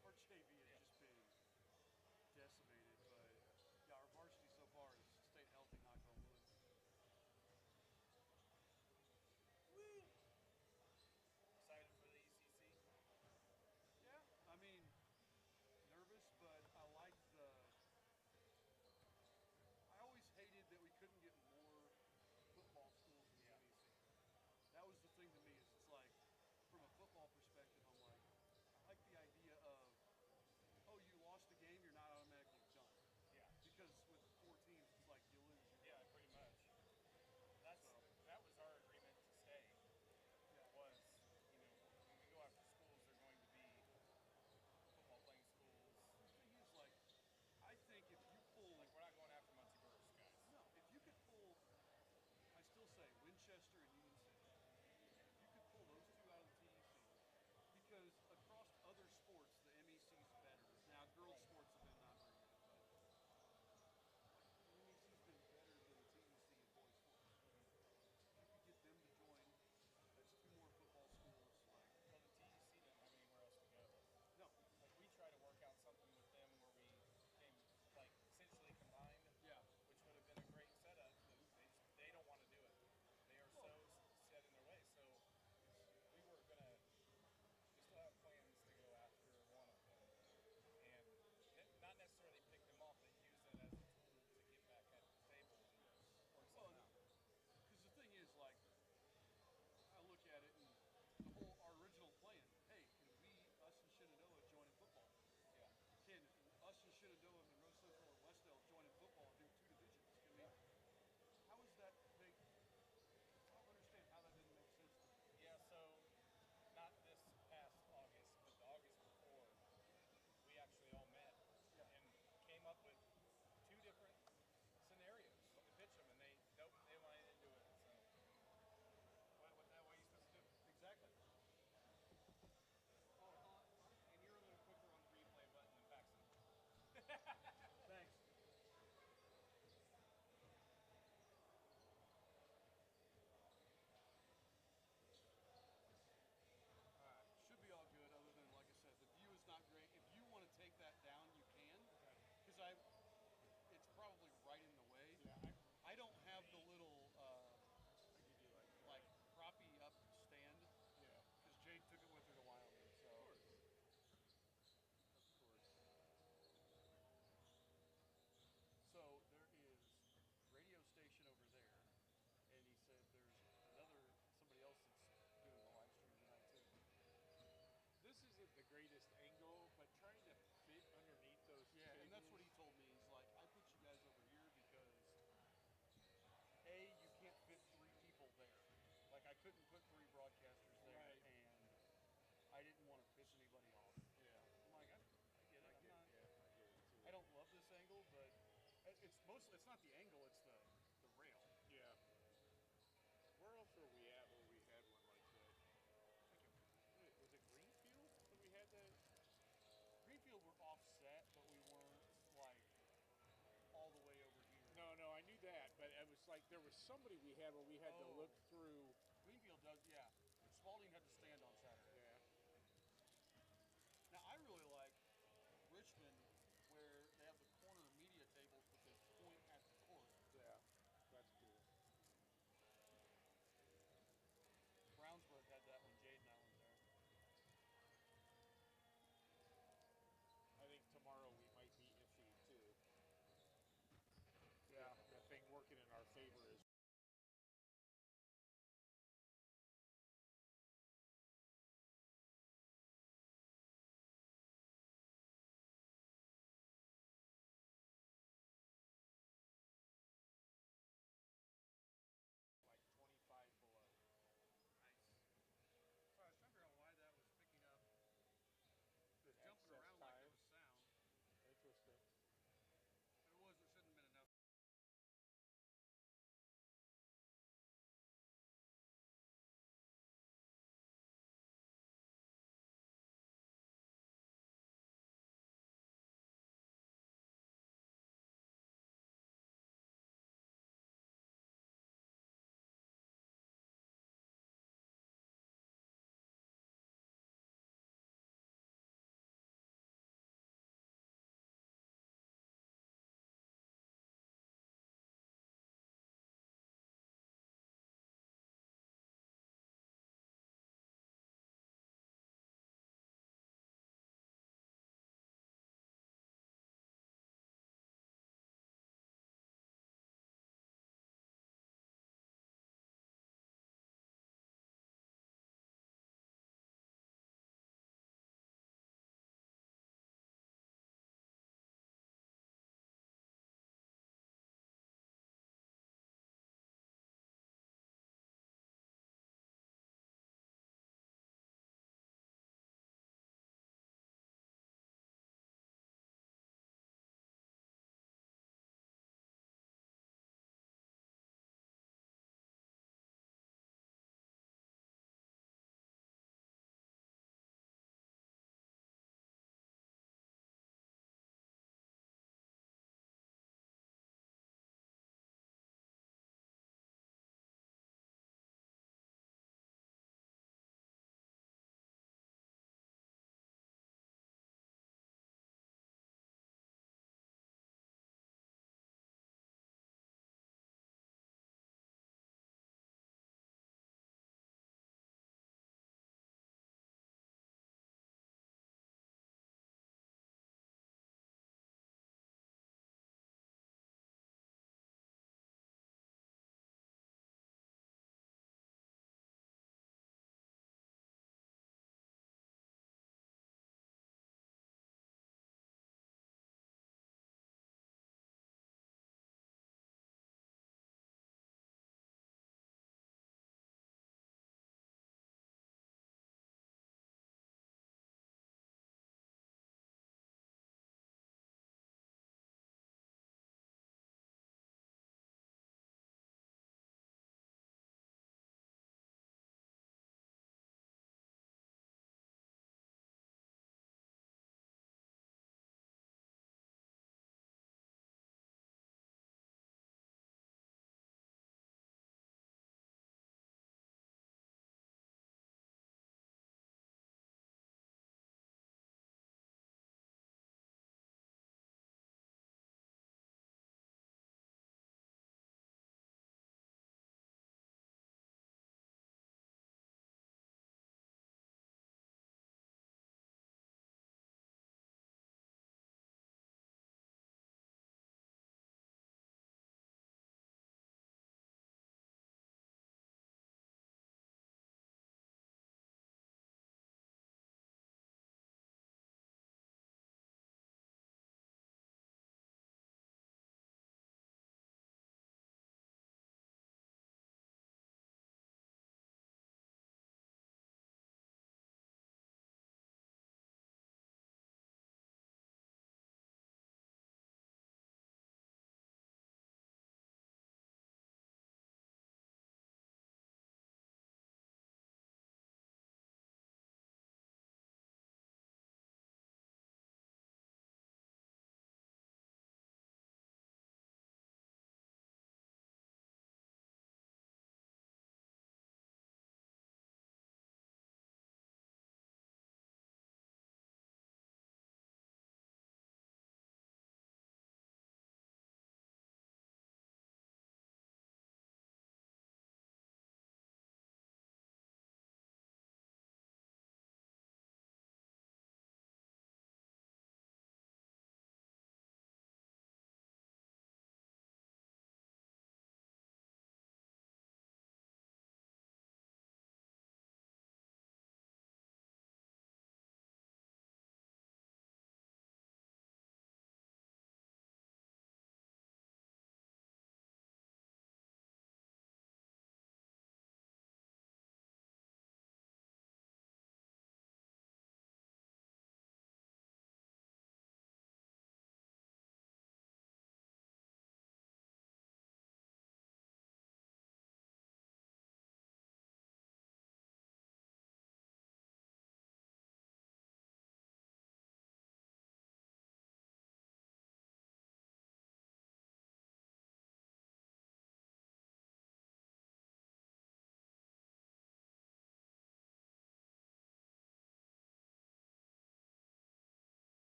our JV has just been decimated, but yeah, our varsity so far has stayed healthy, knock on wood. Woo! Excited for the ECC? Yeah, I mean, nervous, but I like the. I always hated that we couldn't get more football schools in the Yeah. MEC. That was the thing to me. Is it's like, from a football perspective, I'm like, I like the idea of, oh, you lost a game, you're not automatically done. Yeah. Because with 4 teams, it's like you lose, you're Yeah, done. pretty much. So That was our agreement to stay. yeah. Was when we go after schools, they're going to be football playing schools. The thing is, like, I think if you pull, Like we're not going after Muncie Burris guys. no, if you could pull, I still say Winchester and Union City. If you could pull those two out of the TEC, because across other sports, the MEC is better. Now, girls' Right. sports have been not very good, but like, the MEC's been better than the TEC in boys' sports. If you could get them to join, that's two more football schools. Like, Well, the TEC didn't have anywhere else to go. no, Like we try to work out something with them where we came like essentially combined, yeah, which would have been a great setup. But they don't want to do it. They are so well, set in their way. So we were gonna. We still have plans to go after one of them, and not necessarily pick them off, but use it as a tool to get back at the table and work well, something out. because the thing is, like, I look at it and our original plan. Hey, can we, us and Shenandoah, join in football? Yeah, Can us and Shenandoah, Monroe Central, and Westdale join in football and do two divisions? Can we? yeah, How is that make? I don't understand how that didn't make sense to me. yeah. So not this past August, but the August before, we actually all met Yeah. and came up with two different scenarios to pitch them, and they nope, they wanted to do it. So what are you supposed to do? Exactly. And you're a little quicker on the replay button than Paxton. Thanks. Should be all good. Other than, like I said, the view is not great. If you want to take that down, you can. Okay. Because it's probably right in the way. Yeah, I don't have the little I could do like proppy up stand yeah. because Jade took it with her to Wyoming. So Of course. Of course. so there is radio station over there, and he said there's somebody else that's doing the live stream tonight too. This isn't the greatest angle, but trying to fit underneath those Yeah, and that's what he tables. told me. He's like, I put you guys over here because A, you can't fit three people there. Like, I couldn't put three broadcasters there, Right. and I didn't want to piss anybody off. Yeah, I'm like, I get it. I I'm get, not. yeah, I get it too. I don't love this angle, but it's mostly. It's not the angle. It's the rail. Yeah. Where else were we at where we had one like that? Was it Greenfield when we had that? Greenfield were offset, but we weren't like all the way over here. No, no, I knew that, but it was like there was somebody we had where we had to Oh. look through. Greenfield does, yeah. Spalding had to stand on Saturday. Yeah. Now I really like Richmond, where they have the corner media tables, but they point at the court. Yeah. That's cool. Brownsburg had that when Jade and I went there. I think tomorrow we might be iffy too. Yeah. The thing working in our favor is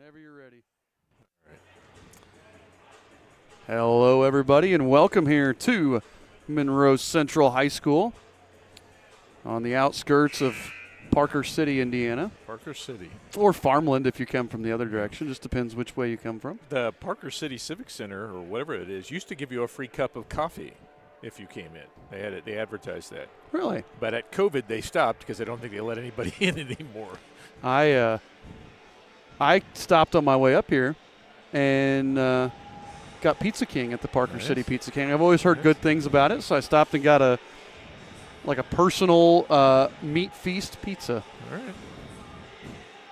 Whenever you're ready. Hello, everybody, and welcome here to Monroe Central High School on the outskirts of Parker City, Indiana. Parker City. Or Farmland if you come from the other direction. Just depends which way you come from. The Parker City Civic Center, or whatever it is, used to give you a free cup of coffee if you came in. They had it. They advertised that. Really? But at COVID, they stopped because I don't think they let anybody in anymore. I stopped on my way up here and got Pizza King at the Parker City Pizza King. I've always heard good things about it, so I stopped and got a personal meat feast pizza. All right.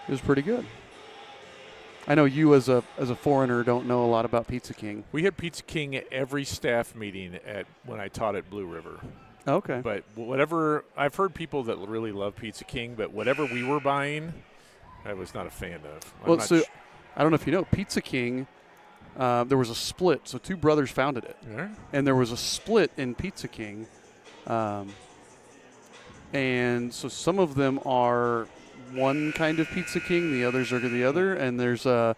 It was pretty good. I know you as a foreigner don't know a lot about Pizza King. We had Pizza King at every staff meeting when I taught at Blue River. Okay. But whatever, I've heard people that really love Pizza King, but whatever we were buying, I was not a fan of. I don't know if you know, Pizza King, there was a split. So two brothers founded it. Yeah. And there was a split in Pizza King. And so some of them are one kind of Pizza King, the others are the other, and there's a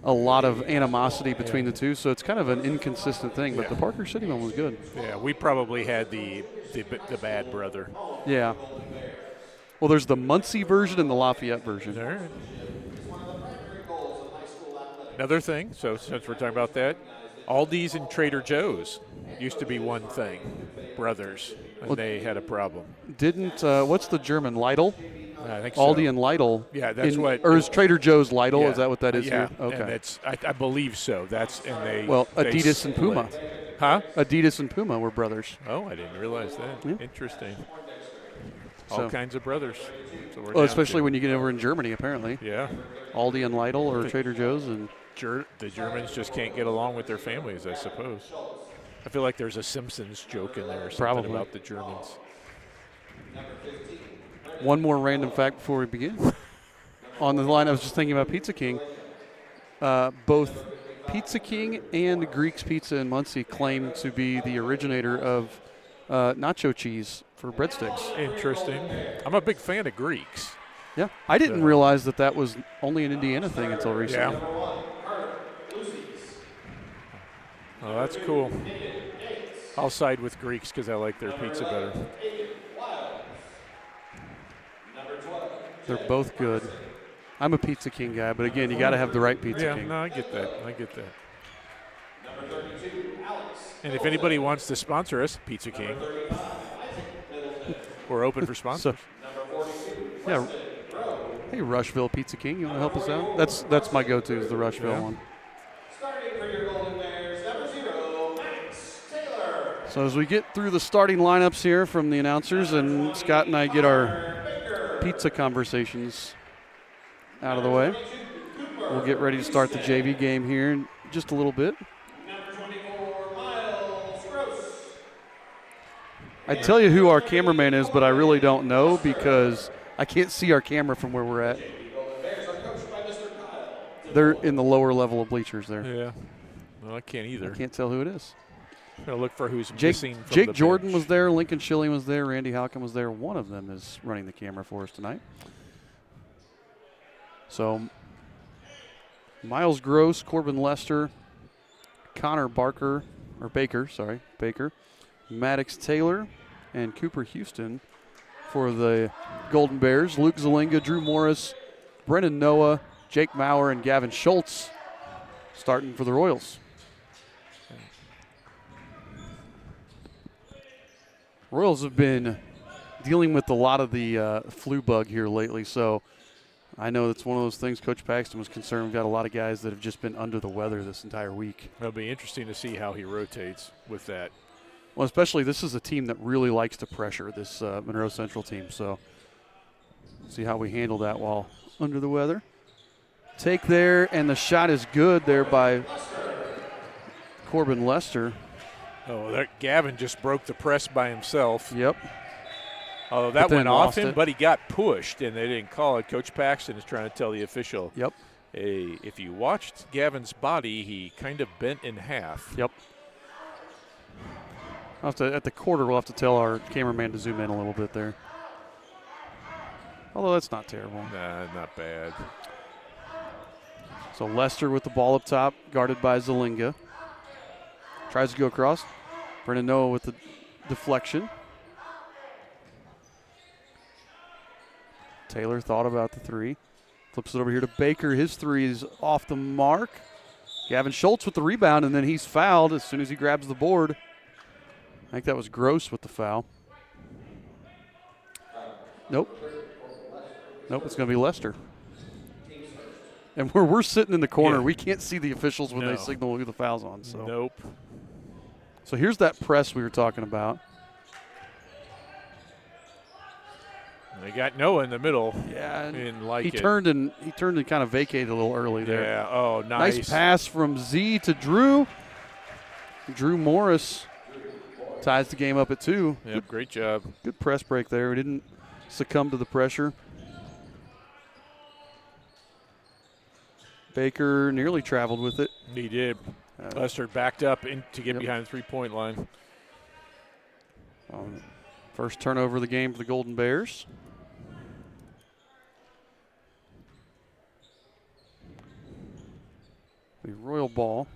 lot of animosity between the two, so it's kind of an inconsistent thing. But the Parker City one was good. Yeah, we probably had the bad brother. Yeah. Well, there's the Muncie version and the Lafayette version. All right. Another thing, so since we're talking about that, Aldi's and Trader Joe's used to be one thing, brothers, and they had a problem. Didn't what's the German, Lidl? I think so. Aldi and Lidl. Yeah, that's what. Or is Trader Joe's Lidl? Yeah, Is that what that is yeah, here? Okay. and that's I believe so. Well, Adidas and Puma. Huh? Adidas and Puma were brothers. Oh, I didn't realize that. Yeah. Interesting. All kinds of brothers. So well, especially when you get over in Germany, apparently. Yeah. Aldi and Lidl or Trader Joe's. And the Germans just can't get along with their families, I suppose. I feel like there's a Simpsons joke in there or something about the Germans. One more random fact before we begin. On the line, I was just thinking about Pizza King. Both Pizza King and Greek's Pizza in Muncie claim to be the originator of nacho cheese for breadsticks. Interesting. I'm a big fan of Greek's. Yeah, I didn't realize that was only an Indiana thing until recently. Yeah. Oh, that's cool. I'll side with Greek's because I like their pizza better. They're both good. I'm a Pizza King guy, but again, you got to have the right Pizza King. Yeah, no, I get that. And if anybody wants to sponsor us, Pizza King, we're open for sponsors. Yeah. Hey, Rushville Pizza King, you want to help us out? That's my go-to is the Rushville one. So as we get through the starting lineups here from the announcers, and Scott and I get our pizza conversations out of the way, we'll get ready to start the JV game here in just a little bit. I'd tell you who our cameraman is, but I really don't know because I can't see our camera from where we're at. They're in the lower level of bleachers there. Yeah. Well, I can't either. I can't tell who it is. I'm going to look for who's missing from Jake the Jordan bench. was there. Lincoln Schilling was there. Randy Halcomb was there. One of them is running the camera for us tonight. So, Miles Gross, Corbin Lester, Connor Baker, Maddox Taylor, and Cooper Houston for the Golden Bears. Luke Zelinga, Drew Morris, Brennan Noah, Jake Maurer, and Gavin Schultz starting for the Royals. Royals have been dealing with a lot of the flu bug here lately, so I know that's one of those things Coach Paxton was concerned. We've got a lot of guys that have just been under the weather this entire week. It'll be interesting to see how he rotates with that. Well, especially this is a team that really likes to pressure, this Monroe Central team, so see how we handle that while under the weather. Take there, and the shot is good there by Corbin Lester. Oh, Gavin just broke the press by himself. Yep. Oh, that went off him, but he got pushed, and they didn't call it. Coach Paxton is trying to tell the official. Yep. Hey, if you watched Gavin's body, he kind of bent in half. Yep. At the quarter, we'll have to tell our cameraman to zoom in a little bit there. Although that's not terrible. Nah, not bad. So Lester with the ball up top, guarded by Zalinga. Tries to go across. Brennan Noah with the deflection. Taylor thought about the three. Flips it over here to Baker. His three is off the mark. Gavin Schultz with the rebound, and then he's fouled as soon as he grabs the board. I think that was Gross with the foul. Nope. Nope, it's going to be Lester. And we're sitting in the corner. Yeah. We can't see the officials when No. they signal who the foul's on. So. Nope. So here's that press we were talking about. They got Noah in the middle. Yeah, and Didn't like he it. turned and kind of vacated a little early there. Yeah. Oh, nice. Nice pass from Z to Drew. Drew Morris ties the game up at 2. Yep. Great job. Good press break there. We didn't succumb to the pressure. Baker nearly traveled with it. He did. Lester backed up to get behind the 3-point line. First turnover of the game for the Golden Bears. The Royal ball.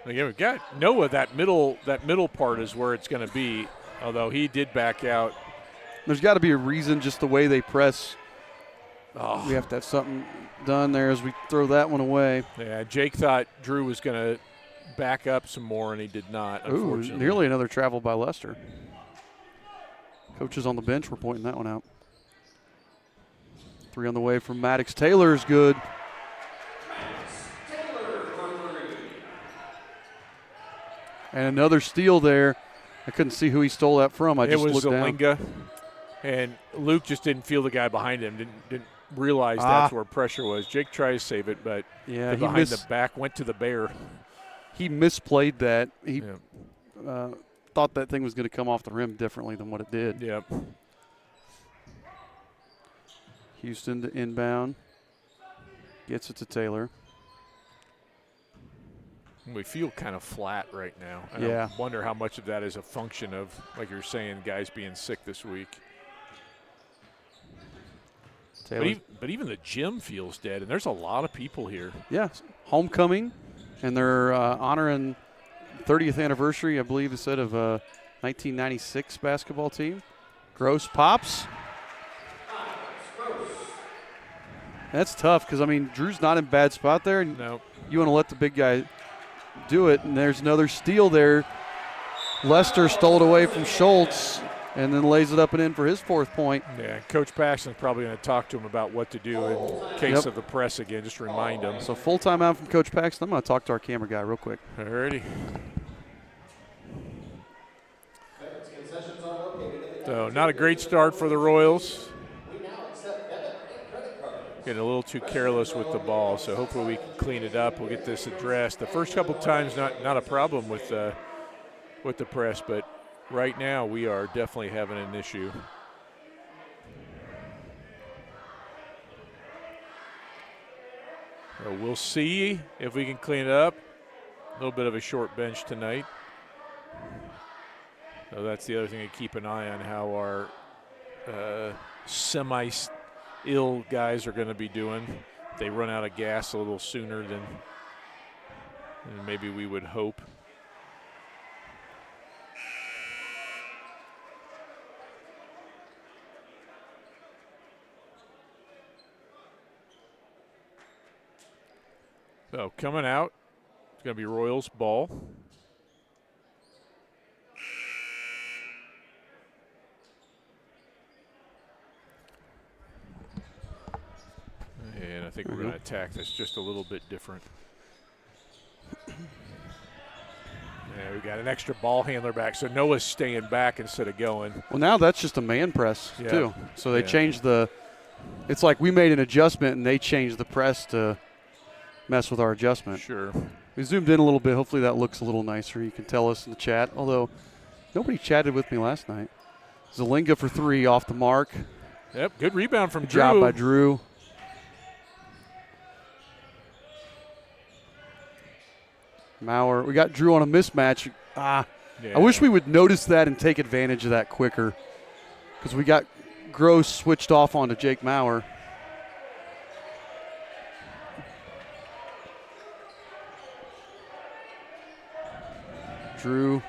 Again, we've got Noah. That middle part is where it's going to be. Although he did back out. There's got to be a reason, just the way they press. Oh. We have to have something done there as we throw that one away. Yeah, Jake thought Drew was going to back up some more, and he did not, Ooh, unfortunately. nearly another travel by Lester. Coaches on the bench were pointing that one out. 3 on the way from Maddox. Taylor is good. And another steal there. I couldn't see who he stole that from. I just looked down. It was Zalinga, and Luke just didn't feel the guy behind him. Didn't realize that's where pressure was. Jake tried to save it, but yeah, behind the back went to the bear. He misplayed that. He thought that thing was going to come off the rim differently than what it did. Yep. Houston to inbound. Gets it to Taylor. We feel kind of flat right now. Yeah. I wonder how much of that is a function of, like you're saying, guys being sick this week. But even the gym feels dead, and there's a lot of people here. Yeah, homecoming, and they're honoring 30th anniversary, I believe, instead of 1996 basketball team. Gross pops. That's tough because, I mean, Drew's not in a bad spot there. And no. You want to let the big guy do it, and there's another steal there. Lester stole it away from Schultz and then lays it up and in for his 4th point. Yeah, Coach Paxton's probably going to talk to him about what to do in case of the press again, just to remind him. So full timeout from Coach Paxton. I'm going to talk to our camera guy real quick. Alrighty. So not a great start for the Royals. Getting a little too careless with the ball, so hopefully we can clean it up. We'll get this addressed. The first couple times, not a problem with the press, but right now we are definitely having an issue. So we'll see if we can clean it up. A little bit of a short bench tonight. So that's the other thing to keep an eye on, how our semi-ill guys are going to be doing. They run out of gas a little sooner than maybe we would hope. So coming out, it's going to be Royals ball. And I think we're going to attack this just a little bit different. Yeah, we got an extra ball handler back, so Noah's staying back instead of going. Well, now that's just a man press, too. So they changed the – it's like we made an adjustment and they changed the press to mess with our adjustment. Sure. We zoomed in a little bit. Hopefully that looks a little nicer. You can tell us in the chat, although nobody chatted with me last night. Zalinga for 3 off the mark. Yep, good rebound from Good Drew. job by Drew. Maurer. We got Drew on a mismatch. I wish we would notice that and take advantage of that quicker, because we got Gross switched off onto Jake Maurer. Drew.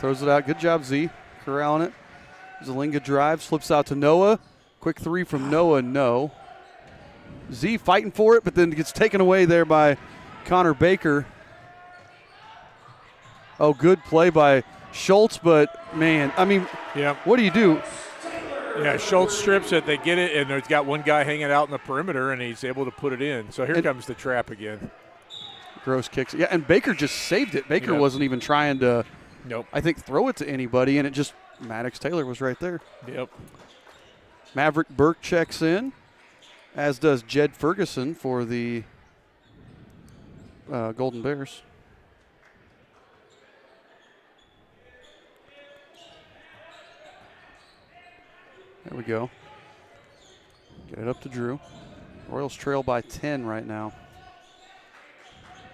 Throws it out. Good job, Z. Corralling it. Zelinga drives, flips out to Noah. Quick three from Noah, no. Z fighting for it, but then gets taken away there by Connor Baker. Oh, good play by Schultz, but, man, I mean, what do you do? Yeah, Schultz strips it, they get it, and there's got one guy hanging out in the perimeter, and he's able to put it in. So here comes the trap again. Gross kicks. Yeah, and Baker just saved it. Baker wasn't even trying to, I think, throw it to anybody, and it just, Maddox Taylor was right there. Yep. Maverick Burke checks in, as does Jed Ferguson for the Golden Bears. There we go. Get it up to Drew. Royals trail by 10 right now.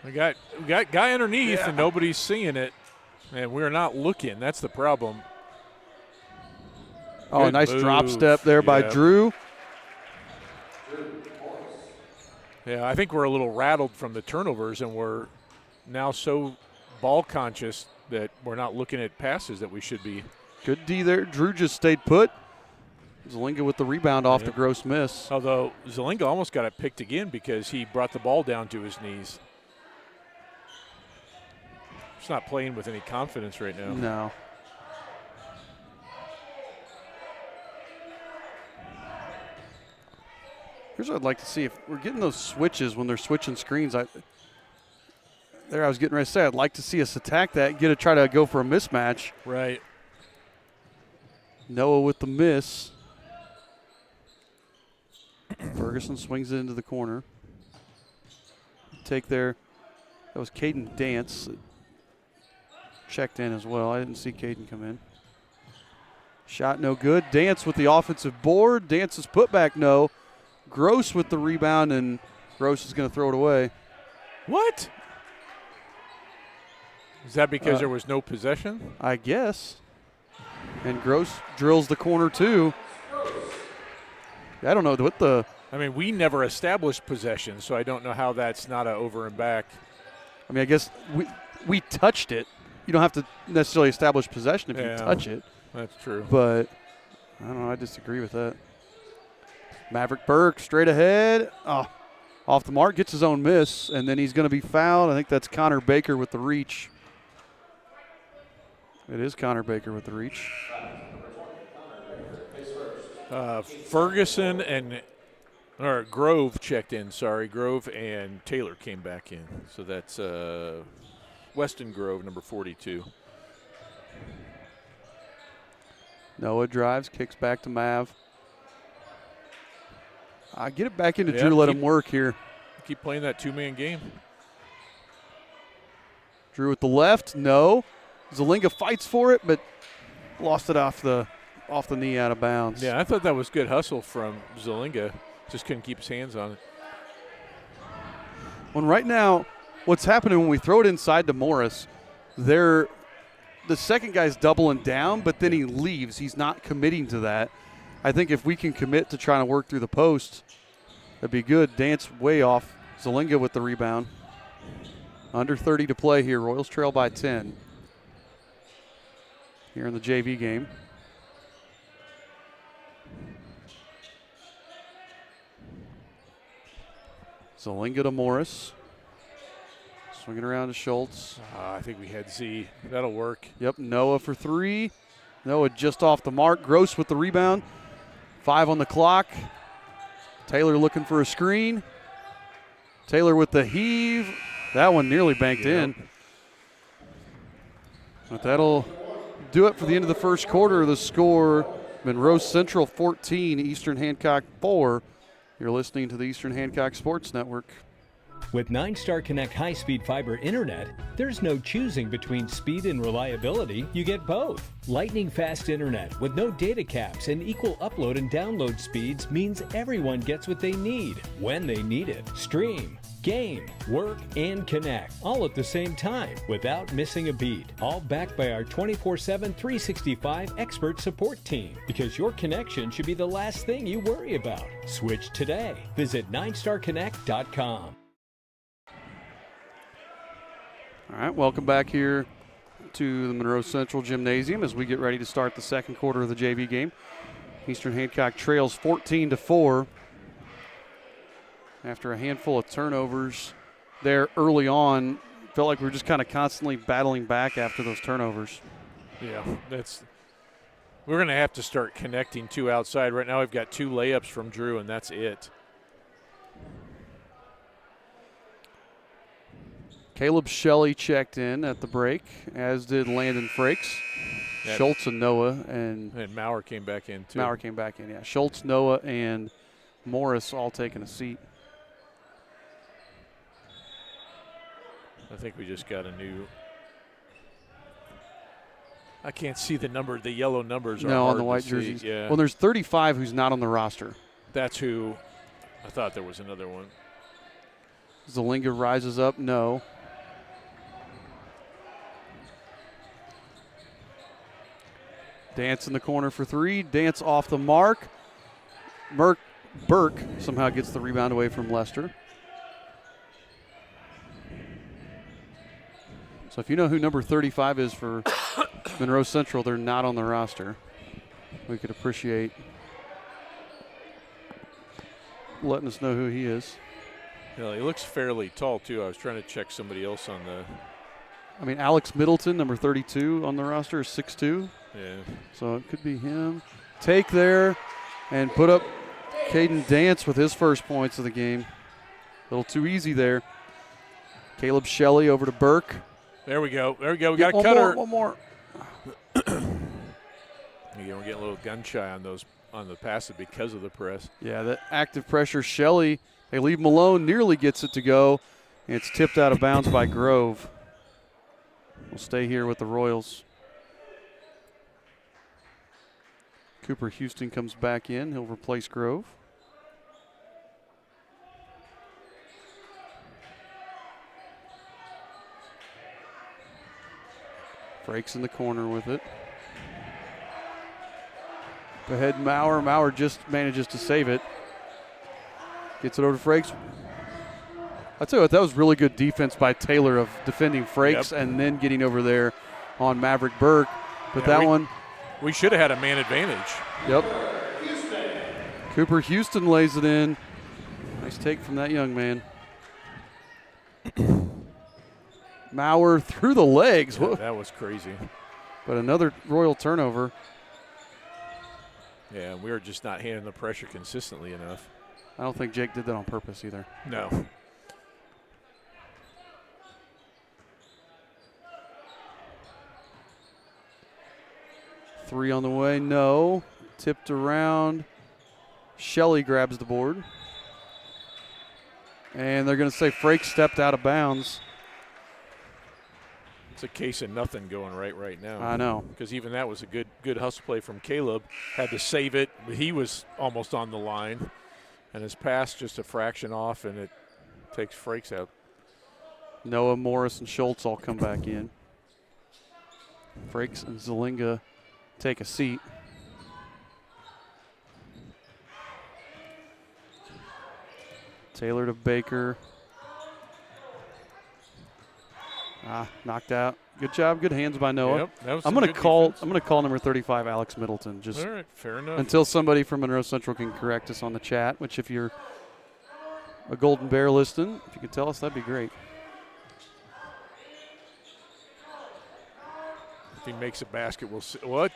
We got guy underneath, and nobody's seeing it, and we're not looking. That's the problem. Oh, a nice drop step there by Drew. Yeah, I think we're a little rattled from the turnovers, and we're now so ball conscious that we're not looking at passes that we should be. Good D there. Drew just stayed put. Zelinga with the rebound off the gross miss. Although Zelinga almost got it picked again because he brought the ball down to his knees. He's not playing with any confidence right now. No. Here's what I'd like to see. If we're getting those switches when they're switching screens, I was getting ready to say, I'd like to see us attack that, try to go for a mismatch. Right. Noah with the miss. Ferguson swings it into the corner. Take there. That was Caden Dance. Checked in as well. I didn't see Caden come in. Shot no good. Dance with the offensive board. Dance's putback no. Gross with the rebound, and Gross is going to throw it away. What? Is that because there was no possession? I guess. And Gross drills the corner too. I don't know what the. I mean, we never established possession, so I don't know how that's not a over and back. I mean, I guess we touched it. You don't have to necessarily establish possession if you touch it. That's true. But I don't know. I disagree with that. Maverick Burke straight ahead. Off the mark, gets his own miss, and then he's going to be fouled. I think that's Connor Baker with the reach. It is Connor Baker with the reach. Ferguson or Grove checked in, sorry. Grove and Taylor came back in. So that's Weston Grove, number 42. Noah drives, kicks back to Mav. Get it back into Drew, let him work here. Keep playing that two-man game. Drew with the left, no. Zelinga fights for it, but lost it off the knee out of bounds. Yeah, I thought that was good hustle from Zelinga. Just couldn't keep his hands on it. Well, right now, what's happening when we throw it inside to Morris, the second guy's doubling down, but then he leaves. He's not committing to that. I think if we can commit to trying to work through the post, that'd be good. Dance way off. Zelinga with the rebound. Under 30 to play here. Royals trail by 10 here in the JV game. Zelinga to Morris. Swinging around to Schultz. I think we had Z. That'll work. Yep, Noah for three. Noah just off the mark. Gross with the rebound. 5 on the clock. Taylor looking for a screen. Taylor with the heave. That one nearly banked in. But that'll do it for the end of the first quarter. The score, Monroe Central 14, Eastern Hancock 4. You're listening to the Eastern Hancock Sports Network. With 9-Star Connect high-speed fiber internet, there's no choosing between speed and reliability. You get both. Lightning-fast internet with no data caps and equal upload and download speeds means everyone gets what they need when they need it. Stream, game, work, and connect all at the same time without missing a beat. All backed by our 24/7, 365 expert support team. Because your connection should be the last thing you worry about. Switch today. Visit 9starconnect.com. All right, welcome back here to the Monroe Central Gymnasium as we get ready to start the second quarter of the JV game. Eastern Hancock trails 14-4 after a handful of turnovers there early on. Felt like we were just kind of constantly battling back after those turnovers. Yeah, we're going to have to start connecting two outside. Right now we've got 2 layups from Drew, and that's it. Caleb Shelley checked in at the break, as did Landon Frakes. Schultz and Noah. And Maurer came back in, too. Maurer came back in, yeah. Schultz, Noah, and Morris all taking a seat. I think we just got a new – I can't see the number. The yellow numbers are hard on the white to jerseys. See. Yeah. Well, there's 35 who's not on the roster. That's who – I thought there was another one. Zalinga rises up, no. Dance in the corner for 3. Dance off the mark. Burke somehow gets the rebound away from Lester. So if you know who number 35 is for Monroe Central, they're not on the roster. We could appreciate letting us know who he is. Yeah, he looks fairly tall, too. I was trying to check somebody else on the – I mean, Alex Middleton, number 32 on the roster, is 6'2". Yeah. So it could be him. Take there and put up Caden Dance with his first points of the game. A little too easy there. Caleb Shelley over to Burke. There we go. There we go. We got a cutter. One more. Again, we're getting a little gun shy on the passes because of the press. Yeah, that active pressure. Shelley, they leave him alone, nearly gets it to go. And it's tipped out of bounds by Grove. We'll stay here with the Royals. Cooper Houston comes back in. He'll replace Grove. Frakes in the corner with it. Go ahead, Maurer. Maurer just manages to save it. Gets it over to Frakes. I tell you what, that was really good defense by Taylor of defending Frakes and then getting over there on Maverick Burke. But we should have had a man advantage. Yep. Cooper Houston lays it in. Nice take from that young man. Maurer through the legs. Yeah, that was crazy. But another Royal turnover. Yeah, we were just not handling the pressure consistently enough. I don't think Jake did that on purpose either. No. Three on the way, no. Tipped around. Shelley grabs the board. And they're going to say Frakes stepped out of bounds. It's a case of nothing going right now. I know. Because even that was a good hustle play from Caleb. Had to save it. He was almost on the line. And his pass just a fraction off, and it takes Frakes out. Noah, Morris, and Schultz all come back in. Frakes and Zalinga take a seat. Taylor to Baker. Knocked out. Good job, good hands by Noah. Yep, that was I'm going to call number 35 Alex Middleton. Just all right, fair enough. Until somebody from Monroe Central can correct us on the chat, which if you're a Golden Bear listening, if you could tell us, that'd be great. If he makes a basket, we'll see. What?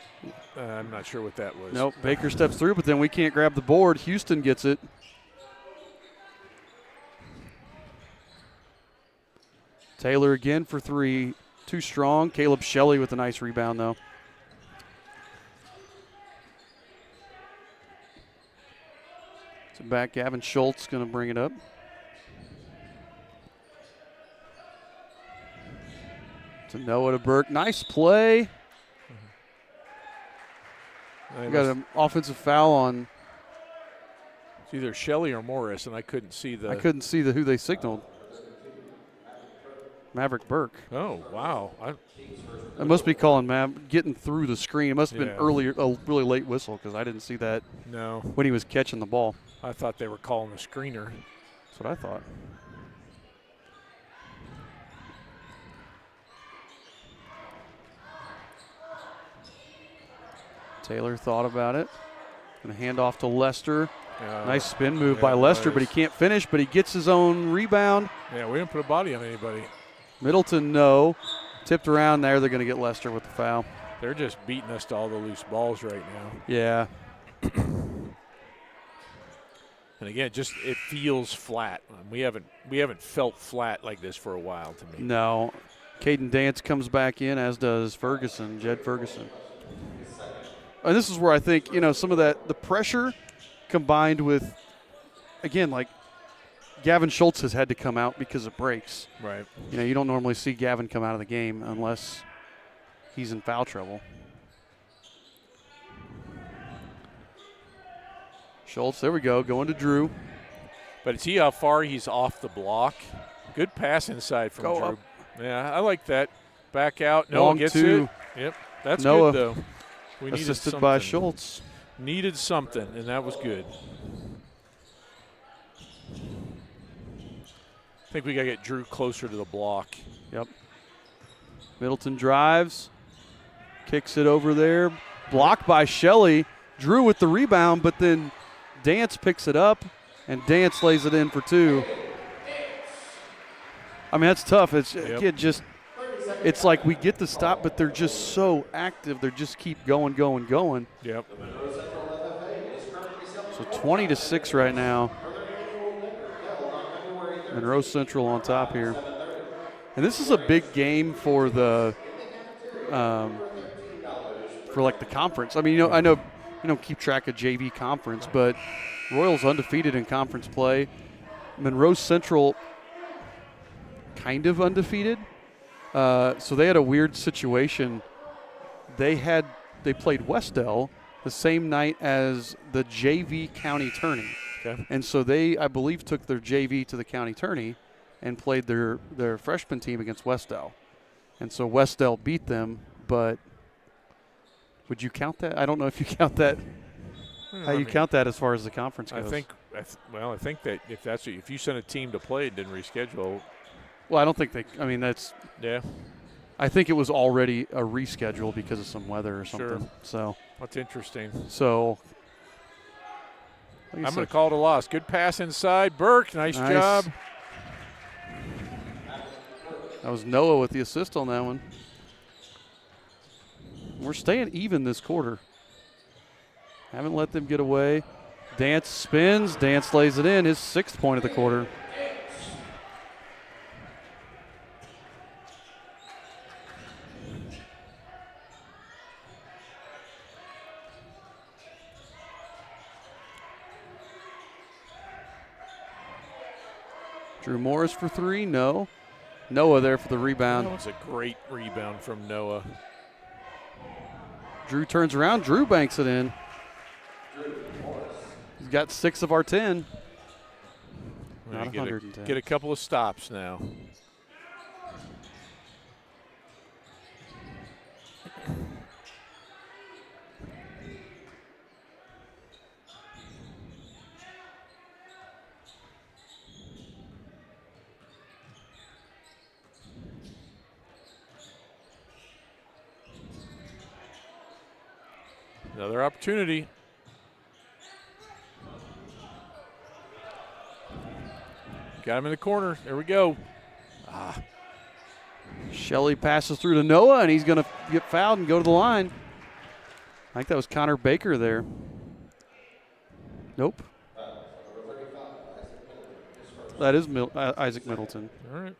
I'm not sure what that was. Nope, Baker steps through, but then we can't grab the board. Houston gets it. Taylor again for three. Too strong. Caleb Shelley with a nice rebound, though. So back, Gavin Schultz going to bring it up. To Noah to Burke. Nice play. We got an offensive foul on. It's either Shelley or Morris, and I couldn't see who they signaled. Maverick Burke. Oh, wow. I must be calling getting through the screen. It must have been earlier, a really late whistle because I didn't see that when he was catching the ball. I thought they were calling a screener. That's what I thought. Taylor thought about it. Going to hand off to Lester. Nice spin move yeah, by Lester, but he nice. can't finish, but he gets his own rebound. Yeah, we didn't put a body on anybody. Middleton, no. Tipped around there. They're going to get Lester with the foul. They're just beating us to all the loose balls right now. Yeah. And again, just it feels flat. We haven't felt flat like this for a while to me. No. Caden Dance comes back in, as does Ferguson, Jed Ferguson. And this is where I think, some of that, the pressure combined with, again, like Gavin Schultz has had to come out because of breaks. Right. You don't normally see Gavin come out of the game unless he's in foul trouble. Schultz, there we go, going to Drew. But see how far he's off the block? Good pass inside from Go Drew. up. Yeah, I like that. Back out. Noah Long gets two. it. Yep, that's Noah, good, though. We needed assisted by something. Schultz. Needed something, and that was good. I think we got to get Drew closer to the block. Yep. Middleton drives, kicks it over there. Blocked by Shelley. Drew with the rebound, but then Dance picks it up, and Dance lays it in for two. I mean, that's tough. It's like we get the stop, but they're just so active. They just keep going. Yep. So 20-6 right now. Monroe Central on top here. And this is a big game for the the conference. I mean, I know you don't keep track of JV conference, but Royals undefeated in conference play. Monroe Central kind of undefeated. So they had a weird situation. They played Westell the same night as the JV county tourney. Okay. And so they, I believe, took their JV to the county tourney and played their freshman team against Westell. And so Westell beat them, but would you count that? I don't know if you count that. How you count that as far as the conference goes? I think that if you send a team to play and didn't reschedule. Well, I don't think that's. Yeah. I think it was already a reschedule because of some weather or something. Sure. So That's interesting. So I'm going to call it a loss. Good pass inside. Burke, nice job. That was Noah with the assist on that one. We're staying even this quarter. Haven't let them get away. Dance spins. Dance lays it in. His 6th point of the quarter. Drew Morris for 3, no. Noah there for the rebound. That was a great rebound from Noah. Drew turns around. Drew banks it in. He's got 6 of our 10. Not 110. Get a couple of stops now. Another opportunity. Got him in the corner. There we go. Shelley passes through to Noah, and he's going to get fouled and go to the line. I think that was Connor Baker there. Nope. That is Isaac Middleton. All right.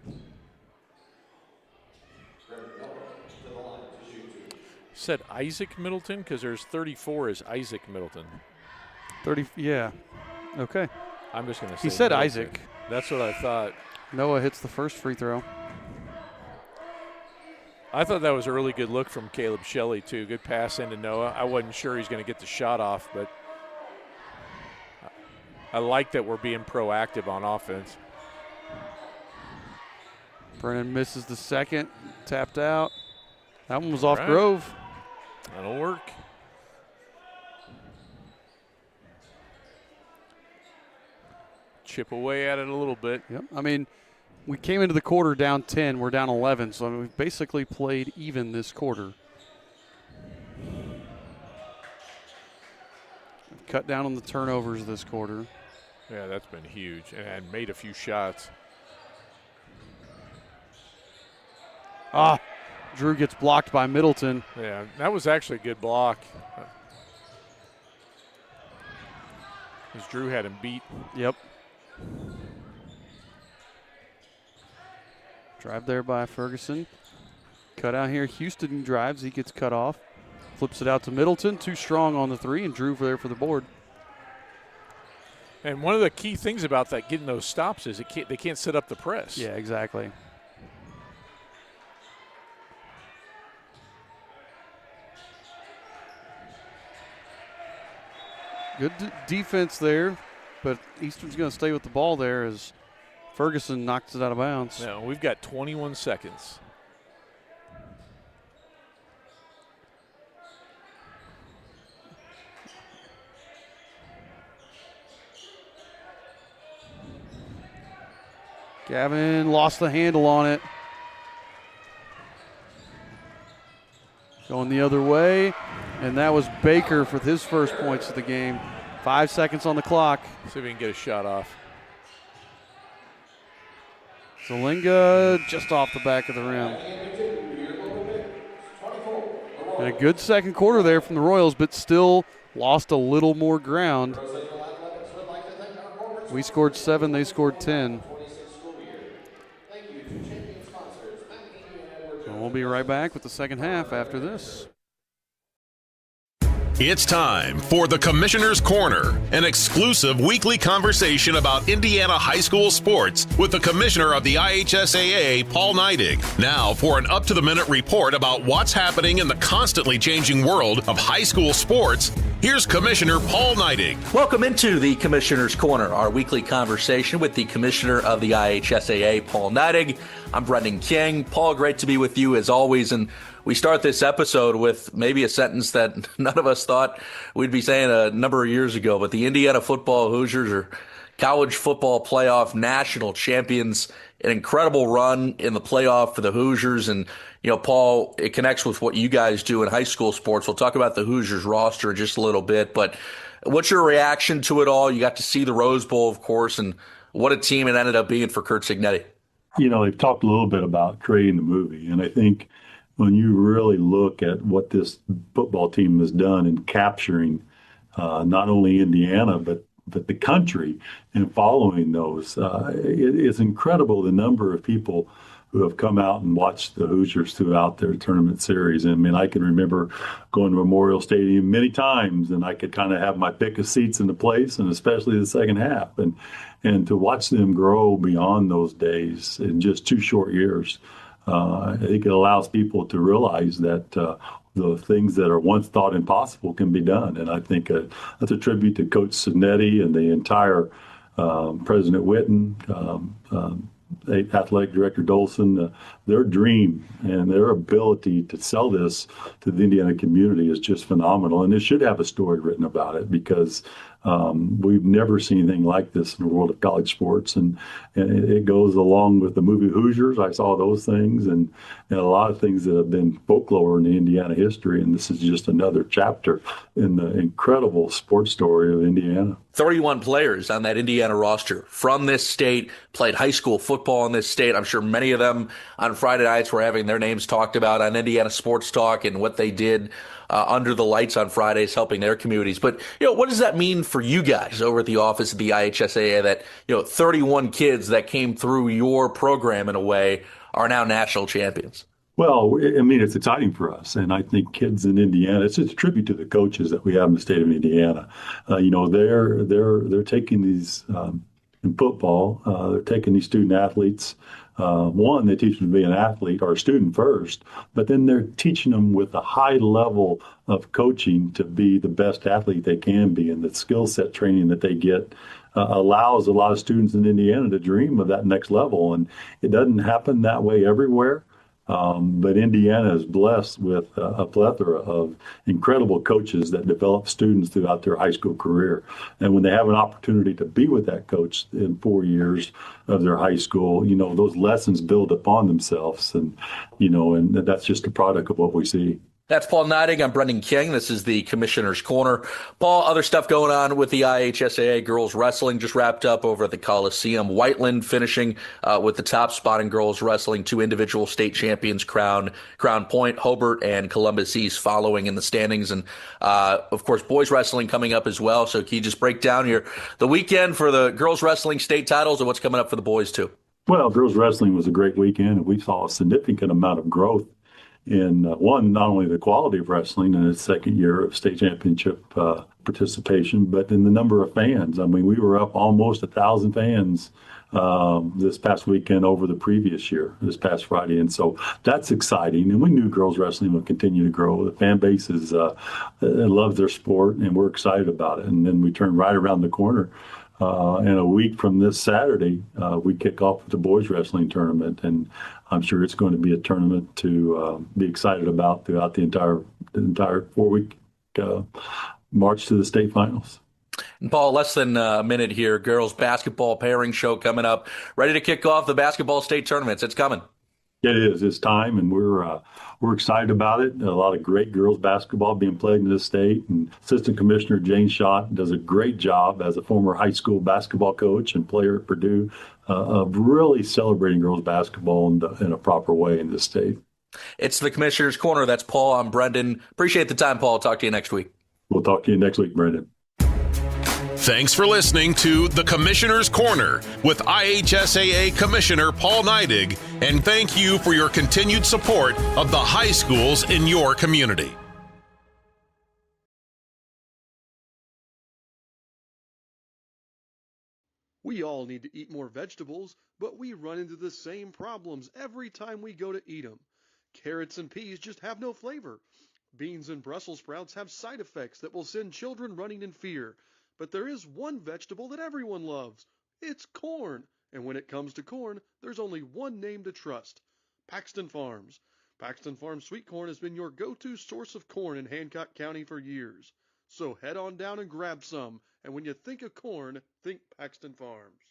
Said Isaac Middleton because there's 34 as Isaac Middleton. 30, yeah. Okay. I'm just going to say he said Middleton. Isaac. That's what I thought. Noah hits the first free throw. I thought that was a really good look from Caleb Shelley, too. Good pass into Noah. I wasn't sure he's going to get the shot off, but I like that we're being proactive on offense. Brennan misses the second. Tapped out. That one was off right. Grove. That'll work. Chip away at it a little bit. Yep. I mean, we came into the quarter down 10. We're down 11. So we've basically played even this quarter. cut down on the turnovers this quarter. Yeah, that's been huge, and made a few shots. Drew gets blocked by Middleton. Yeah, that was actually a good block. As Drew had him beat. Yep. Drive there by Ferguson. Cut out here. Houston drives. He gets cut off. Flips it out to Middleton. Too strong on the three, and Drew there for the board. And one of the key things about that, getting those stops, is they can't set up the press. Yeah, exactly. Good defense there, but Eastern's going to stay with the ball there as Ferguson knocks it out of bounds. Now, we've got 21 seconds. Gavin lost the handle on it. Going the other way, and that was Baker for his first points of the game. 5 seconds on the clock. See if we can get a shot off. Zalinga just off the back of the rim. And a good second quarter there from the Royals, but still lost a little more ground. We scored 7, they scored 10. And we'll be right back with the second half after this. It's time for the Commissioner's Corner, an exclusive weekly conversation about Indiana high school sports with the Commissioner of the IHSAA, Paul Neidig. Now for an up-to-the-minute report about what's happening in the constantly changing world of high school sports, here's Commissioner Paul Neidig. Welcome into the Commissioner's Corner, our weekly conversation with the Commissioner of the IHSAA, Paul Neidig. I'm Brendan King. Paul, great to be with you as always, and we start this episode with maybe a sentence that none of us thought we'd be saying a number of years ago, but the Indiana football Hoosiers are college football playoff national champions. An incredible run in the playoff for the Hoosiers. And, you know, Paul, it connects with what you guys do in high school sports. We'll talk about the Hoosiers roster in just a little bit, but what's your reaction to it all? You got to see the Rose Bowl, of course, and what a team it ended up being for Curt Cignetti. You know, they've talked a little bit about creating the movie, and I think when you really look at what this football team has done in capturing not only Indiana, but the country and following those, it's incredible the number of people who have come out and watched the Hoosiers throughout their tournament series. I mean, I can remember going to Memorial Stadium many times, and I could kind of have my pick of seats in the place, and especially the second half. And to watch them grow beyond those days in just 2 short years, I think it allows people to realize that the things that are once thought impossible can be done. And I think that's a tribute to Coach Cignetti and the entire President Witten, Athletic Director Dolson. Their dream and their ability to sell this to the Indiana community is just phenomenal. And it should have a story written about it because we've never seen anything like this in the world of college sports. And it goes along with the movie Hoosiers. I saw those things and a lot of things that have been folklore in the Indiana history. And this is just another chapter in the incredible sports story of Indiana. 31 players on that Indiana roster from this state, played high school football in this state. I'm sure many of them on Friday nights were having their names talked about on Indiana Sports Talk and what they did under the lights on Fridays, helping their communities. But, you know, what does that mean for you guys over at the office of the IHSAA that, you know, 31 kids that came through your program in a way are now national champions? Well, I mean, it's exciting for us. And I think kids in Indiana, it's just a tribute to the coaches that we have in the state of Indiana. You know, they're taking these, in football, they're taking these student athletes. One, they teach them to be an athlete or a student first, but then they're teaching them with a high level of coaching to be the best athlete they can be. And the skill set training that they get allows a lot of students in Indiana to dream of that next level. And it doesn't happen that way everywhere. But Indiana is blessed with a plethora of incredible coaches that develop students throughout their high school career. And when they have an opportunity to be with that coach in 4 years of their high school, you know, those lessons build upon themselves. And, you know, and that's just a product of what we see. That's Paul Neidig. I'm Brendan King. This is the Commissioner's Corner. Paul, other stuff going on with the IHSAA girls wrestling just wrapped up over at the Coliseum. Whiteland finishing with the top spot in girls wrestling. 2 individual state champions, Crown Point, Hobart, and Columbus East following in the standings. And, of course, boys wrestling coming up as well. So can you just break down the weekend for the girls wrestling state titles and what's coming up for the boys, too? Well, girls wrestling was a great weekend, and we saw a significant amount of growth in not only the quality of wrestling in its second year of state championship participation, but in the number of fans. I mean, we were up almost 1,000 fans this past weekend over the previous year, this past Friday. And so that's exciting. And we knew girls wrestling would continue to grow. The fan base loves their sport, and we're excited about it. And then we turn right around the corner. And a week from this Saturday, we kick off with the boys wrestling tournament, and I'm sure it's going to be a tournament to be excited about throughout the entire 4-week march to the state finals. And Paul, less than a minute here. Girls basketball pairing show coming up. Ready to kick off the basketball state tournaments. It's coming. It is. It's time, and we're excited about it. A lot of great girls basketball being played in this state, and Assistant Commissioner Jane Schott does a great job as a former high school basketball coach and player at Purdue of really celebrating girls basketball in a proper way in this state. It's the Commissioner's Corner. That's Paul. I'm Brendan. Appreciate the time, Paul. Talk to you next week. We'll talk to you next week, Brendan. Thanks for listening to the Commissioner's Corner with IHSAA Commissioner Paul Neidig, and thank you for your continued support of the high schools in your community. We all need to eat more vegetables, but we run into the same problems every time we go to eat them. Carrots and peas just have no flavor. Beans and Brussels sprouts have side effects that will send children running in fear. But there is one vegetable that everyone loves. It's corn. And when it comes to corn, there's only one name to trust: Paxton Farms. Paxton Farms sweet corn has been your go-to source of corn in Hancock County for years. So head on down and grab some. And when you think of corn, think Paxton Farms.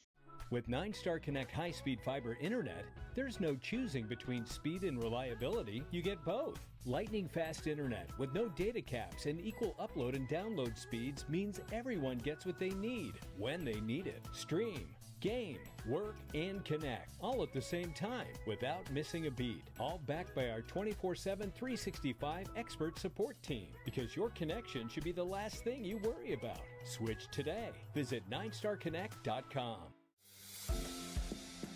With 9-Star Connect high-speed fiber internet, there's no choosing between speed and reliability. You get both. Lightning-fast internet with no data caps and equal upload and download speeds means everyone gets what they need when they need it. Stream, game, work, and connect all at the same time without missing a beat. All backed by our 24/7, 365 expert support team, because your connection should be the last thing you worry about. Switch today. Visit 9starconnect.com.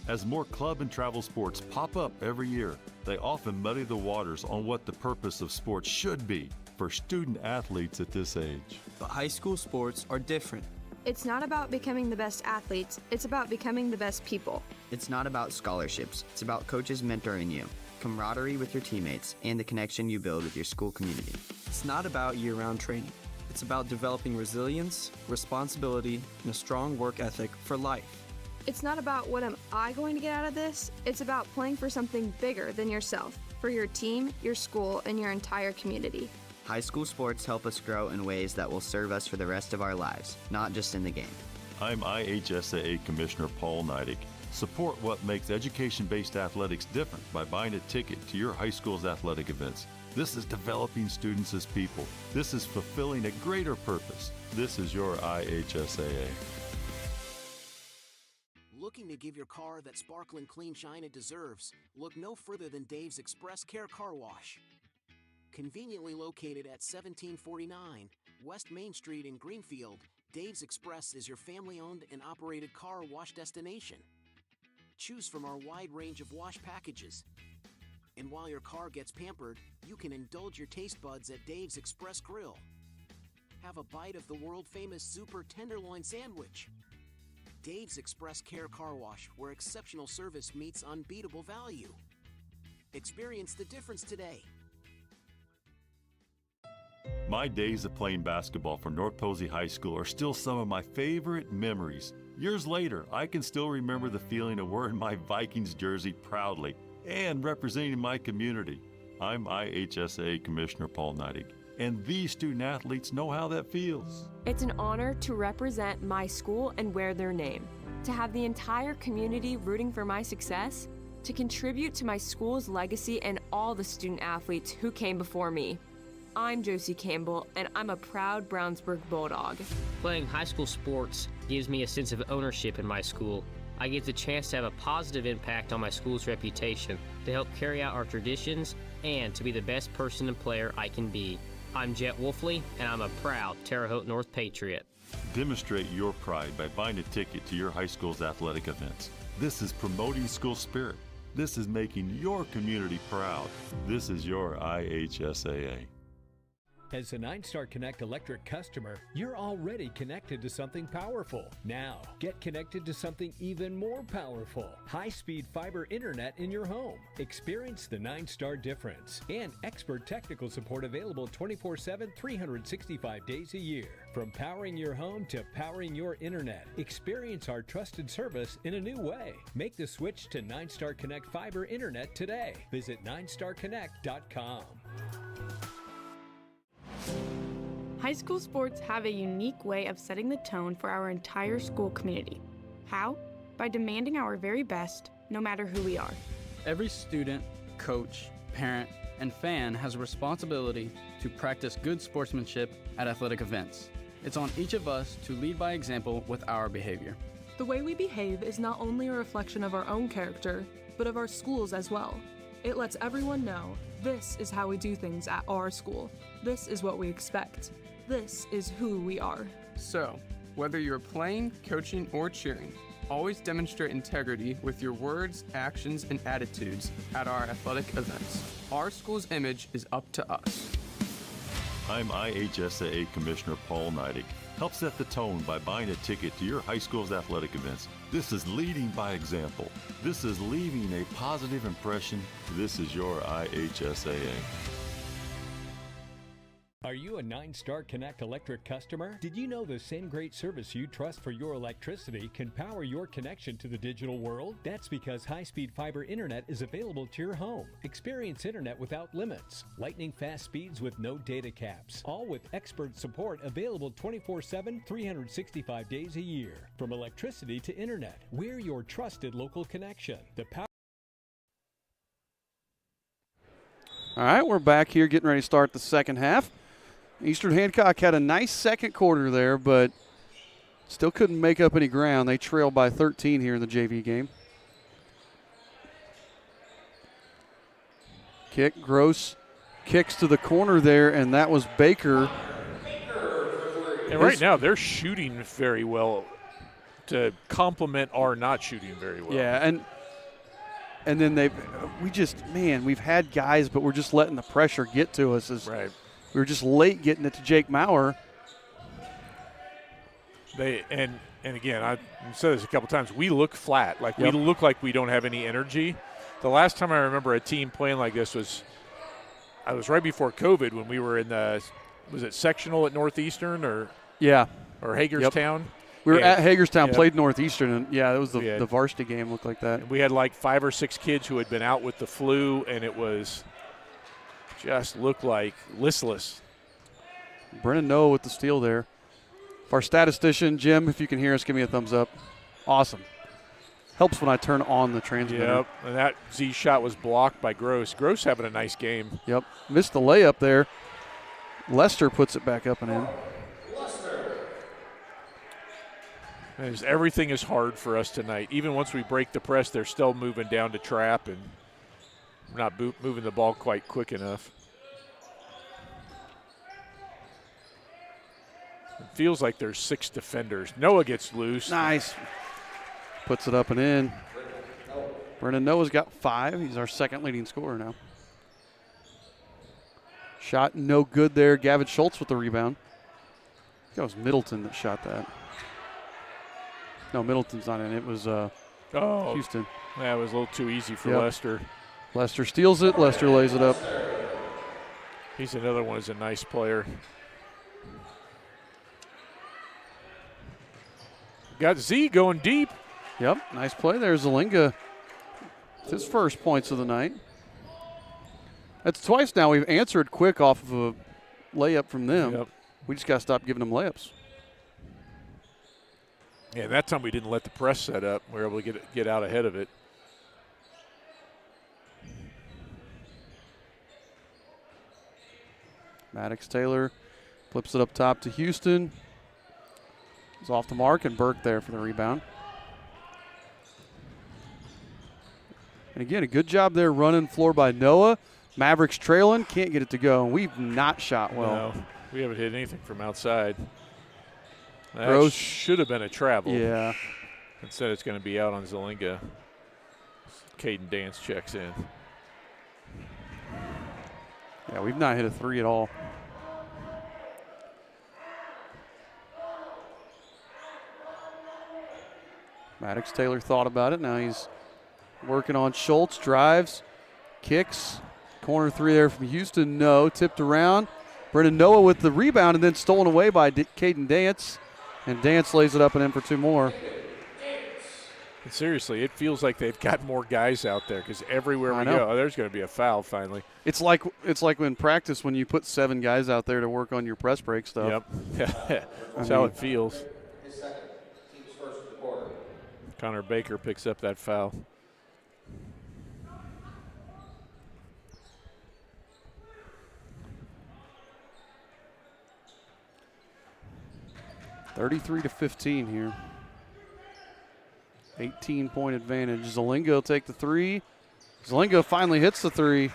As more club and travel sports pop up every year, they often muddy the waters on what the purpose of sports should be for student athletes at this age. But high school sports are different. It's not about becoming the best athletes, it's about becoming the best people. It's not about scholarships, it's about coaches mentoring you, camaraderie with your teammates, and the connection you build with your school community. It's not about year-round training. It's about developing resilience, responsibility, and a strong work ethic for life. It's not about what am I going to get out of this, it's about playing for something bigger than yourself, for your team, your school, and your entire community. High school sports help us grow in ways that will serve us for the rest of our lives, not just in the game. I'm IHSAA Commissioner Paul Neidig. Support what makes education-based athletics different by buying a ticket to your high school's athletic events. This is developing students as people. This is fulfilling a greater purpose. This is your IHSAA. Looking to give your car that sparkling clean shine it deserves? Look no further than Dave's Express Care Car Wash. Conveniently located at 1749 West Main Street in Greenfield, Dave's Express is your family-owned and operated car wash destination. Choose from our wide range of wash packages. And while your car gets pampered, you can indulge your taste buds at Dave's Express Grill. Have a bite of the world-famous Super Tenderloin Sandwich. Dave's Express Care Car Wash, where exceptional service meets unbeatable value. Experience the difference today. My days of playing basketball for North Posey High School are still some of my favorite memories. Years later, I can still remember the feeling of wearing my Vikings jersey proudly and representing my community. I'm IHSAA Commissioner Paul Neidig, and these student athletes know how that feels. It's an honor to represent my school and wear their name, to have the entire community rooting for my success, to contribute to my school's legacy and all the student athletes who came before me. I'm Josie Campbell, and I'm a proud Brownsburg Bulldog. Playing high school sports gives me a sense of ownership in my school. I get the chance to have a positive impact on my school's reputation, to help carry out our traditions, and to be the best person and player I can be. I'm Jet Wolfley, and I'm a proud Terre Haute North Patriot. Demonstrate your pride by buying a ticket to your high school's athletic events. This is promoting school spirit. This is making your community proud. This is your IHSAA. As a 9-Star Connect Electric customer, you're already connected to something powerful. Now, get connected to something even more powerful. High-speed fiber internet in your home. Experience the 9-Star difference. And expert technical support available 24/7, 365 days a year. From powering your home to powering your internet, experience our trusted service in a new way. Make the switch to 9-Star Connect Fiber Internet today. Visit 9starconnect.com. High school sports have a unique way of setting the tone for our entire school community. How? By demanding our very best, no matter who we are. Every student, coach, parent, and fan has a responsibility to practice good sportsmanship at athletic events. It's on each of us to lead by example with our behavior. The way we behave is not only a reflection of our own character, but of our schools as well. It lets everyone know this is how we do things at our school. This is what we expect. This is who we are. So, whether you're playing, coaching, or cheering, always demonstrate integrity with your words, actions, and attitudes at our athletic events. Our school's image is up to us. I'm IHSAA Commissioner Paul Neidig. Help set the tone by buying a ticket to your high school's athletic events. This is leading by example. This is leaving a positive impression. This is your IHSAA. Are you a 9-Star Connect Electric customer? Did you know the same great service you trust for your electricity can power your connection to the digital world? That's because high-speed fiber internet is available to your home. Experience internet without limits, lightning fast speeds with no data caps, all with expert support available 24/7, 365 days a year. From electricity to internet, we're your trusted local connection. All right, we're back here getting ready to start the second half. Eastern Hancock had a nice second quarter there, but still couldn't make up any ground. They trailed by 13 here in the JV game. Kick, Gross kicks to the corner there, and that was Baker. And right now they're shooting very well to complement our not shooting very well. Yeah, and then we've had guys, but we're just letting the pressure get to us. Right. We were just late getting it to Jake Maurer. And again, I've said this a couple times, we look flat. We look like we don't have any energy. The last time I remember a team playing like this was right before COVID when we were in was it sectional at Northeastern or Hagerstown? Yep. We were at Hagerstown, played Northeastern, and it was the varsity game looked like that. We had 5 or 6 kids who had been out with the flu, and it was just looked like listless. Brennan Noah with the steal there. If our statistician, Jim, if you can hear us, give me a thumbs up. Awesome. Helps when I turn on the transmitter. Yep, and that Z shot was blocked by Gross. Gross having a nice game. Yep, missed the layup there. Lester puts it back up and in. Everything is hard for us tonight. Even once we break the press, they're still moving down to trap and not moving the ball quite quick enough. It feels like there's 6 defenders. Noah gets loose. Nice. Puts it up and in. Brennan Noah's got 5. He's our second leading scorer now. Shot no good there. Gavin Schultz with the rebound. I think that was Middleton that shot that. No, Middleton's not in. It was Houston. That was a little too easy for Lester. Lester steals it. Lester lays it up. He's another one who's a nice player. Got Z going deep. Yep, nice play there. Zalinga, it's his first points of the night. That's twice now we've answered quick off of a layup from them. Yep. We just got to stop giving them layups. Yeah, that time we didn't let the press set up. We were able to get out ahead of it. Maddox Taylor flips it up top to Houston. He's off the mark, and Burke there for the rebound. And again, a good job there running floor by Noah. Mavericks trailing, can't get it to go. We've not shot well. No, we haven't hit anything from outside. That Gross. should have been a travel. Yeah. Instead, it's going to be out on Zelinga. Caden Dance checks in. Yeah, we've not hit a three at all. Maddox Taylor thought about it. Now he's working on Schultz. Drives, kicks. Corner three there from Houston. No. Tipped around. Brennan Noah with the rebound and then stolen away by Caden Dance. And Dance lays it up and in for two more. And seriously, it feels like they've got more guys out there because everywhere we go, there's going to be a foul finally. It's like in practice when you put 7 guys out there to work on your press break stuff. Yep. That's how it feels. Connor Baker picks up that foul. (33-15) here. 18-point advantage. Zelinga will take the three. Zelinga finally hits the three.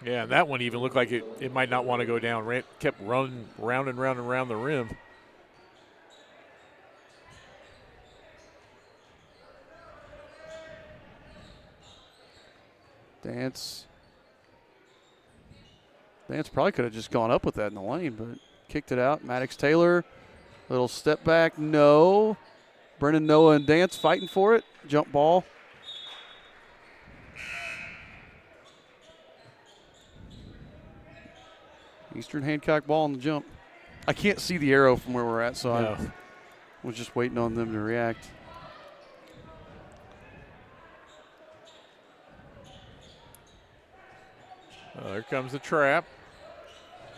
Yeah, and that one even looked like it might not want to go down. Kept running round and round and round the rim. Dance probably could have just gone up with that in the lane, but kicked it out. Maddox Taylor, little step back, no. Brennan Noah and Dance fighting for it. Jump ball. Eastern Hancock ball on the jump. I can't see the arrow from where we're at, so I was just waiting on them to react. Well, there comes the trap.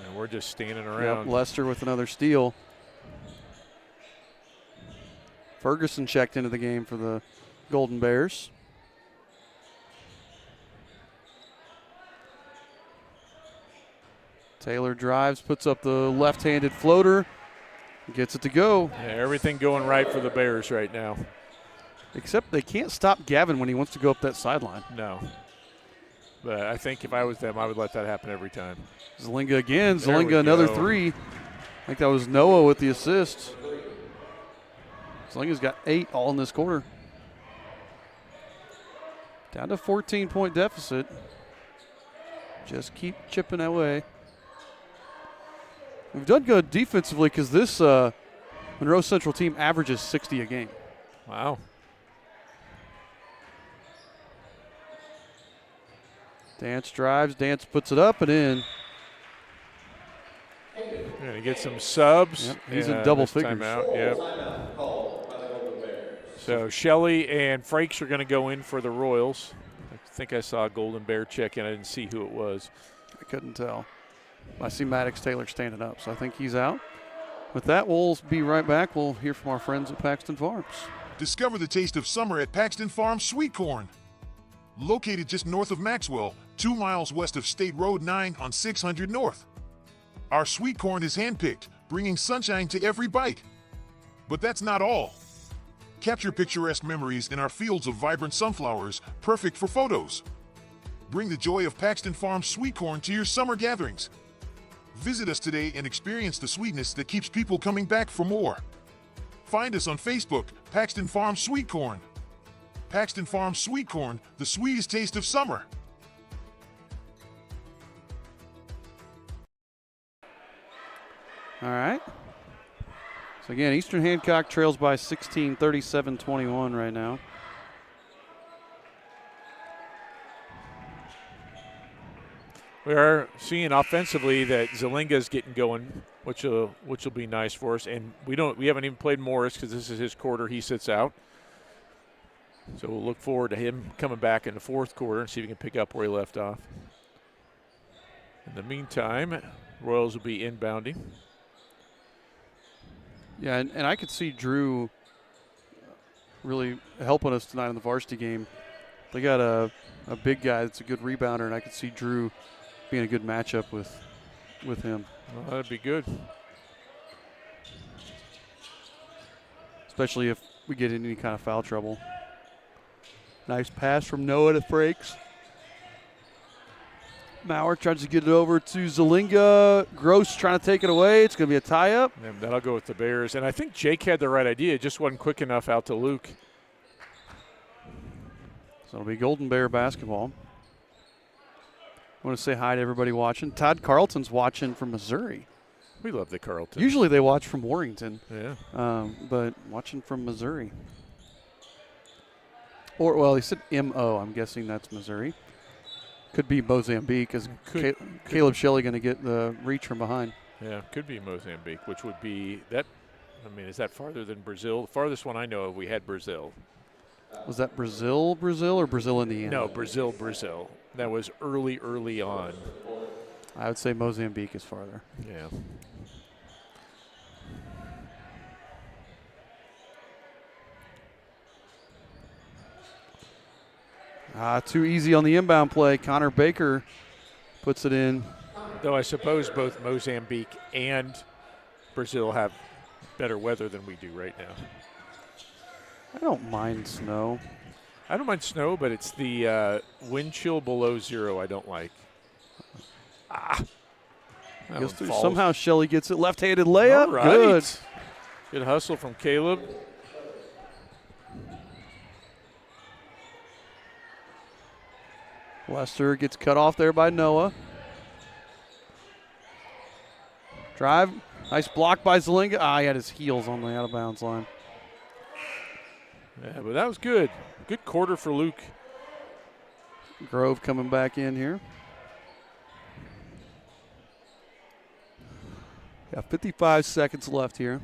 And we're just standing around. Yep, Lester with another steal. Ferguson checked into the game for the Golden Bears. Taylor drives, puts up the left-handed floater, gets it to go. Yeah, everything going right for the Bears right now. Except they can't stop Gavin when he wants to go up that sideline. No. But I think if I was them, I would let that happen every time. Zelinga again. Zelinga another three. I think that was Noah with the assist. Zelinga's got 8 all in this quarter. Down to 14-point deficit. Just keep chipping away. We've done good defensively because this Monroe Central team averages 60 a game. Wow. Dance drives. Dance puts it up and in. Going to get some subs. Yep, he's in double figures. Timeout. Yep. So Shelley and Frakes are going to go in for the Royals. I think I saw a Golden Bear check in. I didn't see who it was. I couldn't tell. I see Maddox Taylor standing up, so I think he's out. With that, we'll be right back. We'll hear from our friends at Paxton Farms. Discover the taste of summer at Paxton Farms Sweet Corn. Located just north of Maxwell, 2 miles west of State Road 9 on 600 North. Our sweet corn is handpicked, bringing sunshine to every bite. But that's not all. Capture picturesque memories in our fields of vibrant sunflowers, perfect for photos. Bring the joy of Paxton Farms sweet corn to your summer gatherings. Visit us today and experience the sweetness that keeps people coming back for more. Find us on Facebook, Paxton Farms Sweet Corn. Paxton Farms Sweet Corn, the sweetest taste of summer. All right. So again, Eastern Hancock trails by 16, 37-21 right now. We are seeing offensively that Zelinga's getting going, which will be nice for us. And we haven't even played Morris because this is his quarter. He sits out. So we'll look forward to him coming back in the fourth quarter and see if he can pick up where he left off. In the meantime, Royals will be inbounding. Yeah, and I could see Drew really helping us tonight in the varsity game. They got a big guy that's a good rebounder, and I could see Drew being a good matchup with with him. Well, that'd be good. Especially if we get in any kind of foul trouble. Nice pass from Noah to Frakes. Maurer tries to get it over to Zelinga. Gross trying to take it away. It's going to be a tie-up. And that'll go with the Bears. And I think Jake had the right idea. It just wasn't quick enough out to Luke. So it'll be Golden Bear basketball. I want to say hi to everybody watching. Todd Carlton's watching from Missouri. We love the Carlton. Usually they watch from Warrington. Yeah. But watching from Missouri. Or, well, he said M.O. I'm guessing that's Missouri. Could be Mozambique. Is Caleb Shelley going to get the reach from behind? Yeah, could be Mozambique, which would be that. I mean, is that farther than Brazil? The farthest one I know of, we had Brazil. Was that Brazil, or Brazil, Indiana? No, Brazil. That was early on. I would say Mozambique is farther. Yeah. Too easy on the inbound play. Connor Baker puts it in. Though I suppose both Mozambique and Brazil have better weather than we do right now. I don't mind snow. I don't mind snow, but it's the wind chill below 0 I don't like. Somehow Shelley gets it. Left-handed layup. All right. Good. Good hustle from Caleb. Lester gets cut off there by Noah. Drive. Nice block by Zelinga. He had his heels on the out-of-bounds line. Yeah, but that was good. Good quarter for Luke. Grove coming back in here. Yeah, 55 seconds left here.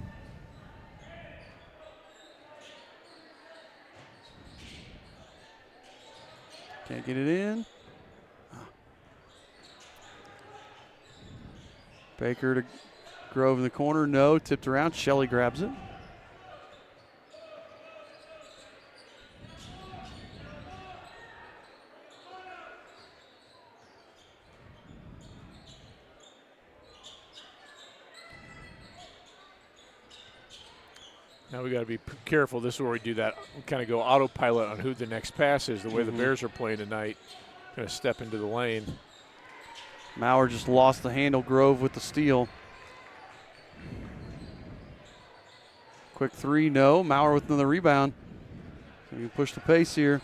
Can't get it in. Baker to Grove in the corner. No, tipped around. Shelley grabs it. Now we got to be careful. This is where we do that. We kind of go autopilot on who the next pass is. The way the Bears are playing tonight, going to step into the lane. Maurer just lost the handle. Grove with the steal. Quick three, no. Maurer with another rebound. So you push the pace here.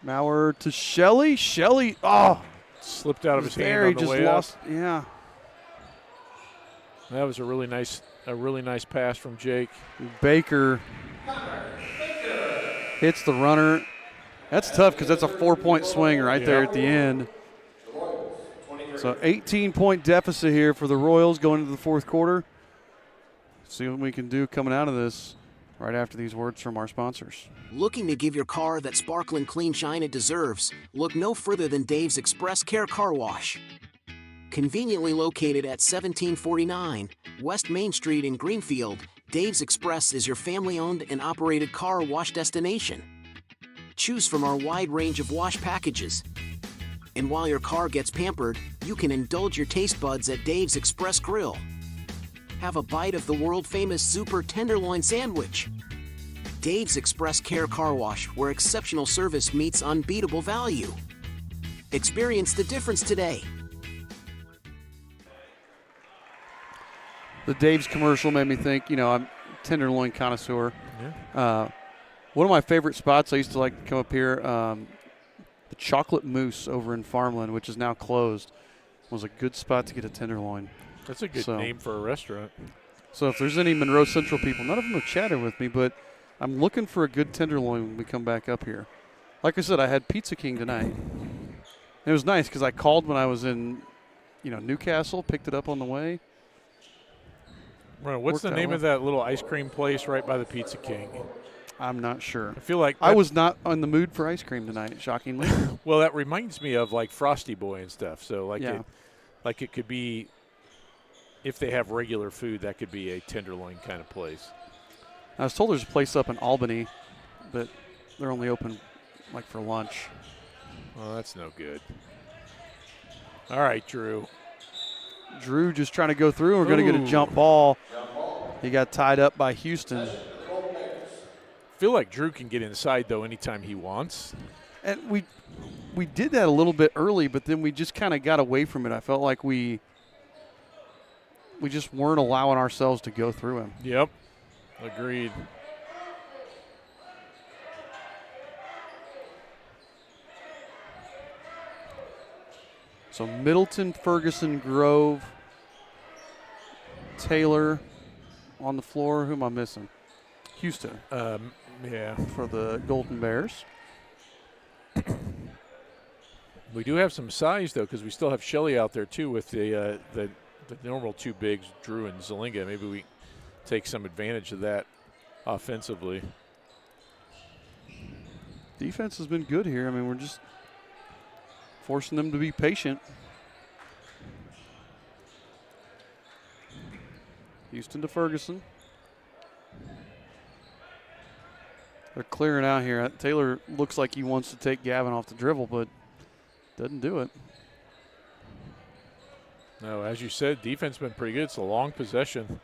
Maurer to Shelley. Shelley, slipped out of his hand there. on He the just way lost. up. Yeah. That was a really nice pass from Jake. Baker hits the runner. That's tough because that's a 4-point swing right there at the end. So 18-point deficit here for the Royals going into the fourth quarter. See what we can do coming out of this right after these words from our sponsors. Looking to give your car that sparkling clean shine it deserves? Look no further than Dave's Express Care Car Wash. Conveniently located at 1749 West Main Street in Greenfield, Dave's Express is your family-owned and operated car wash destination. Choose from our wide range of wash packages. And while your car gets pampered, you can indulge your taste buds at Dave's Express Grill. Have a bite of the world-famous Super Tenderloin Sandwich. Dave's Express Care Car Wash, where exceptional service meets unbeatable value. Experience the difference today. The Dave's commercial made me think, I'm a tenderloin connoisseur. Yeah. One of my favorite spots, I used to like to come up here, the Chocolate Moose over in Farmland, which is now closed, was a good spot to get a tenderloin. That's a good name for a restaurant. So if there's any Monroe Central people, none of them have chatted with me, but I'm looking for a good tenderloin when we come back up here. Like I said, I had Pizza King tonight. It was nice because I called when I was in, Newcastle, picked it up on the way. Right, what's the name of that little ice cream place right by the Pizza King? I'm not sure. I feel like I was not in the mood for ice cream tonight, shockingly. Well, that reminds me of like Frosty Boy and stuff. So it could be, if they have regular food, that could be a tenderloin kind of place. I was told there's a place up in Albany, but they're only open like for lunch. Well, that's no good. All right, Drew. Drew just trying to go through. We're going to get a jump ball. He got tied up by Houston. Feel like Drew can get inside, though, anytime he wants. And we did that a little bit early, but then we just kind of got away from it. I felt like we just weren't allowing ourselves to go through him. Yep, agreed. So Middleton, Ferguson, Grove, Taylor on the floor. Who am I missing? Houston. Yeah. For the Golden Bears. We do have some size, though, because we still have Shelley out there, too, with the normal two bigs, Drew and Zelinga. Maybe we take some advantage of that offensively. Defense has been good here. I mean, we're just forcing them to be patient. Houston to Ferguson. They're clearing out here. Taylor looks like he wants to take Gavin off the dribble, but doesn't do it. No, as you said, defense has been pretty good. It's a long possession.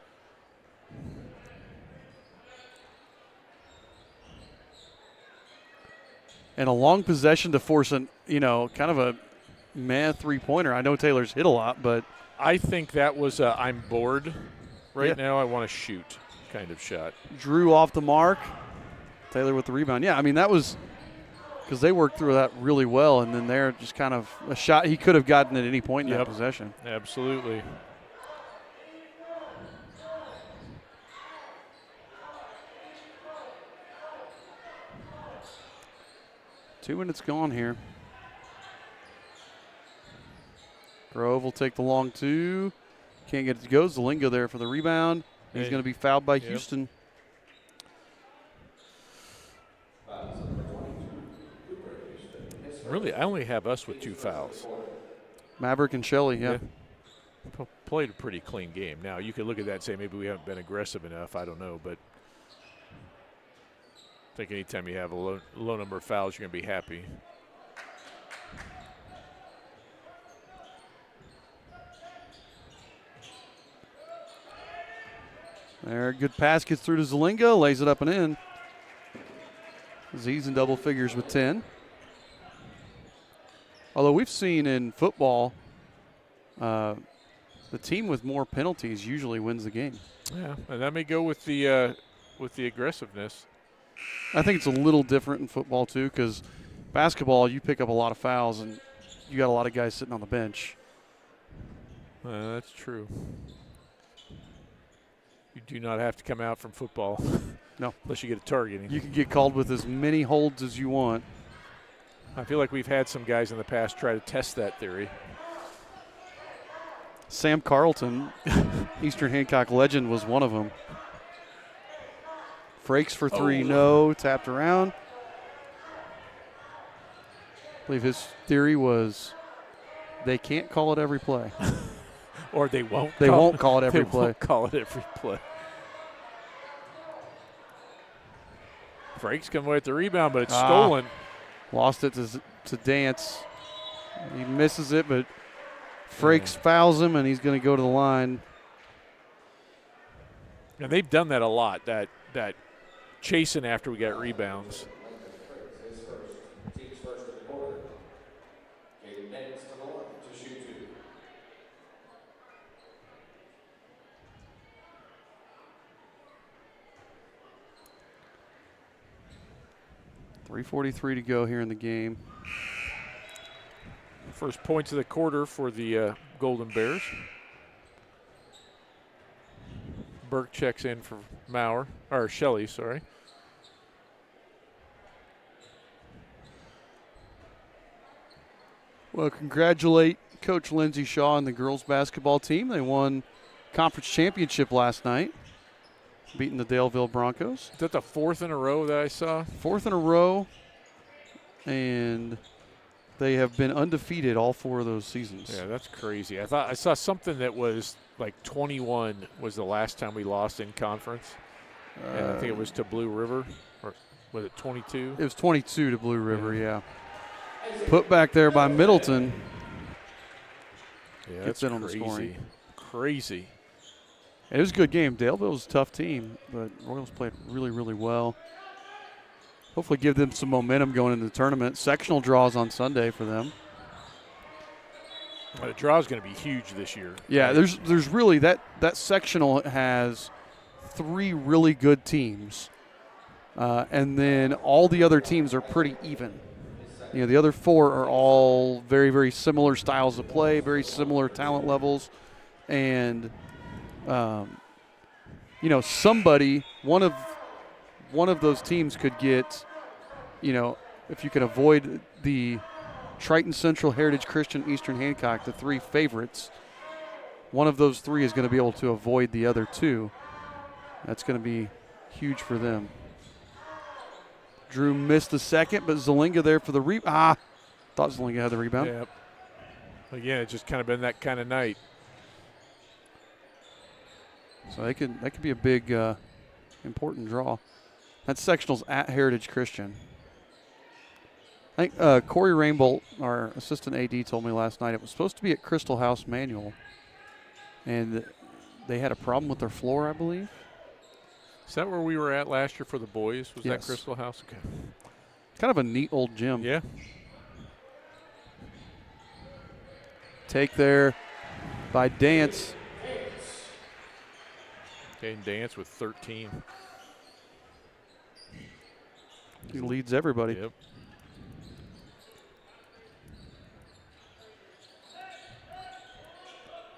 And a long possession to force kind of a meh three-pointer. I know Taylor's hit a lot, but I think that was a I'm bored right now, I want to shoot kind of shot. Drew off the mark. Taylor with the rebound. Yeah, I mean, that was because they worked through that really well, and then they're just kind of a shot he could have gotten at any point in that possession. Absolutely. Two minutes gone here. Grove will take the long two. Can't get it to go. Zelinga there for the rebound. He's going to be fouled by Houston. Really, I only have us with 2 fouls. Maverick and Shelley, yeah. Played a pretty clean game. Now, you could look at that and say maybe we haven't been aggressive enough. I don't know, but I think anytime you have a low number of fouls, you're going to be happy. There, good pass gets through to Zelinga, lays it up and in. Z's in double figures with 10. Although we've seen in football, the team with more penalties usually wins the game. Yeah, and that may go with the aggressiveness. I think it's a little different in football too, because basketball you pick up a lot of fouls and you got a lot of guys sitting on the bench. That's true. You do not have to come out from football. No, unless you get a targeting. You can get called with as many holds as you want. I feel like we've had some guys in the past try to test that theory. Sam Carlton, Eastern Hancock legend, was one of them. Frakes for three, no. Tapped around. I believe his theory was they can't call it every play. Or they won't. They won't call it every play. Won't call it every play. Frakes come away with the rebound, but it's stolen. Lost it to Dance. He misses it, but Frakes fouls him, and he's going to go to the line. And they've done that a lot, that chasing after we got rebounds. Team's first of the quarter. Caden Dance to the line to shoot 2. .343 to go here in the game. First points of the quarter for the Golden Bears. Burke checks in for Shelley, sorry. Well, congratulate Coach Lindsey Shaw and the girls basketball team. They won conference championship last night, beating the Daleville Broncos. Is that the 4th in a row that I saw? 4th in a row, and they have been undefeated all 4 of those seasons. Yeah, that's crazy. I thought I saw something that was like 21 was the last time we lost in conference. And I think it was to Blue River, or was it 22? It was 22 to Blue River, yeah. Put back there by Middleton. Yeah, gets that's in on the scoring. Crazy. It was a good game. Daleville was a tough team, but Royals played really, really well. Hopefully give them some momentum going into the tournament. Sectional draws on Sunday for them. The draw is going to be huge this year. Yeah, there's really that sectional has 3 really good teams, and then all the other teams are pretty even. You know, the other 4 are all very, very similar styles of play, very similar talent levels, and you know, one of those teams could get, you know, if you can avoid the Triton Central, Heritage Christian, Eastern Hancock, the 3 favorites, one of those 3 is going to be able to avoid the other 2. That's going to be huge for them. Drew missed the second, but Zelinga there for the thought Zelinga had the rebound. Yep. Again, it's just kind of been that kind of night. So that could be a big, important draw. That sectional's at Heritage Christian. I think Corey Rainbolt, our assistant AD, told me last night it was supposed to be at Crystal House Manual, and they had a problem with their floor, I believe. Is that where we were at last year for the boys? Was Yes. that Crystal House? Okay. Kind of a neat old gym. Yeah. Take there by Dance. Okay, Dance with 13. He leads everybody. Yep.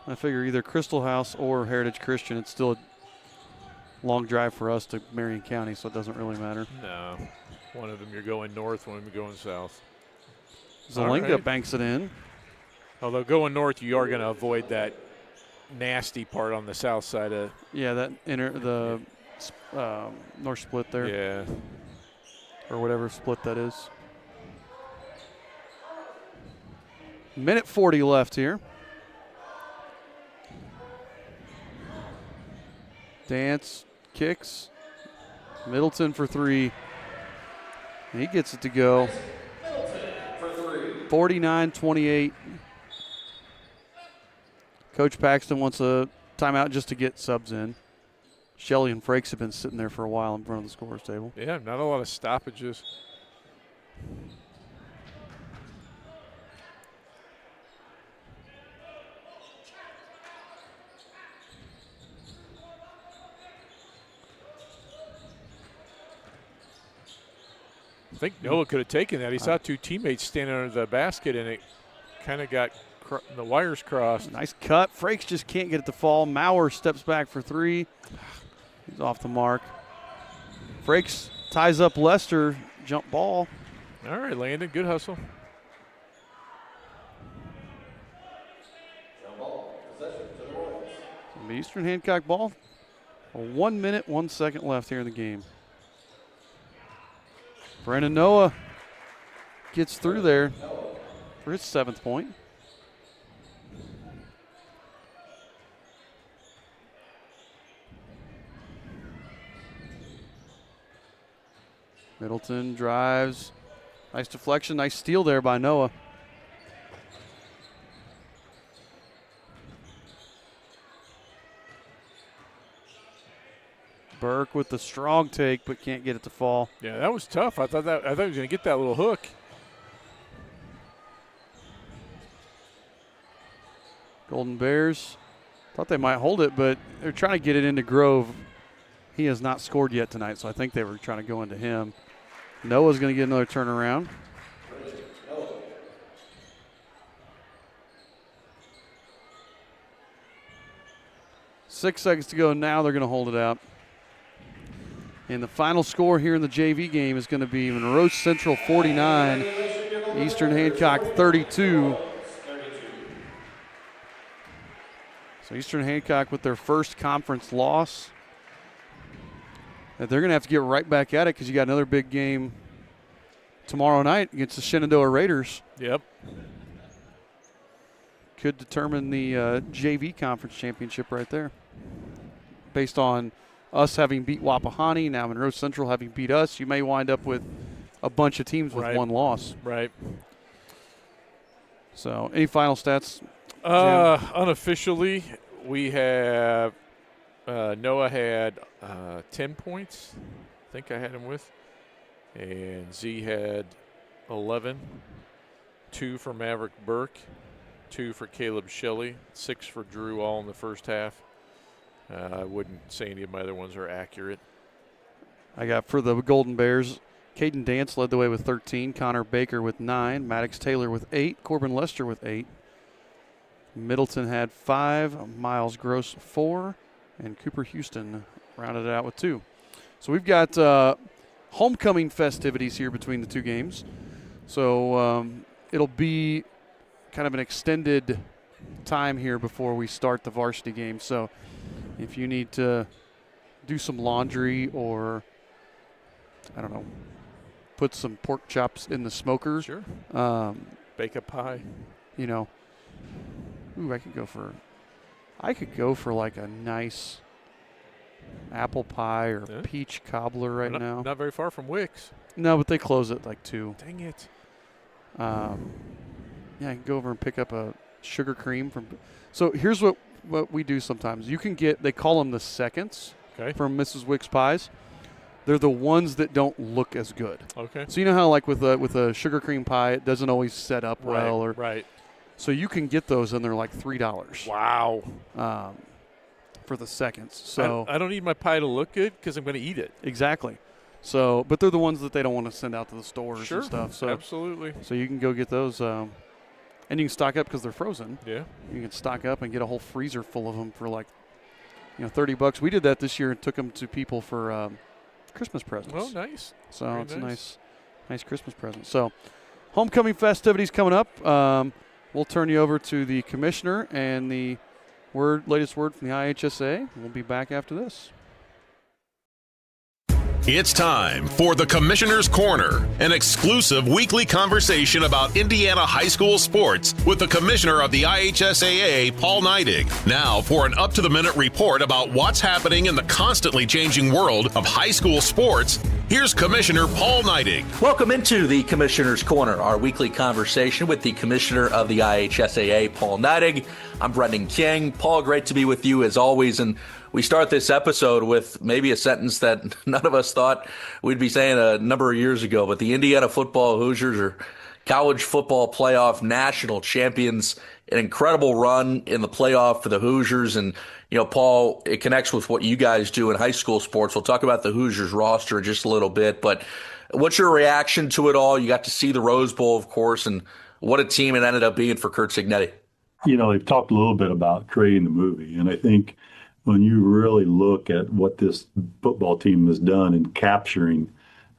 I figure either Crystal House or Heritage Christian. It's still a long drive for us to Marion County, so it doesn't really matter. No. One of them you're going north, one of them you're going south. Zelinga banks it in. Although going north, you are going to avoid that nasty part on the south side of. Yeah, the north split there. Yeah. Or whatever split that is. Minute 40 left here. Dance kicks. Middleton for 3. And he gets it to go. 49-28. Coach Paxton wants a timeout just to get subs in. Shelley and Frakes have been sitting there for a while in front of the scorer's table. Yeah, not a lot of stoppages. I think Noah could have taken that. He saw 2 teammates standing under the basket, and it kind of got the wires crossed. Nice cut. Frakes just can't get it to fall. Maurer steps back for 3. He's off the mark. Frakes ties up Lester. Jump ball. All right, Landon. Good hustle. Eastern Hancock ball. 1 minute, 1 second left here in the game. Brandon Noah gets through there for his 7th point. Middleton drives. Nice deflection, nice steal there by Noah. Burke with the strong take, but can't get it to fall. Yeah, that was tough. I thought he was going to get that little hook. Golden Bears thought they might hold it, but they're trying to get it into Grove. He has not scored yet tonight, so I think they were trying to go into him. Noah's going to get another turnaround. Six seconds to go now. They're going to hold it out. And the final score here in the JV game is going to be Monroe Central 49, Eastern Hancock 32. So Eastern Hancock with their first conference loss. And they're going to have to get right back at it because you got another big game tomorrow night against the Shenandoah Raiders. Yep. Could determine the JV conference championship right there. Based on us having beat Wapahani, now Monroe Central having beat us, you may wind up with a bunch of teams with one loss. Right. So any final stats? Unofficially, we have Noah had 10 points. I think I had him with. And Z had 11. 2 for Maverick Burke. 2 for Caleb Shelley. 6 for Drew, all in the first half. I wouldn't say any of my other ones are accurate. I got for the Golden Bears, Caden Dance led the way with 13. Connor Baker with 9. Maddox Taylor with 8. Corbin Lester with 8. Middleton had 5. Miles Gross 4. And Cooper Houston rounded it out with 2. So we've got homecoming festivities here between the two games. So it'll be kind of an extended time here before we start the varsity game. So if you need to do some laundry or, I don't know, put some pork chops in the smoker. Sure. Bake a pie. You know, ooh, I could go for like a nice apple pie or peach cobbler right now. Not very far from Wicks. No, but they close at like 2. Dang it. Yeah, I can go over and pick up a sugar cream from. So here's what we do sometimes. You can get, they call them the seconds from Mrs. Wicks pies. They're the ones that don't look as good. Okay. So you know how like with a sugar cream pie, it doesn't always set up well. Right. So you can get those and they're like $3. Wow. For the seconds. So I don't need my pie to look good because I'm going to eat it. Exactly. So, but they're the ones that they don't want to send out to the stores and stuff. So absolutely. So you can go get those, and you can stock up because they're frozen. Yeah. You can stock up and get a whole freezer full of them for like, $30. We did that this year and took them to people for Christmas presents. Oh, nice. So Very it's nice. a nice Christmas present. So, homecoming festivities coming up. We'll turn you over to the commissioner and the latest word from the IHSA. We'll be back after this. It's time for the Commissioner's Corner, an exclusive weekly conversation about Indiana high school sports with the Commissioner of the IHSAA, Paul Neidig. Now for an up-to-the-minute report about what's happening in the constantly changing world of high school sports, here's Commissioner Paul Neidig. Welcome into the Commissioner's Corner, our weekly conversation with the Commissioner of the IHSAA, Paul Neidig. I'm Brendan King. Paul, great to be with you as always. And we start this episode with maybe a sentence that none of us thought we'd be saying a number of years ago, but the Indiana football Hoosiers are college football playoff national champions. An incredible run in the playoff for the Hoosiers. And, Paul, it connects with what you guys do in high school sports. We'll talk about the Hoosiers roster in just a little bit, but what's your reaction to it all? You got to see the Rose Bowl, of course, and what a team it ended up being for Kurt Signetti. They've talked a little bit about creating the movie, and I think when you really look at what this football team has done in capturing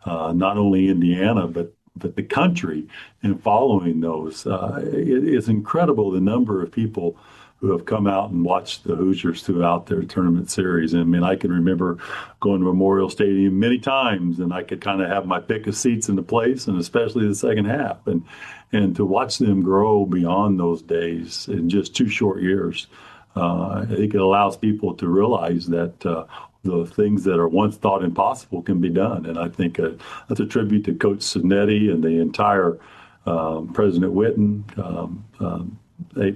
not only Indiana, but the country and following those, it's incredible the number of people who have come out and watched the Hoosiers throughout their tournament series. I mean, I can remember going to Memorial Stadium many times, and I could kind of have my pick of seats in the place, and especially the second half. And to watch them grow beyond those days in just 2 short years, I think it allows people to realize that the things that are once thought impossible can be done. And I think that's a tribute to Coach Signetti and the entire President Witten,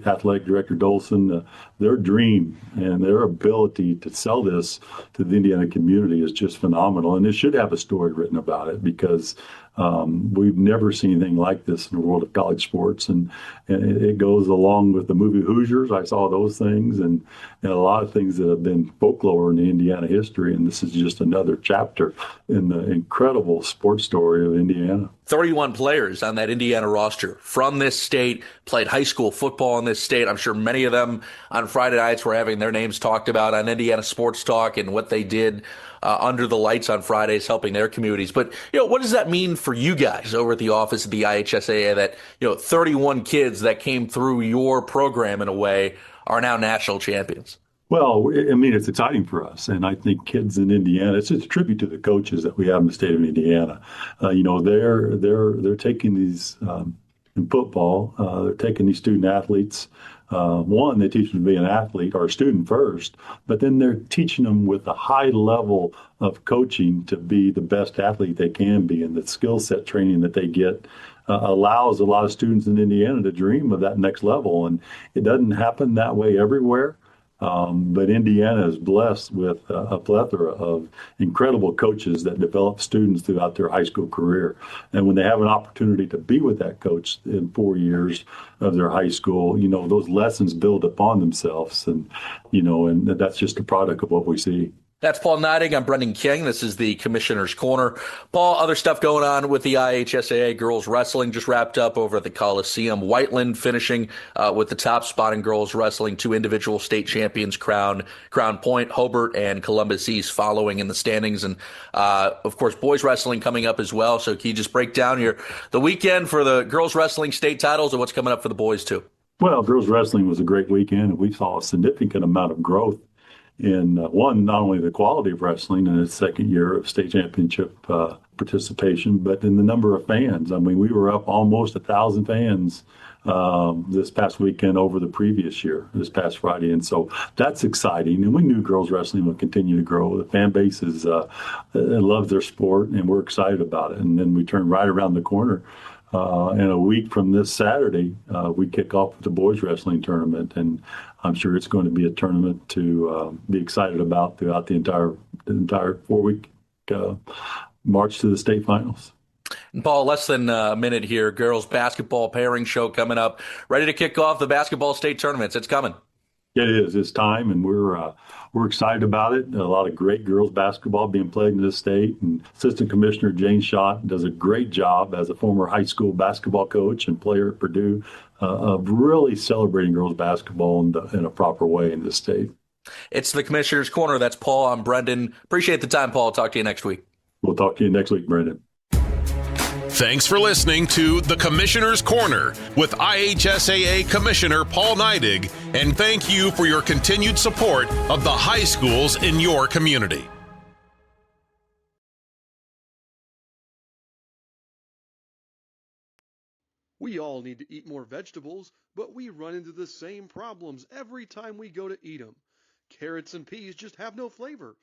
Athletic Director Dolson. Their dream and their ability to sell this to the Indiana community is just phenomenal. And it should have a story written about it because we've never seen anything like this in the world of college sports. And it goes along with the movie Hoosiers. I saw those things and a lot of things that have been folklore in the Indiana history. And this is just another chapter in the incredible sports story of Indiana. 31 players on that Indiana roster from this state, played high school football in this state. I'm sure many of them on Friday nights were having their names talked about on Indiana Sports Talk and what they did under the lights on Fridays, helping their communities. But, what does that mean for you guys over at the office of the IHSAA that, 31 kids that came through your program in a way are now national champions? Well, I mean, it's exciting for us. And I think kids in Indiana, it's just a tribute to the coaches that we have in the state of Indiana. They're taking these, in football, they're taking these student athletes. One, they teach them to be an athlete or a student first, but then they're teaching them with a high level of coaching to be the best athlete they can be, and the skill set training that they get allows a lot of students in Indiana to dream of that next level. And it doesn't happen that way everywhere. But Indiana is blessed with a plethora of incredible coaches that develop students throughout their high school career. And when they have an opportunity to be with that coach in 4 years of their high school, those lessons build upon themselves. And that's just a product of what we see. That's Paul Neidig. I'm Brendan King. This is the Commissioner's Corner. Paul, other stuff going on with the IHSAA girls wrestling just wrapped up over at the Coliseum. Whiteland finishing with the top spot in girls wrestling. 2 individual state champions crown Point, Hobart, and Columbus East following in the standings. And, of course, boys wrestling coming up as well. So can you just break down the weekend for the girls wrestling state titles and what's coming up for the boys, too? Well, girls wrestling was a great weekend, and we saw a significant amount of growth in not only the quality of wrestling in its second year of state championship participation, but in the number of fans. I mean, we were up almost 1,000 fans this past weekend over the previous year, this past Friday. And so that's exciting. And we knew girls wrestling would continue to grow. The fan base loves their sport, and we're excited about it. And then we turn right around the corner. In a week from this Saturday, we kick off with the boys wrestling tournament, and I'm sure it's going to be a tournament to be excited about throughout the entire 4-week march to the state finals. And Paul, less than a minute here. Girls basketball pairing show coming up. Ready to kick off the basketball state tournaments. It's coming. It is. It's time, and we're excited about it. A lot of great girls basketball being played in this state, and Assistant Commissioner Jane Schott does a great job as a former high school basketball coach and player at Purdue of really celebrating girls basketball in a proper way in this state. It's the Commissioner's Corner. That's Paul. I'm Brendan. Appreciate the time, Paul. Talk to you next week. We'll talk to you next week, Brendan. Thanks for listening to the Commissioner's Corner with IHSAA Commissioner Paul Neidig, and thank you for your continued support of the high schools in your community. We all need to eat more vegetables, but we run into the same problems every time we go to eat them. Carrots and peas just have no flavor.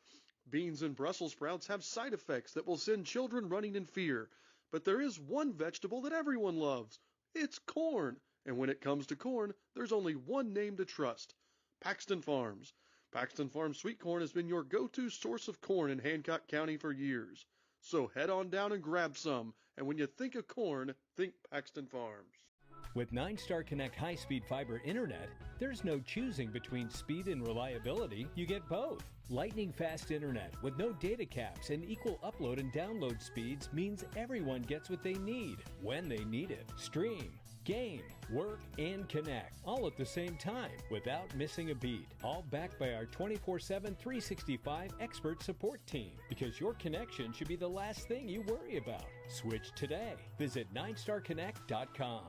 Beans and Brussels sprouts have side effects that will send children running in fear. But there is one vegetable that everyone loves. It's corn. And when it comes to corn, there's only one name to trust: Paxton Farms. Paxton Farms sweet corn has been your go-to source of corn in Hancock County for years. So head on down and grab some. And when you think of corn, think Paxton Farms. With 9-Star Connect high-speed fiber internet, there's no choosing between speed and reliability. You get both. Lightning-fast internet with no data caps and equal upload and download speeds means everyone gets what they need when they need it. Stream, game, work, and connect all at the same time without missing a beat. All backed by our 24/7, 365 expert support team, because your connection should be the last thing you worry about. Switch today. Visit 9starconnect.com.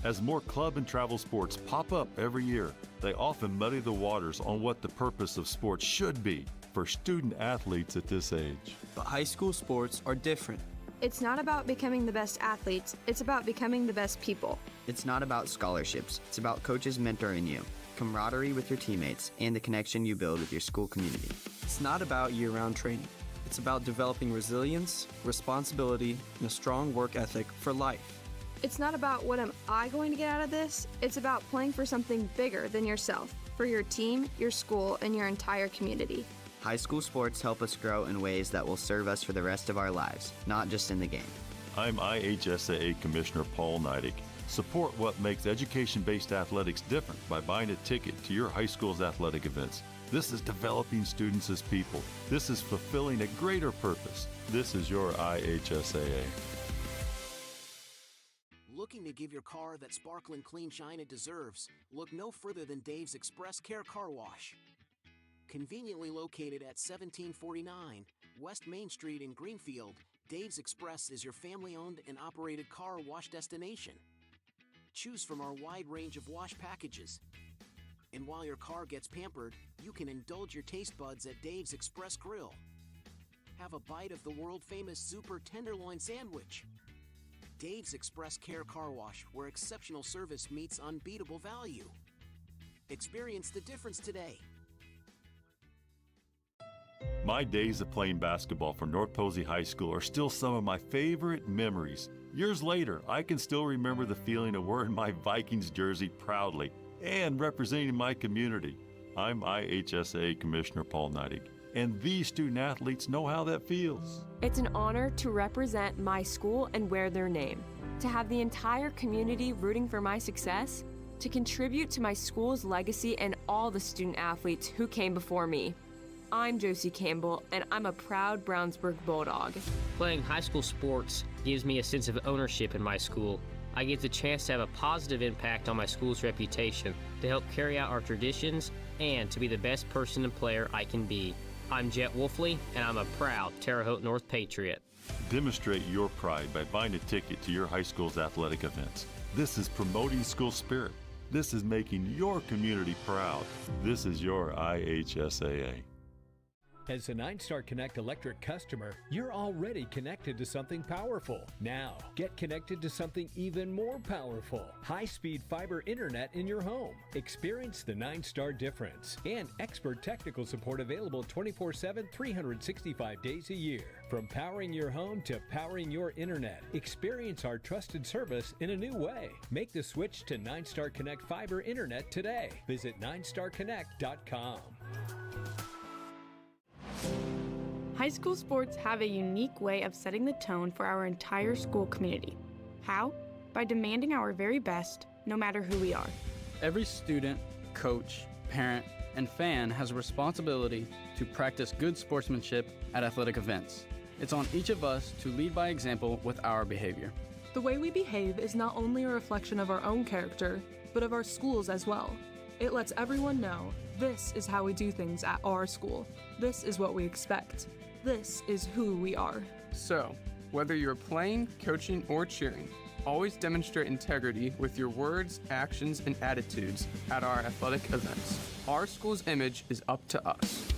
As more club and travel sports pop up every year, they often muddy the waters on what the purpose of sports should be for student athletes at this age. But high school sports are different. It's not about becoming the best athletes, it's about becoming the best people. It's not about scholarships, it's about coaches mentoring you, camaraderie with your teammates, and the connection you build with your school community. It's not about year-round training. It's about developing resilience, responsibility, and a strong work ethic for life. It's not about what am I going to get out of this, it's about playing for something bigger than yourself, for your team, your school, and your entire community. High school sports help us grow in ways that will serve us for the rest of our lives, not just in the game. I'm IHSAA Commissioner Paul Neidig. Support what makes education-based athletics different by buying a ticket to your high school's athletic events. This is developing students as people. This is fulfilling a greater purpose. This is your IHSAA. Looking to give your car that sparkling clean shine it deserves? Look no further than Dave's Express Care Car Wash. Conveniently located at 1749 West Main Street in Greenfield, Dave's Express is your family-owned and operated car wash destination. Choose from our wide range of wash packages. And while your car gets pampered, you can indulge your taste buds at Dave's Express Grill. Have a bite of the world-famous Super Tenderloin Sandwich. Dave's Express Care Car Wash, where exceptional service meets unbeatable value. Experience the difference today. My days of playing basketball for North Posey High School are still some of my favorite memories. Years later, I can still remember the feeling of wearing my Vikings jersey proudly and representing my community. I'm IHSAA Commissioner Paul Neidig, and these student athletes know how that feels. It's an honor to represent my school and wear their name, to have the entire community rooting for my success, to contribute to my school's legacy and all the student athletes who came before me. I'm Josie Campbell, and I'm a proud Brownsburg Bulldog. Playing high school sports gives me a sense of ownership in my school. I get the chance to have a positive impact on my school's reputation, to help carry out our traditions, and to be the best person and player I can be. I'm Jet Wolfley, and I'm a proud Terre Haute North Patriot. Demonstrate your pride by buying a ticket to your high school's athletic events. This is promoting school spirit. This is making your community proud. This is your IHSAA. As a 9-Star Connect Electric customer, you're already connected to something powerful. Now, get connected to something even more powerful. High-speed fiber internet in your home. Experience the 9-Star difference. And expert technical support available 24/7, 365 days a year. From powering your home to powering your internet, experience our trusted service in a new way. Make the switch to 9-Star Connect Fiber Internet today. Visit 9starconnect.com. High school sports have a unique way of setting the tone for our entire school community. How? By demanding our very best, no matter who we are. Every student, coach, parent, and fan has a responsibility to practice good sportsmanship at athletic events. It's on each of us to lead by example with our behavior. The way we behave is not only a reflection of our own character, but of our schools as well. It lets everyone know this is how we do things at our school. This is what we expect. This is who we are. So, whether you're playing, coaching, or cheering, always demonstrate integrity with your words, actions, and attitudes at our athletic events. Our school's image is up to us.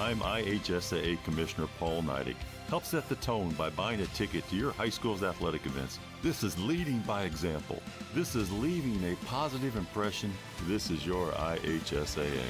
I'm IHSAA Commissioner Paul Neidig. Help set the tone by buying a ticket to your high school's athletic events. This is leading by example. This is leaving a positive impression. This is your IHSAA.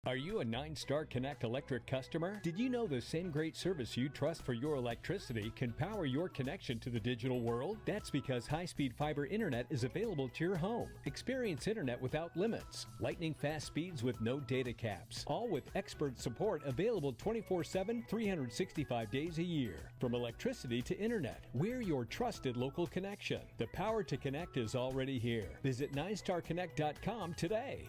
Are you a 9-Star Connect Electric customer? Did you know the same great service you trust for your electricity can power your connection to the digital world? That's because high-speed fiber internet is available to your home. Experience internet without limits, lightning fast speeds with no data caps, all with expert support available 24/7, 365 days a year. From electricity to internet, we're your trusted local connection. The power to connect is already here. Visit 9starconnect.com today.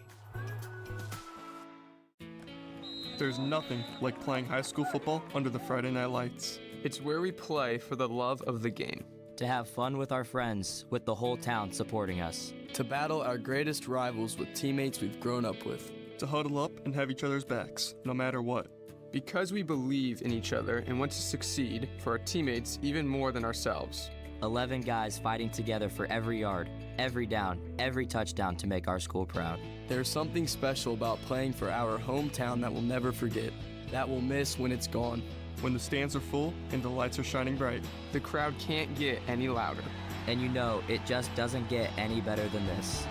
There's nothing like playing high school football under the Friday night lights. It's where we play for the love of the game. To have fun with our friends, with the whole town supporting us. To battle our greatest rivals with teammates we've grown up with. To huddle up and have each other's backs, no matter what. Because we believe in each other and want to succeed for our teammates even more than ourselves. 11 guys fighting together for every yard, every down, every touchdown to make our school proud. There's something special about playing for our hometown that we'll never forget, that we'll miss when it's gone. When the stands are full and the lights are shining bright. The crowd can't get any louder. And you know, it just doesn't get any better than this.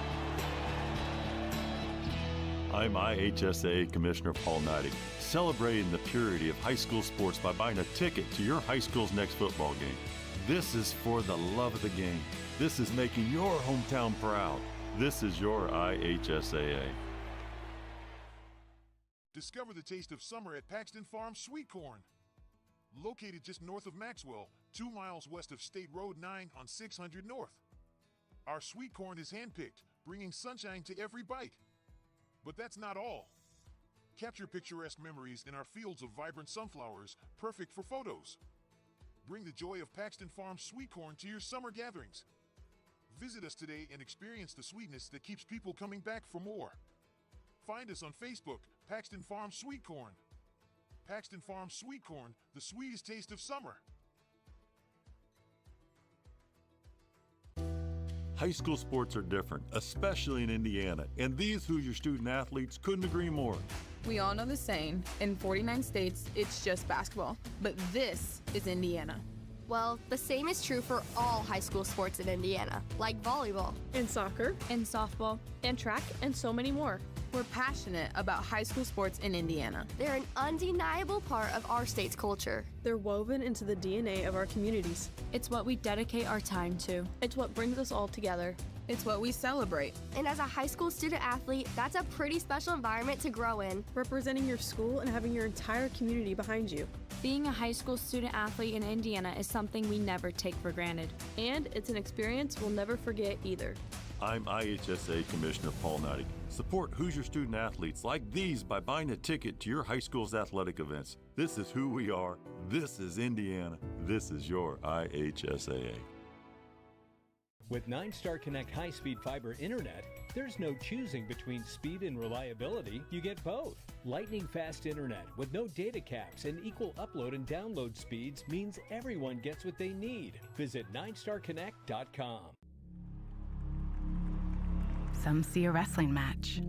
I'm IHSAA Commissioner Paul Neidig, celebrating the purity of high school sports by buying a ticket to your high school's next football game. This is for the love of the game. This is making your hometown proud. This is your IHSAA. Discover the taste of summer at Paxton Farm Sweet Corn. Located just north of Maxwell, 2 miles west of State Road 9 on 600 North. Our sweet corn is handpicked, bringing sunshine to every bite. But that's not all. Capture picturesque memories in our fields of vibrant sunflowers, perfect for photos. Bring the joy of Paxton Farm Sweet Corn to your summer gatherings. Visit us today and experience the sweetness that keeps people coming back for more. Find us on Facebook, Paxton Farm Sweet Corn. Paxton Farm Sweet Corn, the sweetest taste of summer. High school sports are different, especially in Indiana, and these Hoosier student athletes couldn't agree more. We all know the saying, in 49 states, it's just basketball. But this is Indiana. Well, the same is true for all high school sports in Indiana, like volleyball. And soccer. And softball. And track, and so many more. We're passionate about high school sports in Indiana. They're an undeniable part of our state's culture. They're woven into the DNA of our communities. It's what we dedicate our time to. It's what brings us all together. It's what we celebrate. And as a high school student athlete, that's a pretty special environment to grow in. Representing your school and having your entire community behind you. Being a high school student athlete in Indiana is something we never take for granted. And it's an experience we'll never forget either. I'm IHSA Commissioner Paul Neidig. Support Hoosier student athletes like these by buying a ticket to your high school's athletic events. This is who we are. This is Indiana. This is your IHSAA. With 9-Star Connect high-speed fiber internet, there's no choosing between speed and reliability. You get both. Lightning-fast internet with no data caps and equal upload and download speeds means everyone gets what they need. Visit 9starconnect.com. Some see a wrestling match.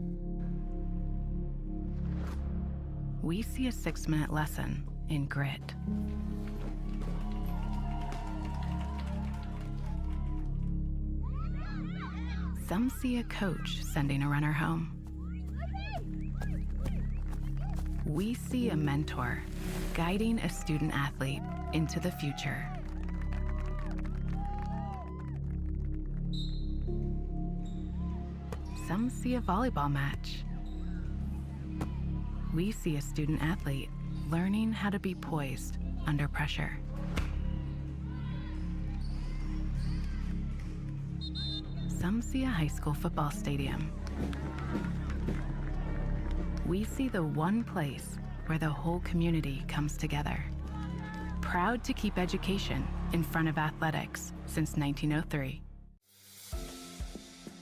We see a 6-minute lesson in grit. Some see a coach sending a runner home. We see a mentor guiding a student athlete into the future. Some see a volleyball match. We see a student athlete learning how to be poised under pressure. Some see a high school football stadium. We see the one place where the whole community comes together. Proud to keep education in front of athletics since 1903.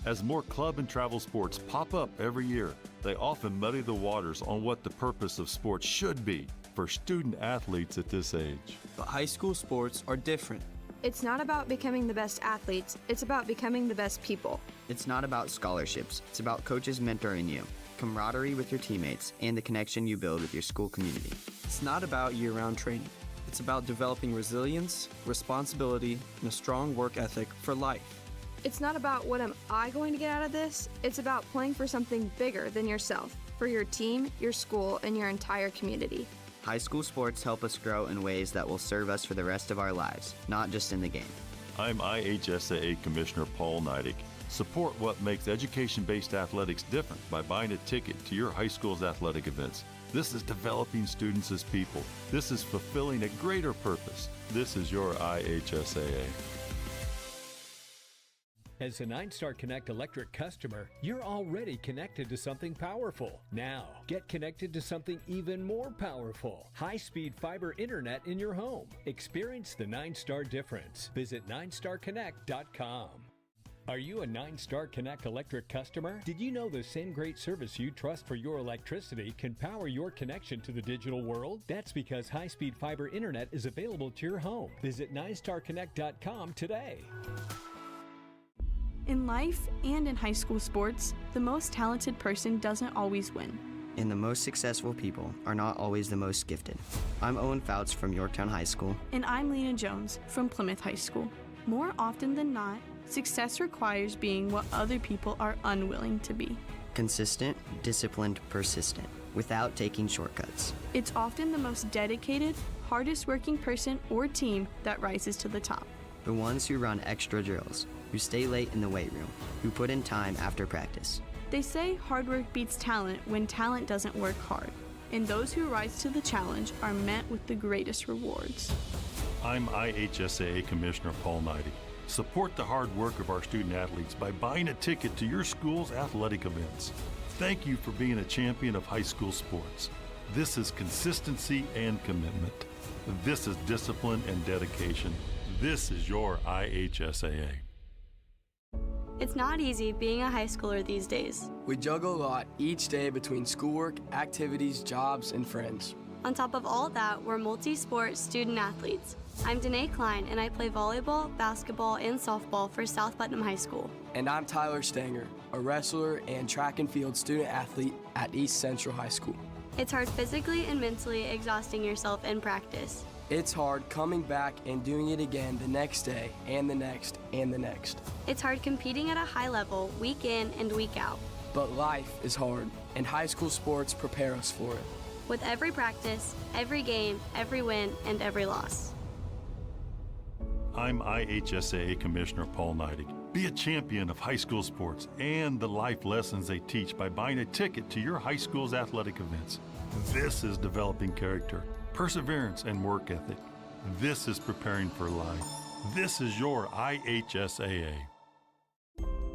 As more club and travel sports pop up every year, they often muddy the waters on what the purpose of sports should be for student athletes at this age. But high school sports are different. It's not about becoming the best athletes, it's about becoming the best people. It's not about scholarships, it's about coaches mentoring you, camaraderie with your teammates, and the connection you build with your school community. It's not about year-round training. It's about developing resilience, responsibility, and a strong work ethic for life. It's not about what am I going to get out of this, it's about playing for something bigger than yourself, for your team, your school, and your entire community. High school sports help us grow in ways that will serve us for the rest of our lives, not just in the game. I'm IHSAA Commissioner Paul Neidig. Support what makes education-based athletics different by buying a ticket to your high school's athletic events. This is developing students as people. This is fulfilling a greater purpose. This is your IHSAA. As a 9-Star Connect electric customer, you're already connected to something powerful. Now, get connected to something even more powerful. High-speed fiber internet in your home. Experience the 9-Star difference. Visit 9starconnect.com. Are you a 9-Star Connect electric customer? Did you know the same great service you trust for your electricity can power your connection to the digital world? That's because high-speed fiber internet is available to your home. Visit 9starconnect.com today. In life and in high school sports, the most talented person doesn't always win. And the most successful people are not always the most gifted. I'm Owen Fouts from Yorktown High School. And I'm Lena Jones from Plymouth High School. More often than not, success requires being what other people are unwilling to be. Consistent, disciplined, persistent, without taking shortcuts. It's often the most dedicated, hardest working person or team that rises to the top. The ones who run extra drills, who stay late in the weight room, who put in time after practice. They say hard work beats talent when talent doesn't work hard, and those who rise to the challenge are met with the greatest rewards. I'm IHSAA Commissioner Paul Neidig. Support the hard work of our student athletes by buying a ticket to your school's athletic events. Thank you for being a champion of high school sports. This is consistency and commitment. This is discipline and dedication. This is your IHSAA. It's not easy being a high schooler these days. We juggle a lot each day between schoolwork, activities, jobs, and friends. On top of all that, we're multi-sport student athletes. I'm Danae Klein, and I play volleyball, basketball, and softball for South Putnam High School. And I'm Tyler Stanger, a wrestler and track and field student athlete at East Central High School. It's hard physically and mentally exhausting yourself in practice. It's hard coming back and doing it again the next day, and the next, and the next. It's hard competing at a high level week in and week out. But life is hard, and high school sports prepare us for it. With every practice, every game, every win, and every loss. I'm IHSAA Commissioner Paul Neidig. Be a champion of high school sports and the life lessons they teach by buying a ticket to your high school's athletic events. This is developing character, perseverance, and work ethic. This is preparing for life. This is your IHSAA.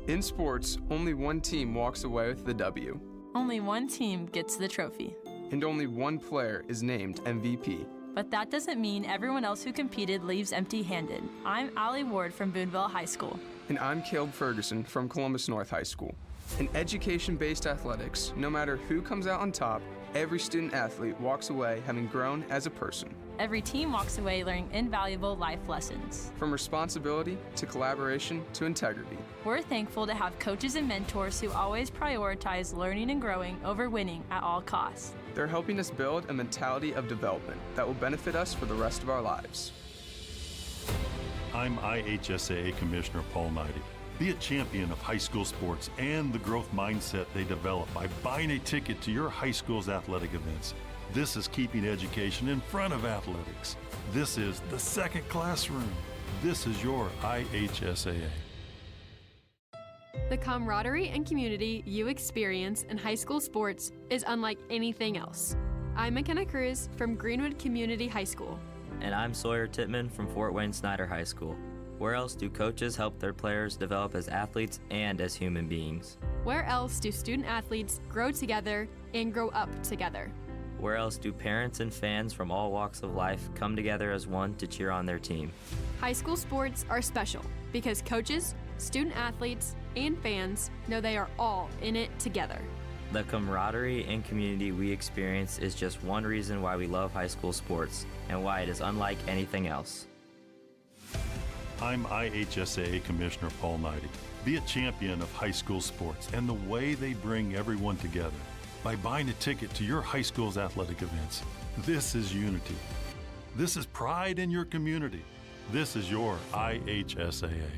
In sports, only one team walks away with the W. Only one team gets the trophy. And only one player is named MVP. But that doesn't mean everyone else who competed leaves empty-handed. I'm Allie Ward from Boonville High School. And I'm Caleb Ferguson from Columbus North High School. In education-based athletics, no matter who comes out on top, every student athlete walks away having grown as a person. Every team walks away learning invaluable life lessons. From responsibility to collaboration to integrity. We're thankful to have coaches and mentors who always prioritize learning and growing over winning at all costs. They're helping us build a mentality of development that will benefit us for the rest of our lives. I'm IHSAA Commissioner Paul Neidig. Be a champion of high school sports and the growth mindset they develop by buying a ticket to your high school's athletic events. This is keeping education in front of athletics. This is the second classroom. This is your IHSAA. The camaraderie and community you experience in high school sports is unlike anything else. I'm McKenna Cruz from Greenwood Community High School. And I'm Sawyer Tittman from Fort Wayne Snyder High School. Where else do coaches help their players develop as athletes and as human beings? Where else do student athletes grow together and grow up together? Where else do parents and fans from all walks of life come together as one to cheer on their team? High school sports are special because coaches, student athletes, and fans know they are all in it together. The camaraderie and community we experience is just one reason why we love high school sports and why it is unlike anything else. I'm IHSAA Commissioner Paul Neidig. Be a champion of high school sports and the way they bring everyone together by buying a ticket to your high school's athletic events. This is unity. This is pride in your community. This is your IHSAA.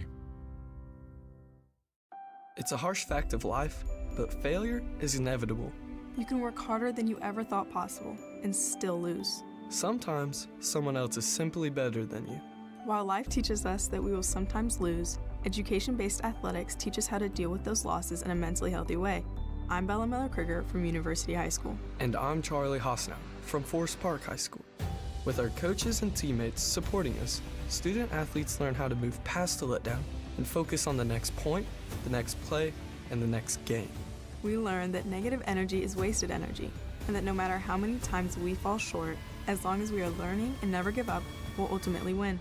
It's a harsh fact of life, but failure is inevitable. You can work harder than you ever thought possible and still lose. Sometimes someone else is simply better than you. While life teaches us that we will sometimes lose, education-based athletics teach us how to deal with those losses in a mentally healthy way. I'm Bella Miller-Krieger from University High School. And I'm Charlie Hosnow from Forest Park High School. With our coaches and teammates supporting us, student athletes learn how to move past the letdown and focus on the next point, the next play, and the next game. We learn that negative energy is wasted energy, and that no matter how many times we fall short, as long as we are learning and never give up, we'll ultimately win.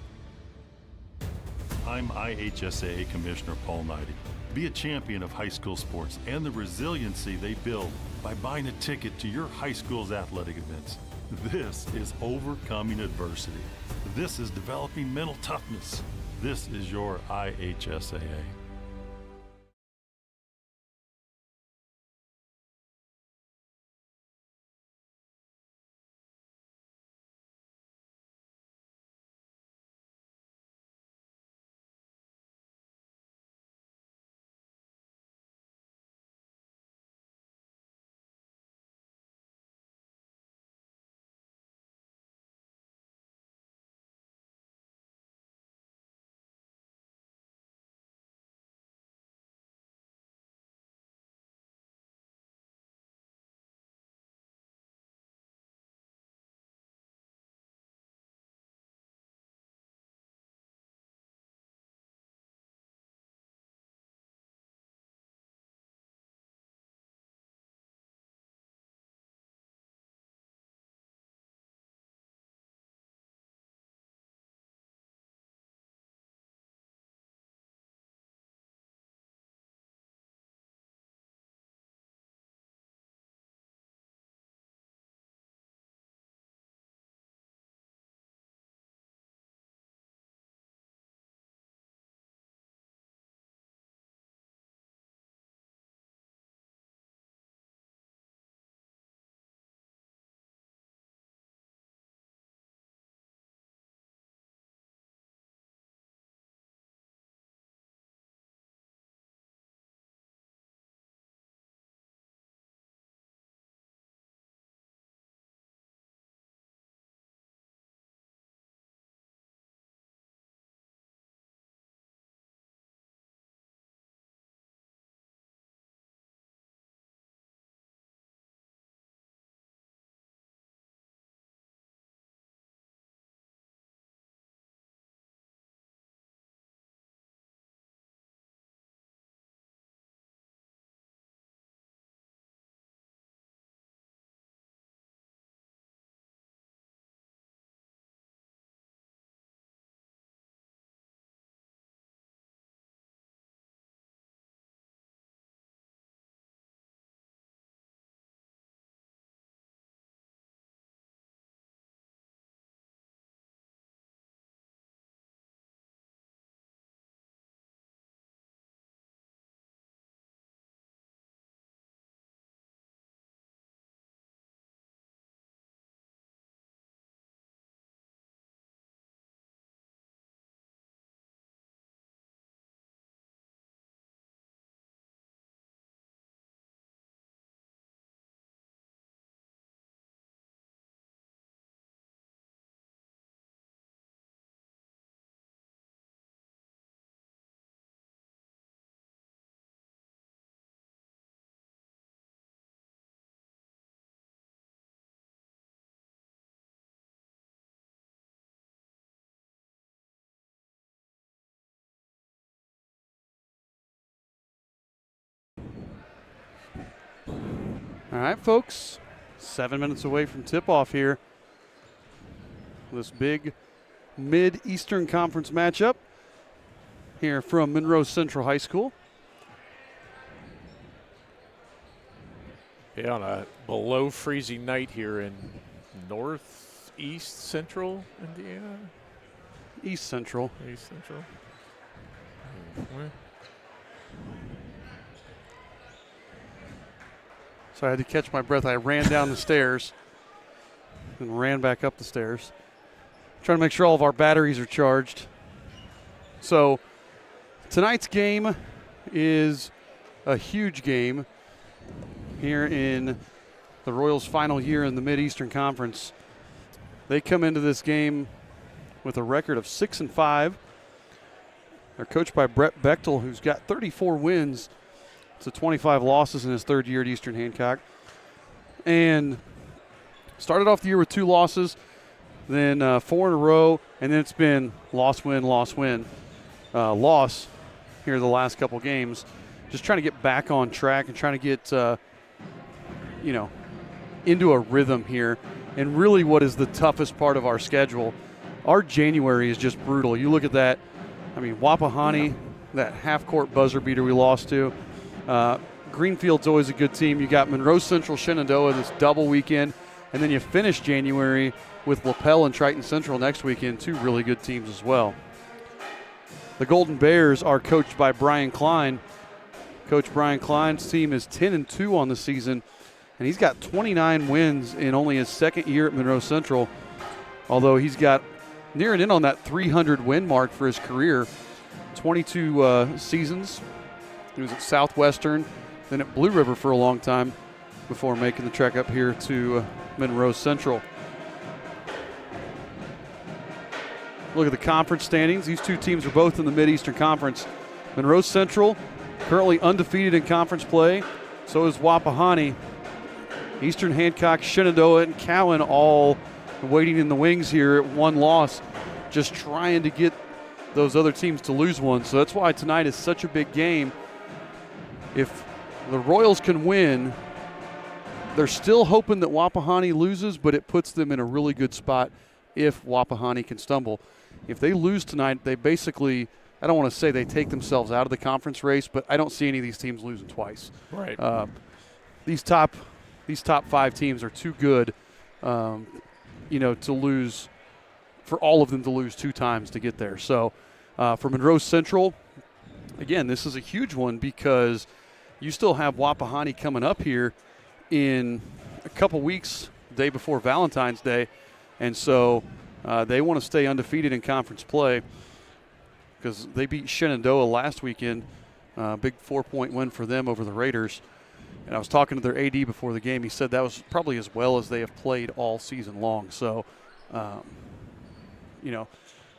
I'm IHSAA Commissioner Paul Neidig. Be a champion of high school sports and the resiliency they build by buying a ticket to your high school's athletic events. This is overcoming adversity. This is developing mental toughness. This is your IHSAA. All right, folks, 7 minutes away from tip-off here. This big Mid-Eastern Conference matchup here from Monroe Central High School. Yeah, on a below freezing night here in northeast central Indiana. East Central. East Central. So I had to catch my breath. I ran down the stairs and ran back up the stairs. Trying to make sure all of our batteries are charged. So tonight's game is a huge game here in the Royals' final year in the Mid-Eastern Conference. They come into this game with a record of 6-5. They're coached by Brett Bechtel, who's got 34 wins to 25 losses in his third year at Eastern Hancock. And started off the year with 2 losses, then 4 in a row, and then it's been loss, win, loss, win. Loss here the last couple games. Just trying to get back on track and trying to get, into a rhythm here. And really what is the toughest part of our schedule, our January is just brutal. You look at that, Wapahani, that half-court buzzer beater we lost to. Greenfield's always a good team. You got Monroe Central, Shenandoah this double weekend, and then you finish January with LaPel and Triton Central next weekend, 2 really good teams as well. The Golden Bears are coached by Brian Klein. Coach Brian Klein's team is 10-2 on the season, and he's got 29 wins in only his second year at Monroe Central, although he's got nearing in on that 300 win mark for his career. 22 seasons. He was at Southwestern, then at Blue River for a long time before making the trek up here to Monroe Central. Look at the conference standings. These 2 teams are both in the Mid-Eastern Conference. Monroe Central currently undefeated in conference play. So is Wapahani. Eastern Hancock, Shenandoah, and Cowan all waiting in the wings here at 1 loss, just trying to get those other teams to lose one. So that's why tonight is such a big game. If the Royals can win, they're still hoping that Wapahani loses, but it puts them in a really good spot if Wapahani can stumble. If they lose tonight, they basically, I don't want to say they take themselves out of the conference race, but I don't see any of these teams losing twice. Right. These top 5 teams are too good, to lose, for all of them to lose 2 times to get there. So for Monroe Central, again, this is a huge one because you still have Wapahani coming up here in a couple weeks, the day before Valentine's Day. And so they want to stay undefeated in conference play because they beat Shenandoah last weekend. Big 4-point win for them over the Raiders. And I was talking to their AD before the game. He said that was probably as well as they have played all season long. So,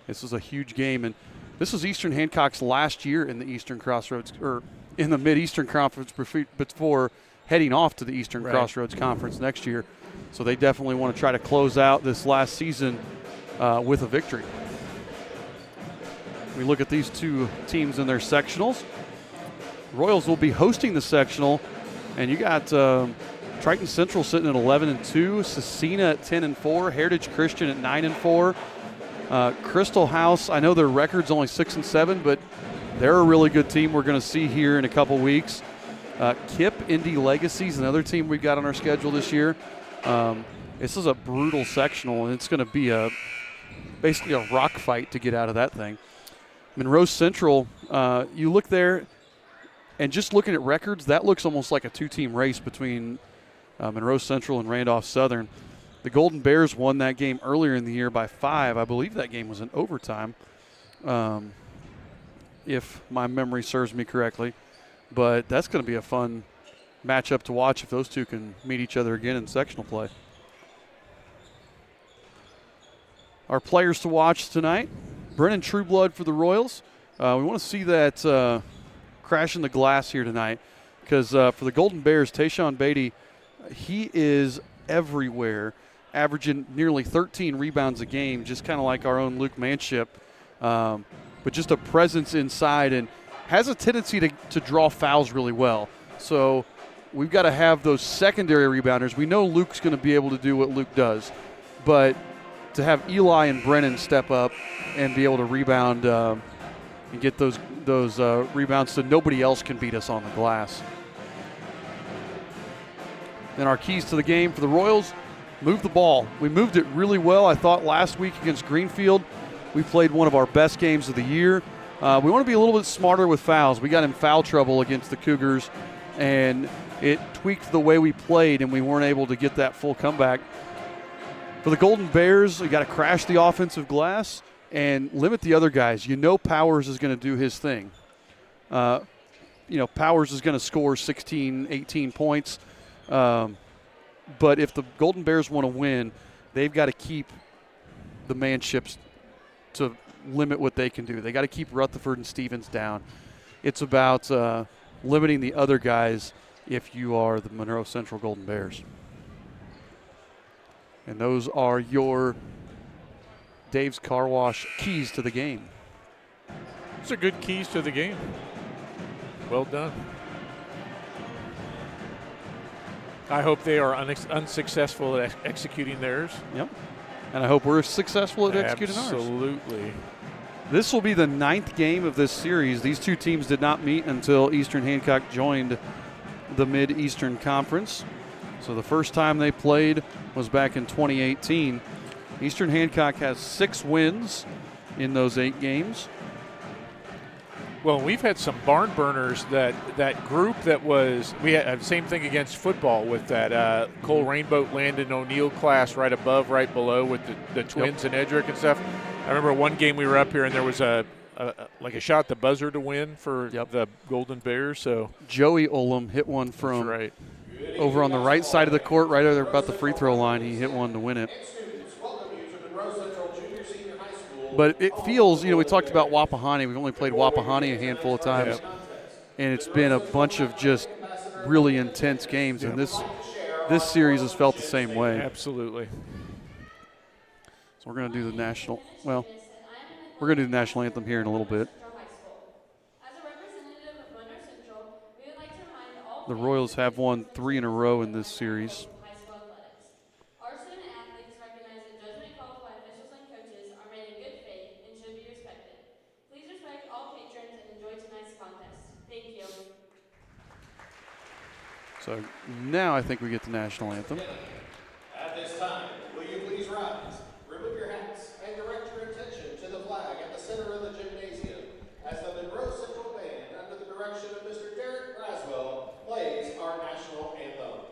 this is a huge game. And this was Eastern Hancock's last year in the Eastern Crossroads, or in the Mid-Eastern Conference before heading off to the Eastern Crossroads Conference next year. So they definitely want to try to close out this last season with a victory. We look at these 2 teams in their sectionals. Royals will be hosting the sectional, and you got Triton Central sitting at 11-2, Cecina at 10-4, Heritage Christian at 9-4. Crystal House, I know their record's only 6-7, but they're a really good team we're going to see here in a couple weeks. Kip Indy Legacy is another team we've got on our schedule this year. This is a brutal sectional, and it's going to be basically a rock fight to get out of that thing. Monroe Central, you look there, and just looking at records, that looks almost like a 2-team race between Monroe Central and Randolph Southern. The Golden Bears won that game earlier in the year by 5. I believe that game was in overtime, if my memory serves me correctly. But that's going to be a fun matchup to watch if those 2 can meet each other again in sectional play. Our players to watch tonight, Brennan Trueblood for the Royals. We want to see that crash in the glass here tonight because for the Golden Bears, Tayshawn Beatty, he is everywhere, averaging nearly 13 rebounds a game, just kind of like our own Luke Manship, but just a presence inside and has a tendency to draw fouls really well. So we've got to have those secondary rebounders. We know Luke's going to be able to do what Luke does, but to have Eli and Brennan step up and be able to rebound and get those rebounds so nobody else can beat us on the glass. Then our keys to the game for the Royals, move the ball. We moved it really well. I thought last week against Greenfield, we played one of our best games of the year. We want to be a little bit smarter with fouls. We got in foul trouble against the Cougars, and it tweaked the way we played, and we weren't able to get that full comeback. For the Golden Bears, we got to crash the offensive glass and limit the other guys. You know Powers is going to do his thing. Powers is going to score 16, 18 points. But if the Golden Bears want to win, they've got to keep the manships to limit what they can do. They got to keep Rutherford and Stevens down. It's about limiting the other guys if you are the Monroe Central Golden Bears. And those are your Dave's Car Wash keys to the game. Those are good keys to the game. Well done. I hope they are unsuccessful at executing theirs. Yep. And I hope we're successful at executing ours. Absolutely. This will be the 9th game of this series. These two teams did not meet until Eastern Hancock joined the Mid-Eastern Conference. So the first time they played was back in 2018. Eastern Hancock has 6 wins in those 8 games. Well, we've had some barn burners. That group that was, we had the same thing against football with that Cole Rainbow, Landon O'Neill class right above, right below with the twins and Edric and stuff. I remember one game we were up here and there was a shot at the buzzer to win for the Golden Bears. So Joey Olam hit one from over on the right side of the court, right over about the free throw line. He hit one to win it. But it feels, we talked about Wapahani. We've only played Wapahani a handful of times. And it's been a bunch of just really intense games. And this series has felt the same way. Absolutely. So we're going to do the national anthem here in a little bit. The Royals have won 3 in a row in this series. Our student athletes recognize that judgment calls by officials and coaches are made in good faith and should be respected. Please respect all patrons and enjoy tonight's contest. Thank you. So now I think we get the national anthem. At this time, will you please rise, remove your hats, and direct your attention to the flag at the center of the gymnasium as the Monroe Central Band, under the direction of Mr. Derek Braswell, plays our national anthem.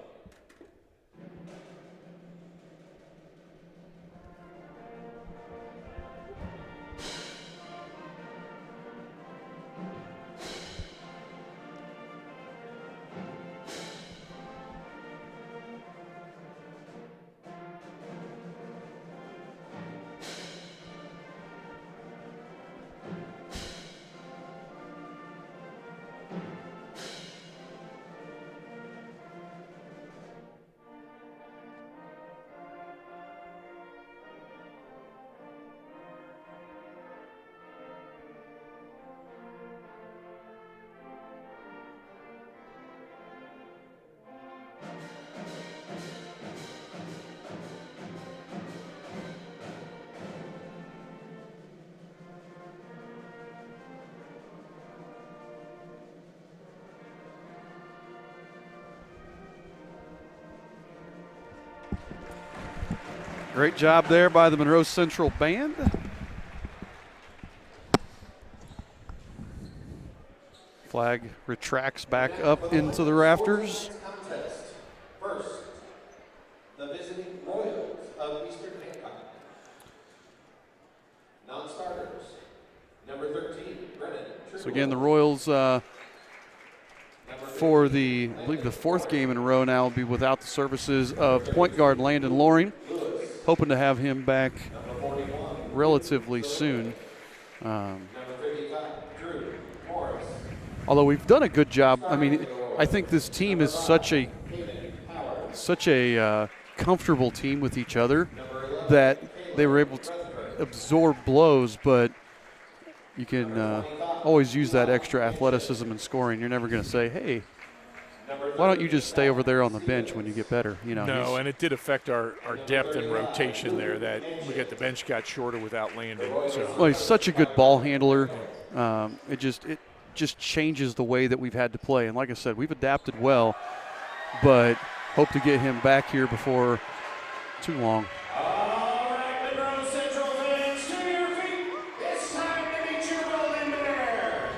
Great job there by the Monroe Central Band. Flag retracts back up into the rafters. First, the visiting Royals of Eastern Hancock. Non-starters, number 13, Brennan. So again, the Royals for the, I believe the 4th game in a row now will be without the services of point guard Landon Loring. Hoping to have him back relatively soon. Although we've done a good job. I mean, I think this team is such a comfortable team with each other that they were able to absorb blows, but you can always use that extra athleticism and scoring. You're never going to say, hey, why don't you just stay over there on the bench when you get better? You know. No, and it did affect our depth and rotation there. That the bench got shorter without Landon. So. Well, he's such a good ball handler. It just changes the way that we've had to play. And like I said, we've adapted well, but hope to get him back here before too long. All right, Monroe Central fans, to your feet. It's time to meet your Golden Bears.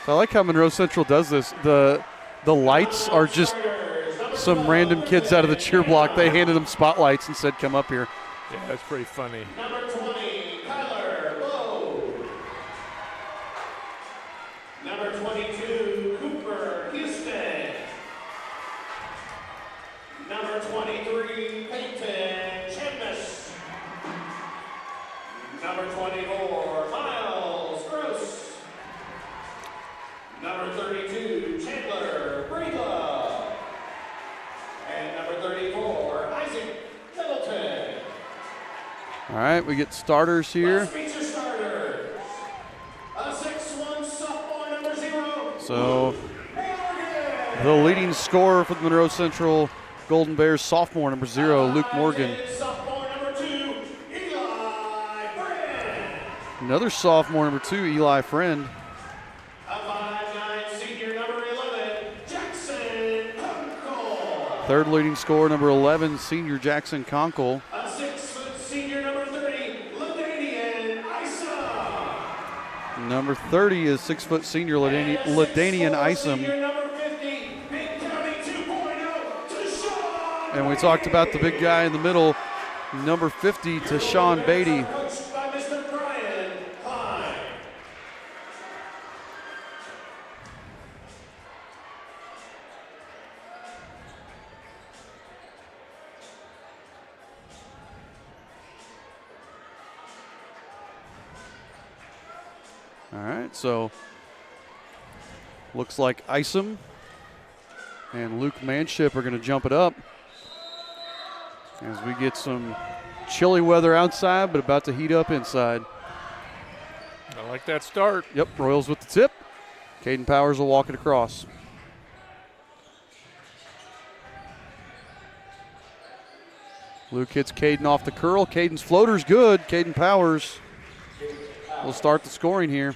So I like how Monroe Central does this. The lights are just some random kids out of the cheer block. They handed them spotlights and said, come up here. Yeah, that's pretty funny. Number 20, Kyler Lowe. Number 22, Cooper Houston. Number 23, Peyton Chambers. Number 24, Miles Gross. Number 32, Chandler Breedlove. And number 34, Isaac Middleton. All right, we get starters here. Let's meet your starters. A 6'1" sophomore, number 0. So the leading scorer for the Monroe Central Golden Bears, sophomore number 0, Luke Morgan. Sophomore number 2, Eli Friend. Another sophomore number 2, Eli Friend. A 5'9" senior number 11, Jackson Kunkel. Third leading scorer number 11, senior Jackson Conkle. A 6' senior number 30, Ladanian Isa. Number 30 is 6' senior Ladanian Isom. Senior number 50, Big County 2.0, Deshaun. And we talked about the big guy in the middle, number 50, Tashawn Beatty. Coached by Mr. Brian Klein. All right, so looks like Isom and Luke Manship are going to jump it up as we get some chilly weather outside, but about to heat up inside. I like that start. Yep, Royals with the tip. Caden Powers will walk it across. Luke hits Caden off the curl. Caden's floater's good. Caden Powers will start the scoring here.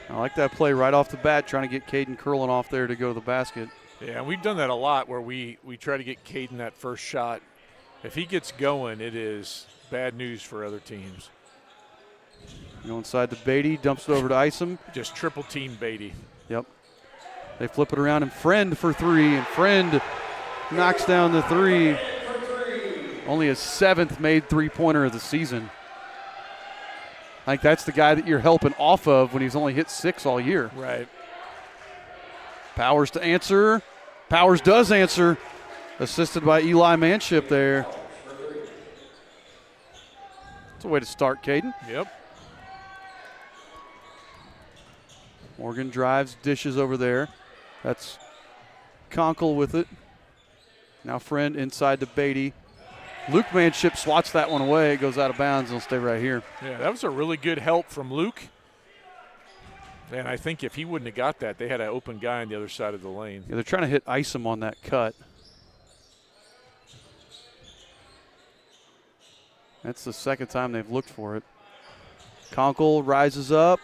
I like that play right off the bat, trying to get Caden curling off there to go to the basket. Yeah, and we've done that a lot where we try to get Caden that first shot. If he gets going, it is bad news for other teams. Go inside to Beatty, dumps it over to Isom. Just triple team Beatty. Yep. They flip it around, and Friend for 3, and Friend knocks down the 3. Only his 7th made three-pointer of the season. I think that's the guy that you're helping off of when he's only hit 6 all year. Right. Powers to answer. Powers does answer. Assisted by Eli Manship there. That's a way to start, Caden. Yep. Morgan drives, dishes over there. That's Conkle with it. Now Friend inside to Beatty. Luke Manship swats that one away. It goes out of bounds and will stay right here. Yeah, that was a really good help from Luke. And I think if he wouldn't have got that, they had an open guy on the other side of the lane. Yeah, they're trying to hit Isom on that cut. That's the second time they've looked for it. Conkle rises up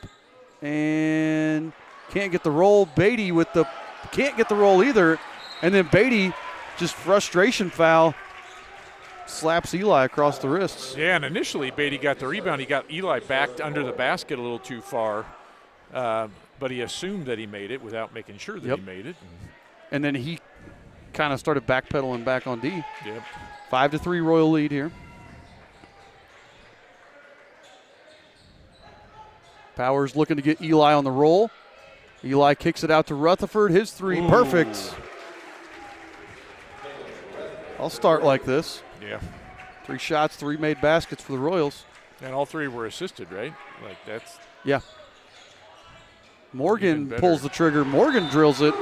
and can't get the roll. Beatty with the can't get the roll either. And then Beatty, just frustration foul, slaps Eli across the wrists. Yeah, and initially Beatty got the rebound. He got Eli backed under the basket a little too far. But he assumed that he made it without making sure that he made it. And then he kind of started backpedaling back on D. Yep. 5-3 Royal lead here. Powers looking to get Eli on the roll. Eli kicks it out to Rutherford. His 3, perfect. I'll start like this. Yeah. 3 shots, 3 made baskets for the Royals. And all 3 were assisted, right? Like that's. Yeah. Morgan pulls the trigger. Morgan drills it.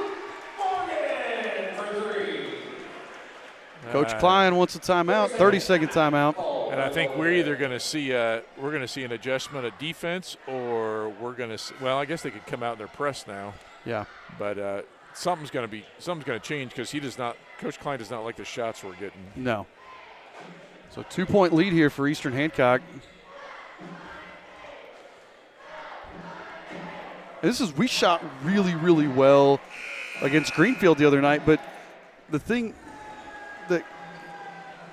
Coach Klein wants a timeout, 30-second timeout. And I think we're either going to see an adjustment of defense, or we're going to. Well, I guess they could come out in their press now. Yeah. But something's going to change because Coach Klein does not like the shots we're getting. No. So 2-point lead here for Eastern Hancock. We shot really, really well against Greenfield the other night, but the thing that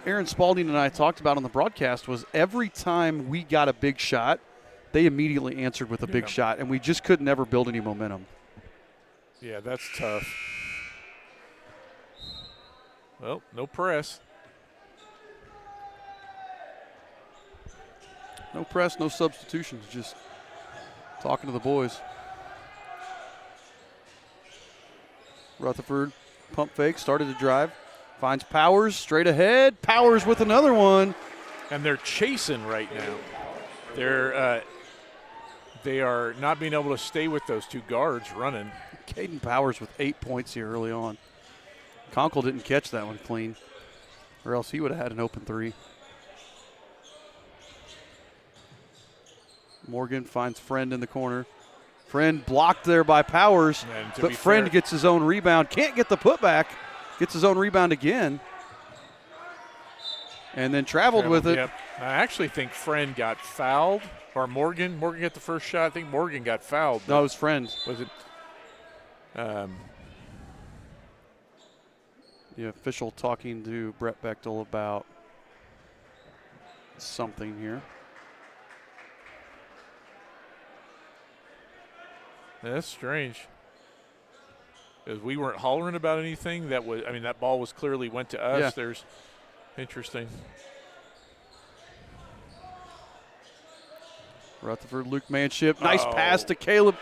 Aaron Spalding and I talked about on the broadcast was every time we got a big shot, they immediately answered with a big shot, and we just couldn't ever build any momentum. Yeah, that's tough. Well, no press. No press, no substitutions, just talking to the boys. Rutherford, pump fake, started to drive. Finds Powers straight ahead. Powers with another one. And they're chasing right now. They are not being able to stay with those two guards running. Caden Powers with 8 points here early on. Conkle didn't catch that one clean, or else he would have had an open three. Morgan finds Friend in the corner. Friend blocked there by Powers, but Friend gets his own rebound. Can't get the putback. Gets his own rebound again. And then traveled with it. Yep. I actually think Friend got fouled, or Morgan. Morgan got the first shot. I think Morgan got fouled. No, it was Friend. Was it? The official talking to Brett Bechtel about something here. That's strange. Because we weren't hollering about anything. That ball was clearly went to us. Yeah. There's interesting. Rutherford, Luke Manship. Nice pass to Caleb.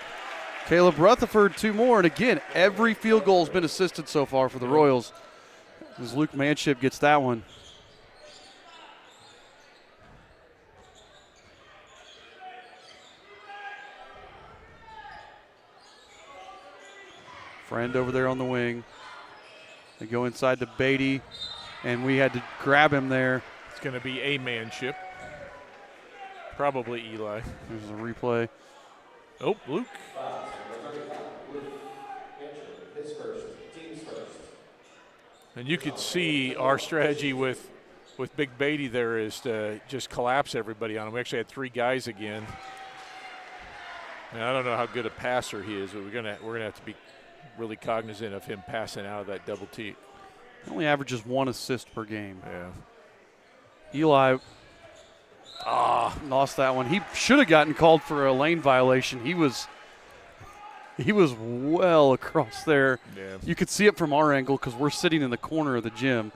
Caleb Rutherford, 2 more. And again, every field goal has been assisted so far for the Royals. As Luke Manship gets that one. Friend over there on the wing. They go inside to Beatty, and we had to grab him there. It's going to be a manship. Probably Eli. There's a replay. Oh, Luke. And you could see our strategy with Big Beatty there is to just collapse everybody on him. We actually had 3 guys again. Now, I don't know how good a passer he is, but we're gonna have to be really cognizant of him passing out of that double T. He only averages 1 assist per game. Yeah. Eli lost that one. He should have gotten called for a lane violation. He was well across there. Yeah. You could see it from our angle because we're sitting in the corner of the gym.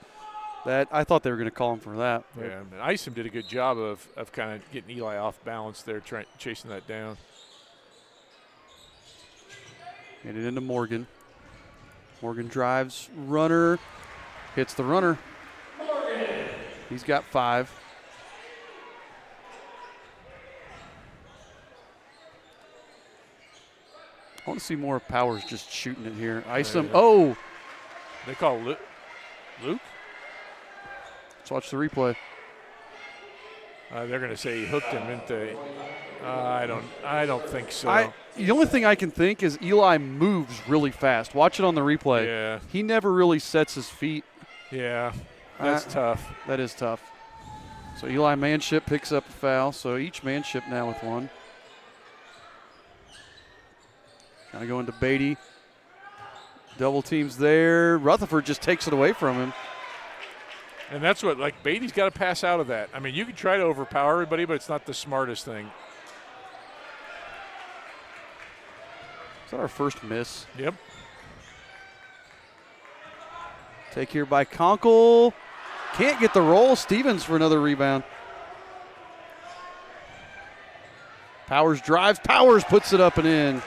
That I thought they were going to call him for that. Yeah, and Isom did a good job of kind of getting Eli off balance there, chasing that down. Get it into Morgan. Morgan drives, runner, hits the runner. Morgan. He's got 5. I want to see more of Powers just shooting it here. Isom, They call Luke? Let's watch the replay. They're going to say he hooked him, didn't they? I don't think so. The only thing I can think is Eli moves really fast. Watch it on the replay. Yeah. He never really sets his feet. Yeah, that's tough. That is tough. So Eli Manship picks up a foul. So each Manship now with 1. Kind of going to Beatty. Double teams there. Rutherford just takes it away from him. And that's what, Beatty's got to pass out of that. I mean, you can try to overpower everybody, but it's not the smartest thing. Is that our first miss? Yep. Take here by Conkle. Can't get the roll. Stevens for another rebound. Powers drives. Powers puts it up and in.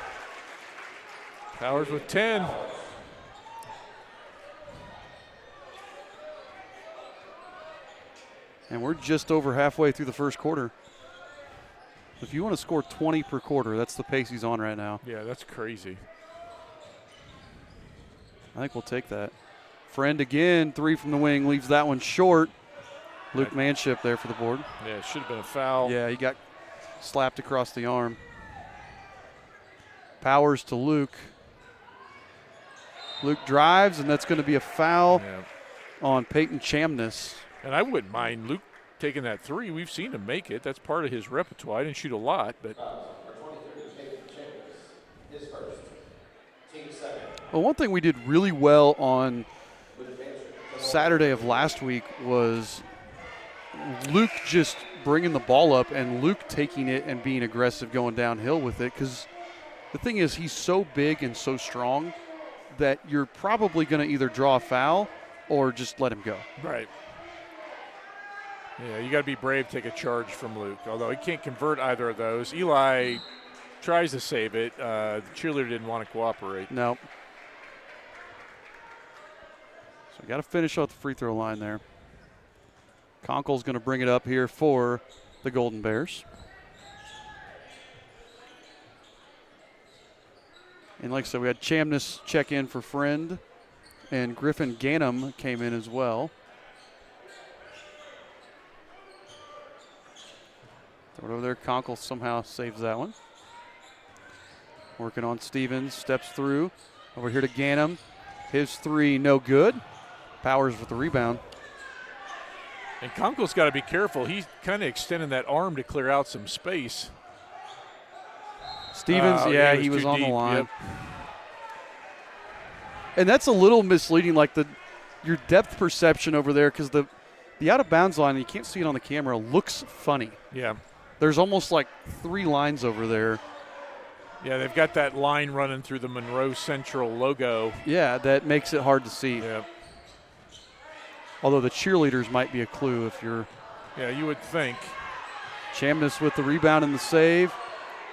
Powers with 10. And we're just over halfway through the first quarter. If you want to score 20 per quarter, that's the pace he's on right now. Yeah, that's crazy. I think we'll take that. Friend again, 3 from the wing, leaves that one short. Luke Manship there for the board. Yeah, it should have been a foul. Yeah, he got slapped across the arm. Powers to Luke. Luke drives, and that's going to be a foul on Peyton Chamness. And I wouldn't mind Luke taking that three. We've seen him make it. That's part of his repertoire. I didn't shoot a lot, but. Well, one thing we did really well on Saturday of last week was Luke just bringing the ball up and Luke taking it and being aggressive going downhill with it, because the thing is he's so big and so strong that you're probably going to either draw a foul or just let him go. Right. Yeah, you got to be brave to take a charge from Luke, although he can't convert either of those. Eli tries to save it. The cheerleader didn't want to cooperate. No. So we got to finish off the free throw line there. Conkle's going to bring it up here for the Golden Bears. And like I said, we had Chamness check in for Friend, and Griffin Ganem came in as well. Throw it over there. Conkle somehow saves that one. Working on Stevens, steps through. Over here to Ganem. His three, no good. Powers with the rebound. And Conkle's got to be careful. He's kind of extending that arm to clear out some space. Stevens, he was on deep. the line. Yep. And that's a little misleading, like your depth perception over there, because the out of bounds line, you can't see it on the camera, looks funny. Yeah. There's almost like 3 lines over there. Yeah, they've got that line running through the Monroe Central logo. Yeah, that makes it hard to see. Yeah. Although the cheerleaders might be a clue if you're. Yeah, you would think. Chamness with the rebound and the save.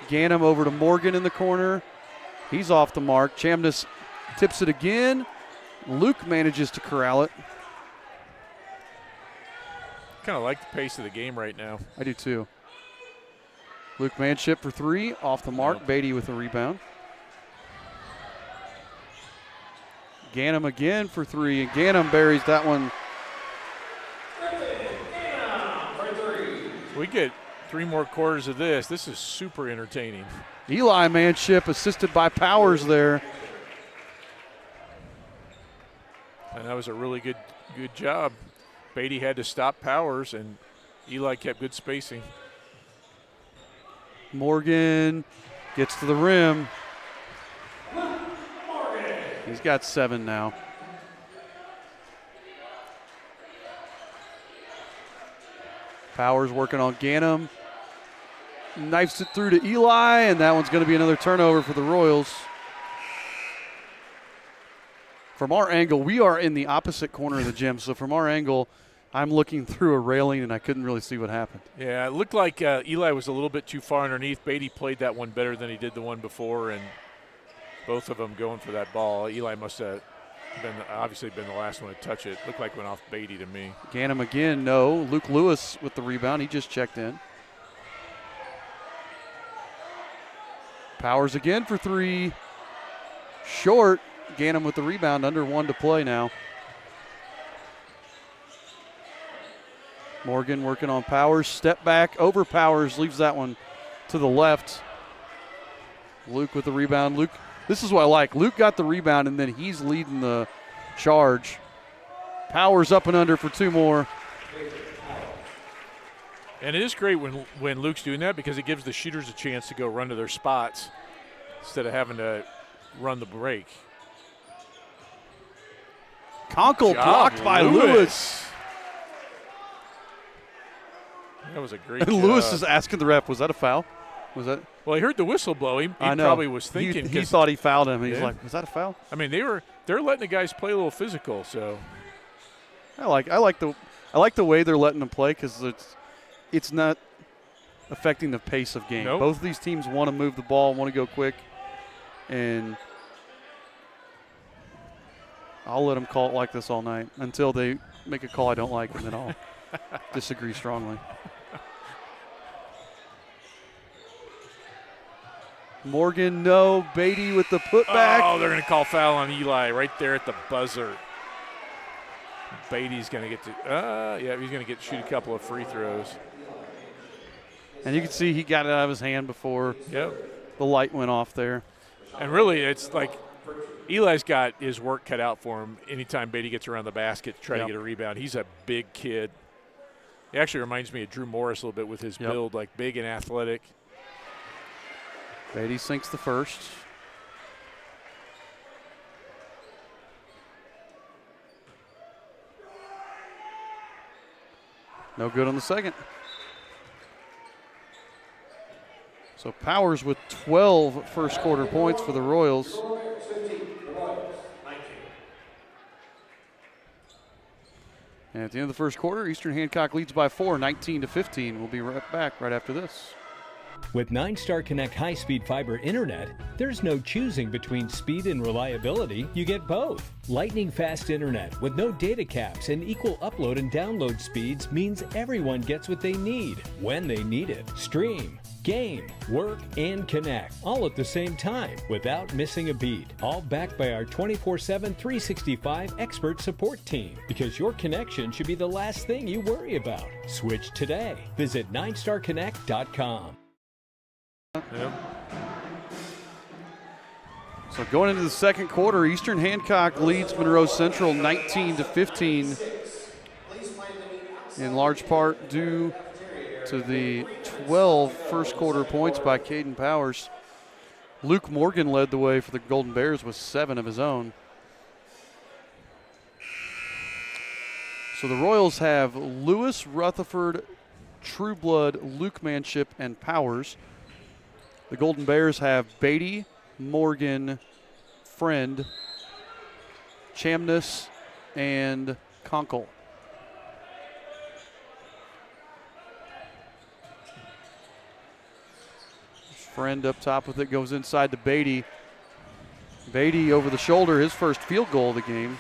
Ganem over to Morgan in the corner. He's off the mark. Chamness tips it again. Luke manages to corral it. Kind of like the pace of the game right now. I do too. Luke Manship for 3, off the mark. Yep. Beatty with the rebound. Ganem again for 3, and Ganem buries that one. We get 3 more quarters of this. This is super entertaining. Eli Manship assisted by Powers there. And that was a really good job. Beatty had to stop Powers, and Eli kept good spacing. Morgan gets to the rim. He's got 7 now. Powers working on Ganem. Knifes it through to Eli, and that one's going to be another turnover for the Royals. From our angle, we are in the opposite corner of the gym, so from our angle, I'm looking through a railing, and I couldn't really see what happened. Yeah, it looked like Eli was a little bit too far underneath. Beatty played that one better than he did the one before, and both of them going for that ball. Eli must have obviously been the last one to touch it. Looked like it went off Beatty to me. Ganem again, no. Luke Lewis with the rebound. He just checked in. Powers again for 3. Short. Ganem with the rebound, under 1 to play now. Morgan working on Powers. Step back over Powers. Leaves that one to the left. Luke with the rebound. Luke, this is what I like. Luke got the rebound, and then he's leading the charge. Powers up and under for 2 more. And it is great when Luke's doing that, because it gives the shooters a chance to go run to their spots instead of having to run the break. Conkle blocked by Lewis. That was a great and job. Lewis is asking the ref, was that a foul? Was that? Well, he heard the whistle blow. He I know. Probably was thinking. He thought he fouled him. He's like, was that a foul? I mean, they're letting the guys play a little physical. So I like the way they're letting them play, because it's not affecting the pace of game. Nope. Both of these teams want to move the ball, want to go quick, and I'll let them call it like this all night until they make a call I don't like, and then I'll disagree strongly. Morgan, no. Beatty with the putback. Oh, they're going to call foul on Eli right there at the buzzer. Beatty's going to get to he's going to get to shoot a couple of free throws. And you can see he got it out of his hand before the light went off there. And really, it's like Eli's got his work cut out for him anytime Beatty gets around the basket to try to get a rebound. He's a big kid. He actually reminds me of Drew Morris a little bit with his build, like big and athletic. Beatty sinks the first. No good on the second. So Powers with 12 first quarter points for the Royals. And at the end of the first quarter, Eastern Hancock leads by 4, 19-15. We'll be right back right after this. With 9-Star Connect high-speed fiber internet, there's no choosing between speed and reliability. You get both. Lightning-fast internet with no data caps and equal upload and download speeds means everyone gets what they need when they need it. Stream, game, work, and connect all at the same time without missing a beat. All backed by our 24/7, 365 expert support team, because your connection should be the last thing you worry about. Switch today. Visit 9starconnect.com. So going into the second quarter, Eastern Hancock leads Monroe Central 19-15, in large part due to the 12 first quarter points by Caden Powers. Luke Morgan led the way for the Golden Bears with 7 of his own. So the Royals have Lewis, Rutherford, Trueblood, Luke Manship, and Powers. The Golden Bears have Beatty, Morgan, Friend, Chamness, and Conkle. Friend up top with it, goes inside to Beatty. Beatty over the shoulder, his first field goal of the game.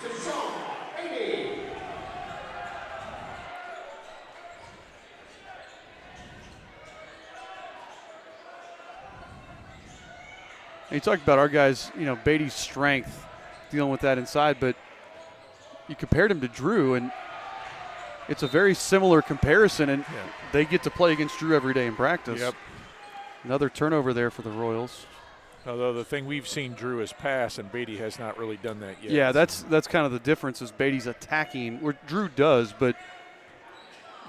And you talked about our guys, Beatty's strength, dealing with that inside, but you compared him to Drew, and it's a very similar comparison, and they get to play against Drew every day in practice. Yep. Another turnover there for the Royals. Although the thing we've seen Drew is pass, and Beatty has not really done that yet. Yeah, that's kind of the difference, is Beatty's attacking, where Drew does, but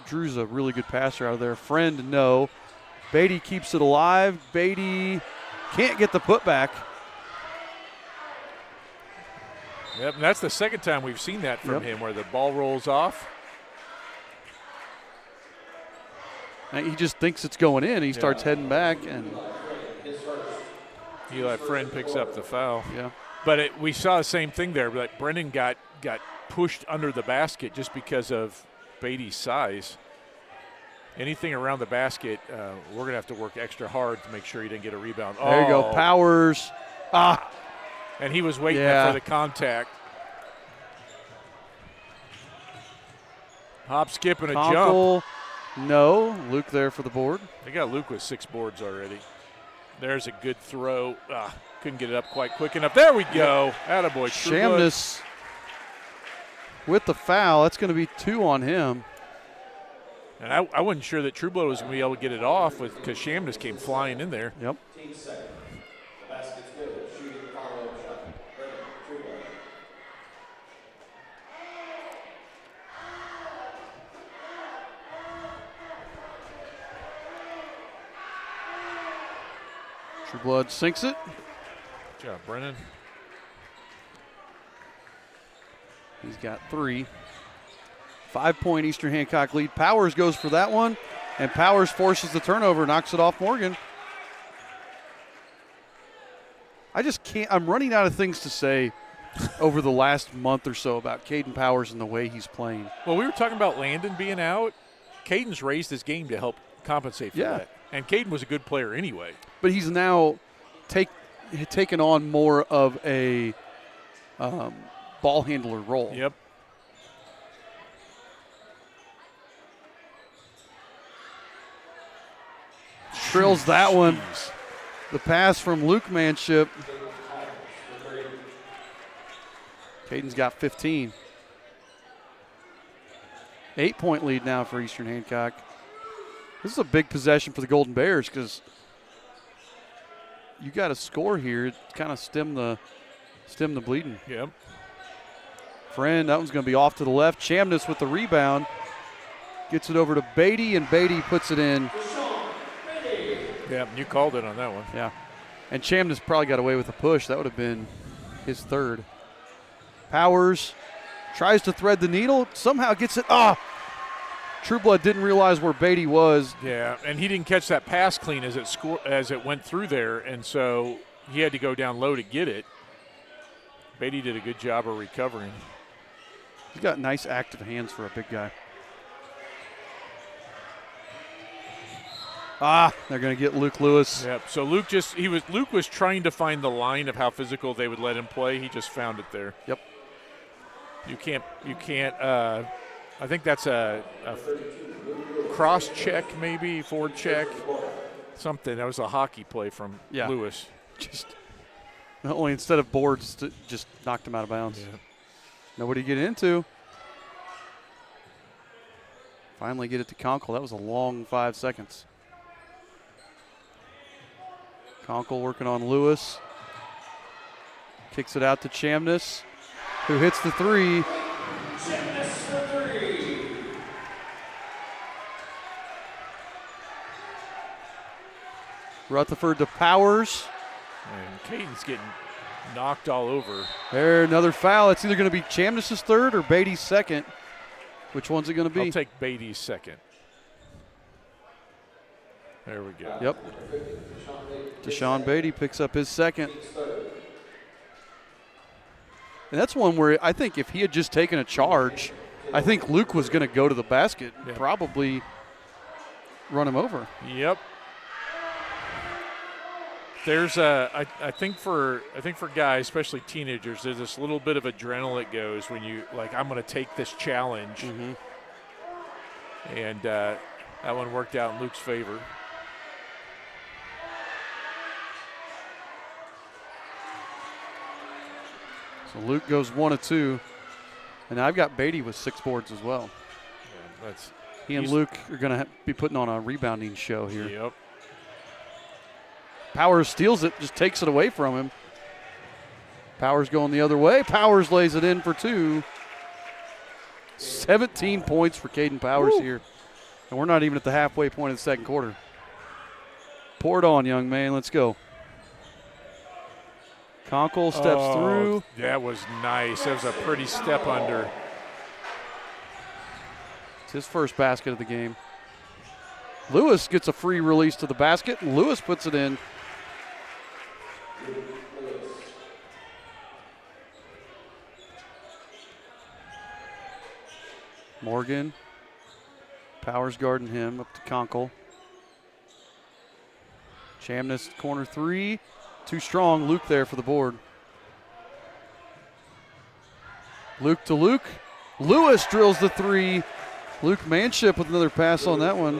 Drew's a really good passer out of there. Friend, no. Beatty keeps it alive. Beatty can't get the putback. Yep, and that's the second time we've seen that from him, where the ball rolls off. And he just thinks it's going in. He starts heading back, and Eli Friend picks up the foul. Yeah, but we saw the same thing there. Like Brennan got pushed under the basket just because of Beatty's size. Anything around the basket, we're going to have to work extra hard to make sure he didn't get a rebound. There you go, Powers. And he was waiting for the contact. Hop, skip, and a jump. No. Luke there for the board. They got Luke with 6 boards already. There's a good throw. Couldn't get it up quite quick enough. There we go. Attaboy. Chamness with the foul. That's going to be 2 on him. And I wasn't sure that Trueblood was going to be able to get it off because Chamness came flying in there. Yep. Team second. The basket's good. Shooting the follow-up shot. Trueblood. Trueblood sinks it. Good job, Brennan. He's got 3. 5-point Eastern Hancock lead. Powers goes for that one, and Powers forces the turnover, knocks it off Morgan. I just can't. I'm running out of things to say over the last month or so about Caden Powers and the way he's playing. Well, we were talking about Landon being out. Caden's raised his game to help compensate for that. And Caden was a good player anyway. But he's now taken on more of a ball handler role. Yep. Trills that one. The pass from Luke Manship. Caden's got 15. 8-point lead now for Eastern Hancock. This is a big possession for the Golden Bears because you got to score here, kind of stem the bleeding. Yep. Friend, that one's going to be off to the left. Chamness with the rebound. Gets it over to Beatty, and Beatty puts it in. Yeah, you called it on that one. Yeah. And Chamness probably got away with a push. That would have been his third. Powers tries to thread the needle, somehow gets it. Trueblood didn't realize where Beatty was. Yeah, and he didn't catch that pass clean as it went through there, and so he had to go down low to get it. Beatty did a good job of recovering. He's got nice active hands for a big guy. They're going to get Luke Lewis. Yep. So Luke was trying to find the line of how physical they would let him play. He just found it there. Yep. You can't. I think that's a cross check, maybe forward check, something. That was a hockey play from Lewis. Just only instead of boards, just knocked him out of bounds. Yeah. Nobody to get into. Finally get it to Conkle. That was a long 5 seconds. Conkle working on Lewis. Kicks it out to Chamness, who hits the three. Rutherford to Powers. And Caden's getting knocked all over. There, another foul. It's either going to be Chamness's third or Beatty's second. Which one's it going to be? I'll take Beatty's second. There we go. Yep. Deshaun Beatty picks up his second. And that's one where I think if he had just taken a charge, I think Luke was going to go to the basket, probably run him over. Yep. There's I think for guys, especially teenagers, there's this little bit of adrenaline that goes when you I'm going to take this challenge, and that one worked out in Luke's favor. So Luke goes 1 of 2, and I've got Beatty with 6 boards as well. Yeah, he and Luke are going to be putting on a rebounding show here. Yep. Powers steals it, just takes it away from him. Powers going the other way. Powers lays it in for 2. 17 points for Caden Powers here. And we're not even at the halfway point of the second quarter. Pour it on, young man. Let's go. Conkle steps through. That was nice. That was a pretty step under. It's his first basket of the game. Lewis gets a free release to the basket, and Lewis puts it in. Morgan. Powers guarding him up to Conkle. Chamness corner 3. Too strong. Luke there for the board. Luke to Luke. Lewis drills the 3. Luke Manship with another pass on that one.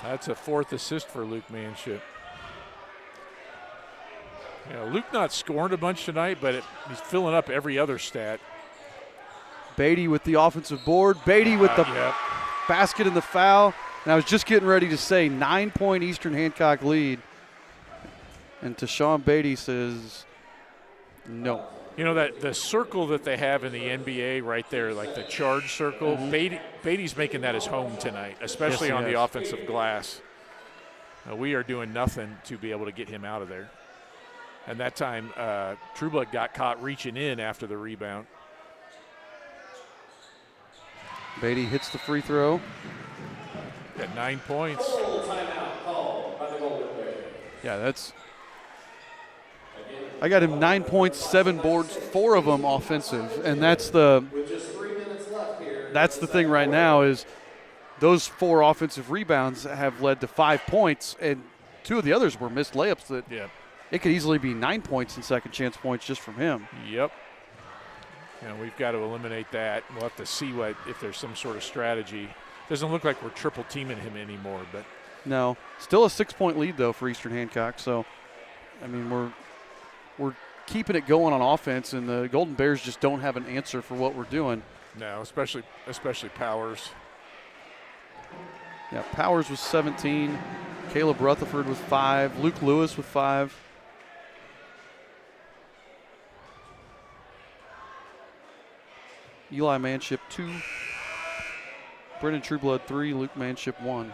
That's a 4th assist for Luke Manship. Luke not scoring a bunch tonight, but he's filling up every other stat. Beatty with the offensive board. Beatty with the basket and the foul. And I was just getting ready to say 9-point Eastern Hancock lead. And Tashawn Beatty says no. You know that the circle that they have in the NBA right there, like the charge circle, Beatty's making that his home tonight, especially on the offensive glass. We are doing nothing to be able to get him out of there. And that time, Trueblood got caught reaching in after the rebound. Beatty hits the free throw. Got 9 points. Yeah, I got him 9 points, 7 boards, 4 of them offensive, and that's the thing right now is those 4 offensive rebounds have led to 5 points, and 2 of the others were missed layups that it could easily be 9 points and second chance points just from him. Yep. We've got to eliminate that. We'll have to see if there's some sort of strategy. Doesn't look like we're triple teaming him anymore, but no, still a 6-point lead though for Eastern Hancock. So, I mean, we're keeping it going on offense, and the Golden Bears just don't have an answer for what we're doing. No, especially Powers. Yeah, Powers was 17. Caleb Rutherford with 5. Luke Lewis with 5. Eli Manship 2. Brendan Trueblood 3. Luke Manship 1.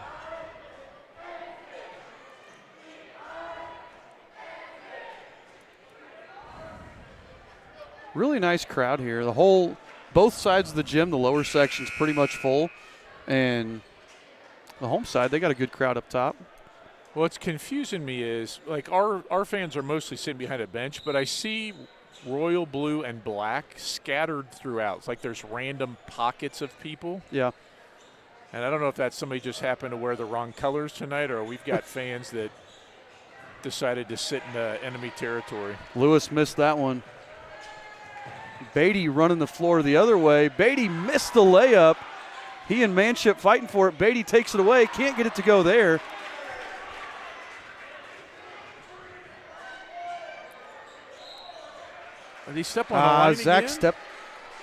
Really nice crowd here. Both sides of the gym, the lower section's pretty much full. And the home side, they got a good crowd up top. What's confusing me is, like, our fans are mostly sitting behind a bench, but I see royal blue and black scattered throughout. It's like there's random pockets of people. Yeah. And I don't know if that's somebody just happened to wear the wrong colors tonight, or we've got fans that decided to sit in enemy territory. Lewis missed that one. Beatty running the floor the other way. Beatty missed the layup. He and Manship fighting for it. Beatty takes it away. Can't get it to go there. Did he step on the line Zach again? step.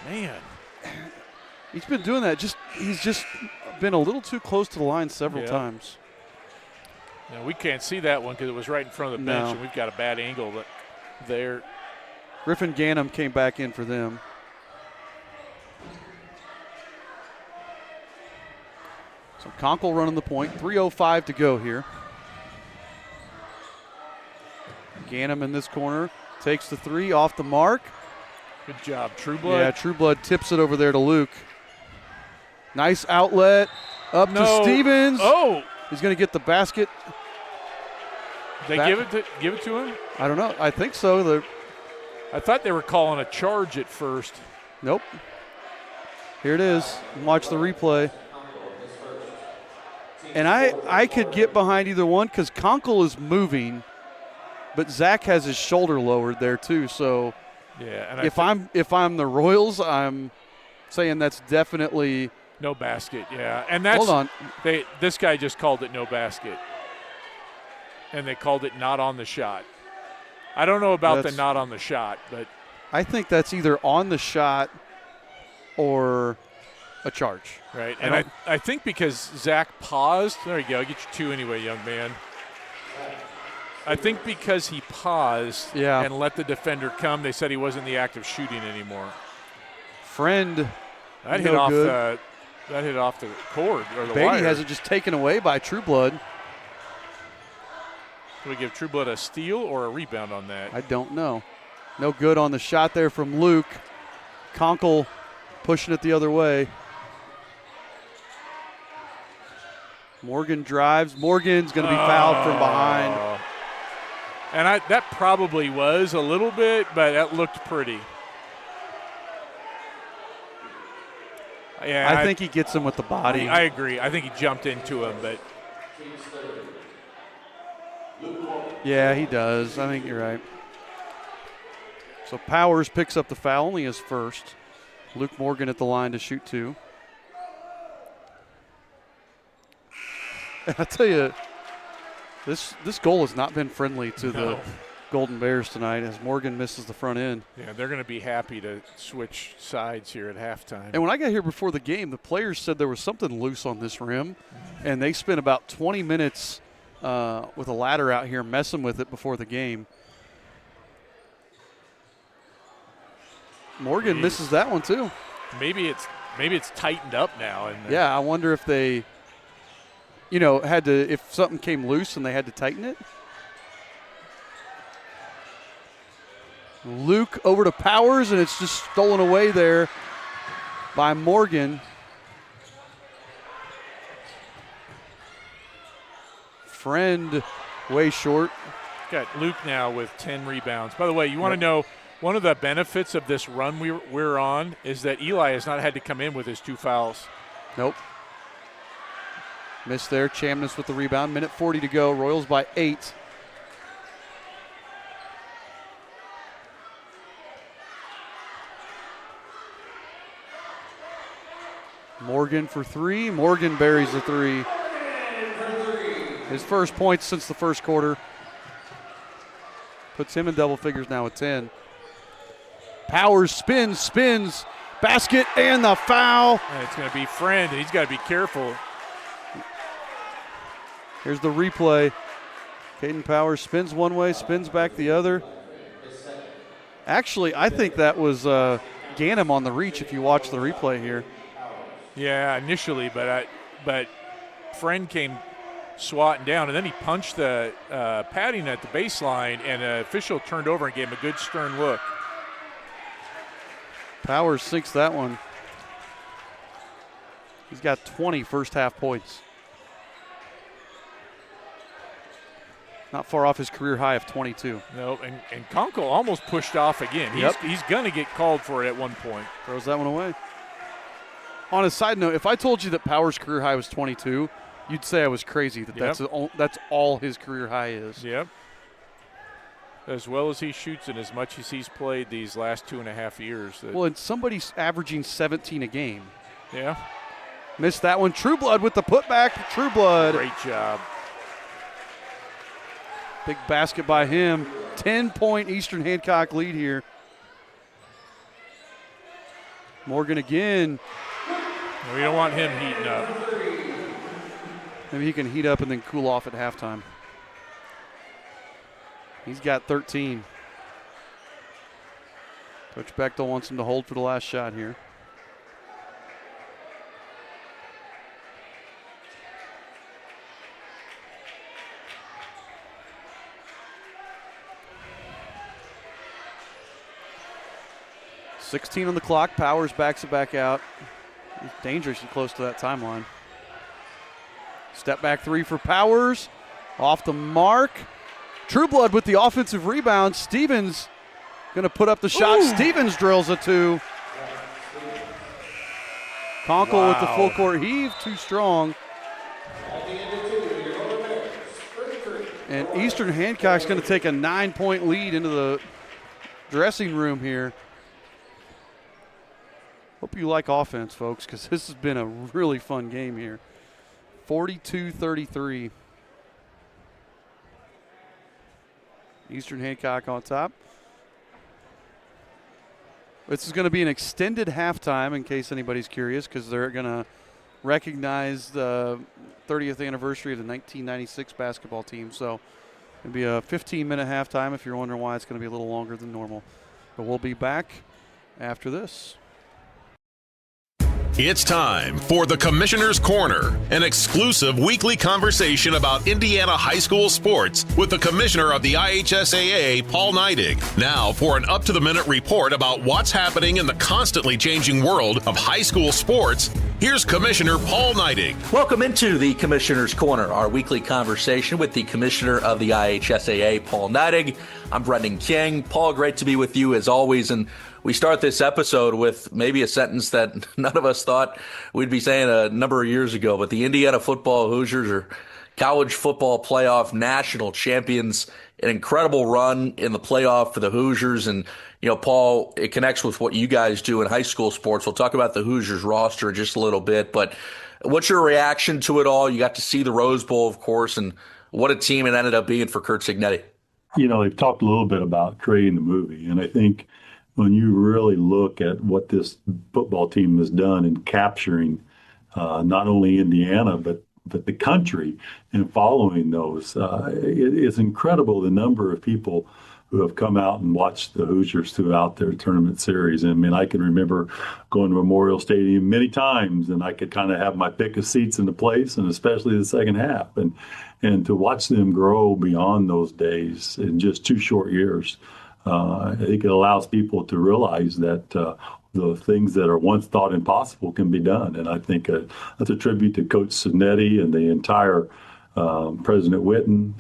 Man. He's been doing that. He's just been a little too close to the line several times. Now, we can't see that one because it was right in front of the bench, and we've got a bad angle there. Griffin Ganem came back in for them. So Conkle running the point. 3:05 to go here. Ganem in this corner. Takes the 3 off the mark. Good job, Trueblood. Yeah, Trueblood tips it over there to Luke. Nice outlet. Up to Stevens. Oh! He's going to get the basket. They give it to him? I don't know. I think so. I thought they were calling a charge at first. Nope. Here it is. Watch the replay. And I could get behind either one because Conkle is moving, but Zach has his shoulder lowered there too. So yeah, and if I'm the Royals, I'm saying that's definitely no basket. Yeah, and that's hold on. This guy just called it no basket, and they called it not on the shot. I don't know about the not on the shot, but I think that's either on the shot or a charge. Right, and I think because Zach paused. There you go. I'll get you 2 anyway, young man. I think because he paused and let the defender come, they said he wasn't in the act of shooting anymore. Friend, that hit off the cord or the Beatty wire. has it just taken away by Trueblood. Do we give Trueblood a steal or a rebound on that? I don't know. No good on the shot there from Luke. Conkle pushing it the other way. Morgan drives. Morgan's going to be fouled from behind. And that probably was a little bit, but that looked pretty. Yeah, I think he gets him with the body. I agree. I think he jumped into him, but yeah, he does. I think you're right. So Powers picks up the foul, only his first. Luke Morgan at the line to shoot 2. I tell you, this goal has not been friendly to the Golden Bears tonight as Morgan misses the front end. Yeah, they're going to be happy to switch sides here at halftime. And when I got here before the game, the players said there was something loose on this rim, and they spent about 20 minutes with a ladder out here messing with it before the game. Morgan misses that one too. Maybe it's tightened up now. And yeah, I wonder if they, had to, if something came loose and they had to tighten it. Luke over to Powers, and it's just stolen away there by Morgan. Friend way short. Got Luke now with 10 rebounds. By the way, you want to know, one of the benefits of this run we're on is that Eli has not had to come in with his 2 fouls. Nope. Missed there. Chamness with the rebound. Minute 40 to go. Royals by 8. Morgan for 3. Morgan buries the 3. His first points since the first quarter. Puts him in double figures now at 10. Powers spins, Basket and the foul. And it's going to be Friend. He's got to be careful. Here's the replay. Caden Powers spins one way, spins back the other. Actually, I think that was Ganem on the reach if you watch the replay here. Yeah, initially, but Friend came swatting down, and then he punched the padding at the baseline, and the official turned over and gave him a good stern look. Powers sinks that one. He's got 20 first half points. Not far off his career high of 22. No, and Conkle almost pushed off again. He's going to get called for it at one point. Throws that one away. On a side note, if I told you that Powers' career high was 22, you'd say I was crazy. That's all his career high is. Yep. As well as he shoots and as much as he's played these last 2.5 years. Well, and somebody's averaging 17 a game. Yeah. Missed that one. Trueblood with the putback. Trueblood. Great job. Big basket by him. 10-point Eastern Hancock lead here. Morgan again. We don't want him heating up. Maybe he can heat up and then cool off at halftime. He's got 13. Coach Bechtel wants him to hold for the last shot here. .16 on the clock. Powers backs it back out. He's dangerously close to that timeline. Step back three for Powers. Off the mark. Trueblood with the offensive rebound. Stevens going to put up the shot. Ooh. Stevens drills a two. Conkle with the full court heave. Too strong. And Eastern Hancock's going to take a 9-point lead into the dressing room here. Hope you like offense, folks, because this has been a really fun game here. 42-33. Eastern Hancock on top. This is going to be an extended halftime in case anybody's curious, because they're going to recognize the 30th anniversary of the 1996 basketball team. So it'll be a 15-minute halftime if you're wondering why it's going to be a little longer than normal. But we'll be back after this. It's time for the Commissioner's Corner, an exclusive weekly conversation about Indiana high school sports with the Commissioner of the IHSAA, Paul Neidig. Now for an up-to-the-minute report about what's happening in the constantly changing world of high school sports, here's Commissioner Paul Neidig. Welcome into the Commissioner's Corner, our weekly conversation with the Commissioner of the IHSAA, Paul Neidig. I'm Brendan King. Paul, great to be with you as always, and we start this episode with maybe a sentence that none of us thought we'd be saying a number of years ago, but the Indiana football Hoosiers are college football playoff national champions. An incredible run in the playoff for the Hoosiers. And, you know, Paul, it connects with what you guys do in high school sports. We'll talk about the Hoosiers roster in just a little bit, but what's your reaction to it all? You got to see the Rose Bowl, of course, and what a team it ended up being for Kurt Cignetti. You know, they've talked a little bit about creating the movie, and I think when you really look at what this football team has done in capturing not only Indiana, but the country and following those, it's incredible the number of people who have come out and watched the Hoosiers throughout their tournament series. I mean, I can remember going to Memorial Stadium many times, and I could kind of have my pick of seats in the place, and especially the second half. And to watch them grow beyond those days in just 2 short years, I think it allows people to realize that the things that are once thought impossible can be done. And I think that's a tribute to Coach Cignetti and the entire President Witten,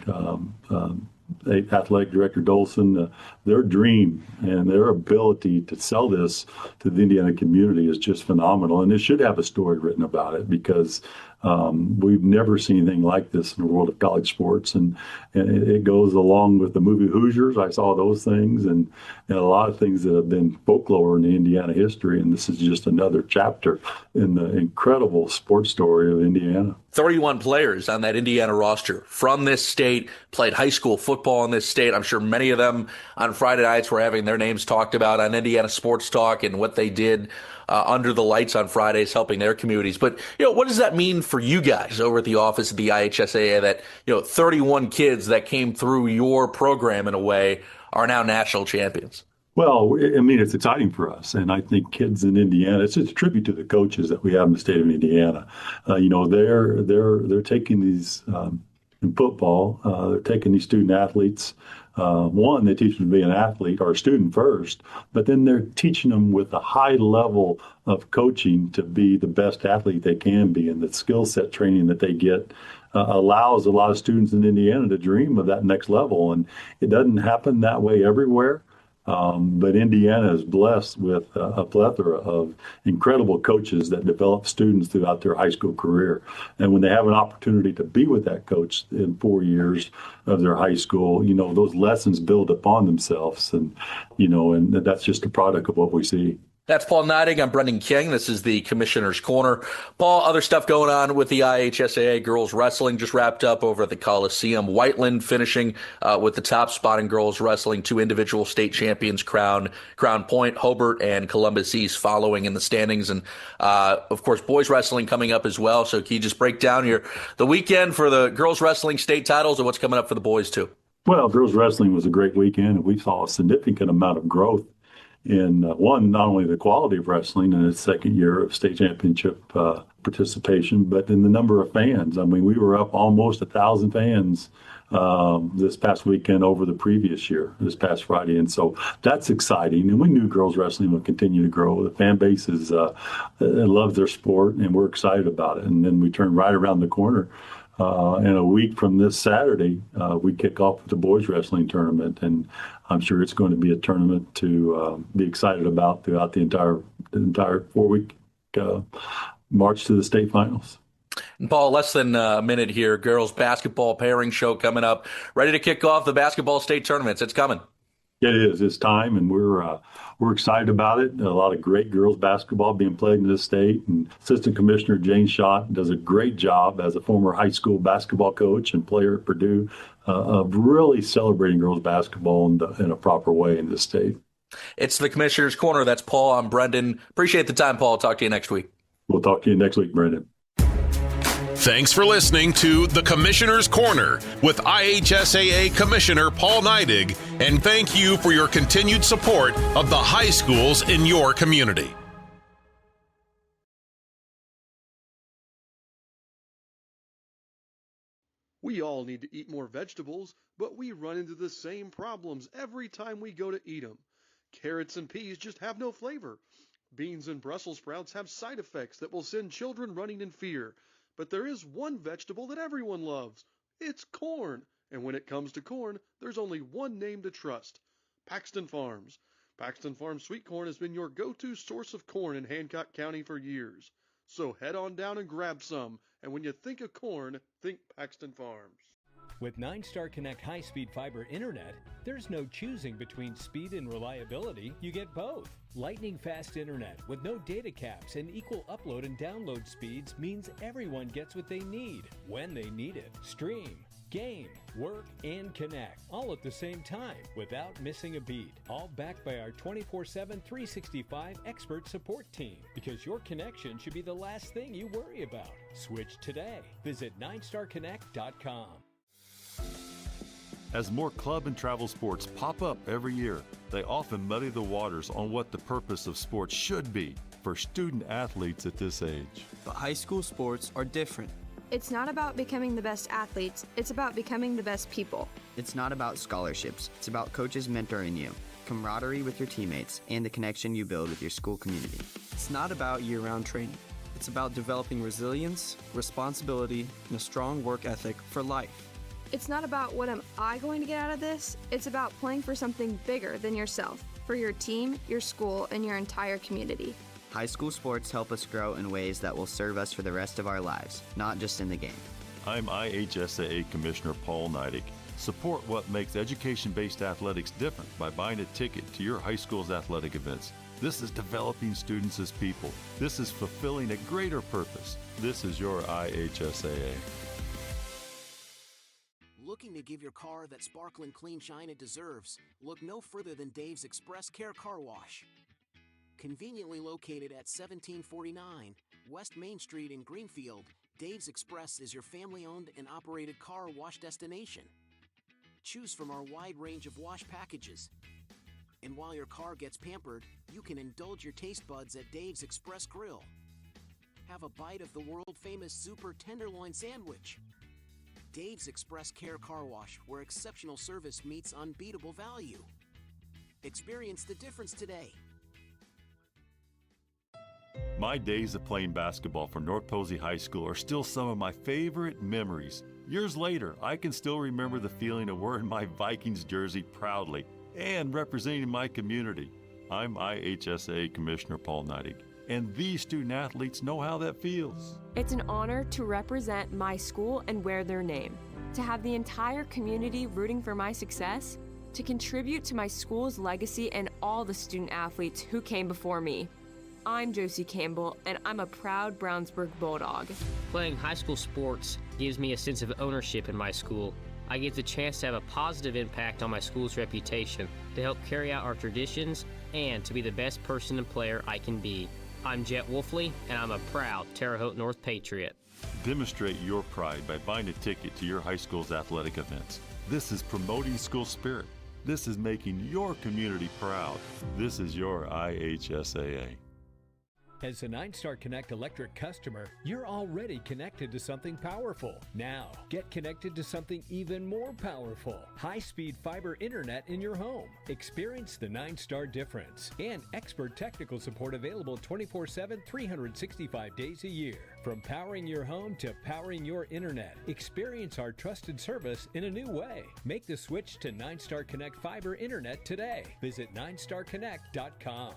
Athletic Director Dolson. Their dream and their ability to sell this to the Indiana community is just phenomenal. And it should have a story written about it, because we've never seen anything like this in the world of college sports, and it goes along with the movie Hoosiers. I saw those things and a lot of things that have been folklore in the Indiana history, and this is just another chapter in the incredible sports story of Indiana. 31 players on that Indiana roster from this state, played high school football in this state. I'm sure many of them on Friday nights were having their names talked about on Indiana Sports Talk and what they did under the lights on Fridays, helping their communities. But, what does that mean for you guys over at the office of the IHSAA that, 31 kids that came through your program in a way are now national champions? Well, I mean, it's exciting for us, and I think kids in Indiana. It's just a tribute to the coaches that we have in the state of Indiana. They're taking these in football. They're taking these student athletes. One, they teach them to be an athlete or a student first, but then they're teaching them with a high level of coaching to be the best athlete they can be, and the skill set training that they get allows a lot of students in Indiana to dream of that next level, and it doesn't happen that way everywhere. But Indiana is blessed with a plethora of incredible coaches that develop students throughout their high school career. And when they have an opportunity to be with that coach in 4 years of their high school, those lessons build upon themselves. And that's just a product of what we see. That's Paul Neidig. I'm Brendan King. This is the Commissioner's Corner. Paul, other stuff going on with the IHSAA girls wrestling just wrapped up over at the Coliseum. Whiteland finishing with the top spot in girls wrestling. 2 individual state champions, Crown Point, Hobart, and Columbus East following in the standings. And, of course, boys wrestling coming up as well. So can you just break down the weekend for the girls wrestling state titles and what's coming up for the boys, too? Well, girls wrestling was a great weekend, and we saw a significant amount of growth in not only the quality of wrestling in its second year of state championship participation, but in the number of fans. I mean, we were up almost 1,000 fans this past weekend over the previous year, this past Friday. And so that's exciting. And we knew girls wrestling would continue to grow. The fan base loves their sport, and we're excited about it. And then we turn right around the corner. In a week from this Saturday, we kick off with the boys wrestling tournament, and I'm sure it's going to be a tournament to be excited about throughout the entire 4-week march to the state finals. And Paul, less than a minute here. Girls basketball pairing show coming up. Ready to kick off the basketball state tournaments. It's coming. It is. It's time, and we're excited about it. A lot of great girls basketball being played in this state, and Assistant Commissioner Jane Schott does a great job as a former high school basketball coach and player at Purdue of really celebrating girls basketball in a proper way in this state. It's the Commissioner's Corner. That's Paul. I'm Brendan. Appreciate the time, Paul. Talk to you next week. We'll talk to you next week, Brendan. Thanks for listening to the Commissioner's Corner with IHSAA Commissioner Paul Neidig, and thank you for your continued support of the high schools in your community. We all need to eat more vegetables, but we run into the same problems every time we go to eat them. Carrots and peas just have no flavor. Beans and Brussels sprouts have side effects that will send children running in fear. But there is one vegetable that everyone loves. It's corn. And when it comes to corn, there's only one name to trust: Paxton Farms. Paxton Farms sweet corn has been your go-to source of corn in Hancock County for years. So head on down and grab some. And when you think of corn, think Paxton Farms. With 9-Star Connect high-speed fiber internet, there's no choosing between speed and reliability. You get both. Lightning-fast internet with no data caps and equal upload and download speeds means everyone gets what they need when they need it. Stream, game, work, and connect all at the same time without missing a beat. All backed by our 24/7, 365 expert support team, because your connection should be the last thing you worry about. Switch today. Visit 9starconnect.com. As more club and travel sports pop up every year, they often muddy the waters on what the purpose of sports should be for student athletes at this age. But high school sports are different. It's not about becoming the best athletes, it's about becoming the best people. It's not about scholarships. It's about coaches mentoring you, camaraderie with your teammates, and the connection you build with your school community. It's not about year-round training. It's about developing resilience, responsibility, and a strong work ethic for life. It's not about what am I going to get out of this, it's about playing for something bigger than yourself, for your team, your school, and your entire community. High school sports help us grow in ways that will serve us for the rest of our lives, not just in the game. I'm IHSAA Commissioner Paul Neidig. Support what makes education-based athletics different by buying a ticket to your high school's athletic events. This is developing students as people. This is fulfilling a greater purpose. This is your IHSAA. Looking to give your car that sparkling clean shine it deserves? Look no further than Dave's Express Care Car Wash. Conveniently located at 1749 West Main Street in Greenfield, Dave's Express is your family-owned and operated car wash destination. Choose from our wide range of wash packages. And while your car gets pampered, you can indulge your taste buds at Dave's Express Grill. Have a bite of the world-famous Super Tenderloin Sandwich. Dave's Express Care Car Wash, where exceptional service meets unbeatable value. Experience the difference today. My days of playing basketball for North Posey High School are still some of my favorite memories. Years later, I can still remember the feeling of wearing my Vikings jersey proudly and representing my community. I'm IHSA Commissioner Paul Neidig, and these student athletes know how that feels. It's an honor to represent my school and wear their name, to have the entire community rooting for my success, to contribute to my school's legacy and all the student athletes who came before me. I'm Josie Campbell, and I'm a proud Brownsburg Bulldog. Playing high school sports gives me a sense of ownership in my school. I get the chance to have a positive impact on my school's reputation, to help carry out our traditions, and to be the best person and player I can be. I'm Jet Wolfley, and I'm a proud Terre Haute North Patriot. Demonstrate your pride by buying a ticket to your high school's athletic events. This is promoting school spirit. This is making your community proud. This is your IHSAA. As a 9-Star Connect Electric customer, you're already connected to something powerful. Now, get connected to something even more powerful. High-speed fiber internet in your home. Experience the 9-Star difference. And expert technical support available 24/7, 365 days a year. From powering your home to powering your internet, experience our trusted service in a new way. Make the switch to 9-Star Connect Fiber Internet today. Visit 9starconnect.com.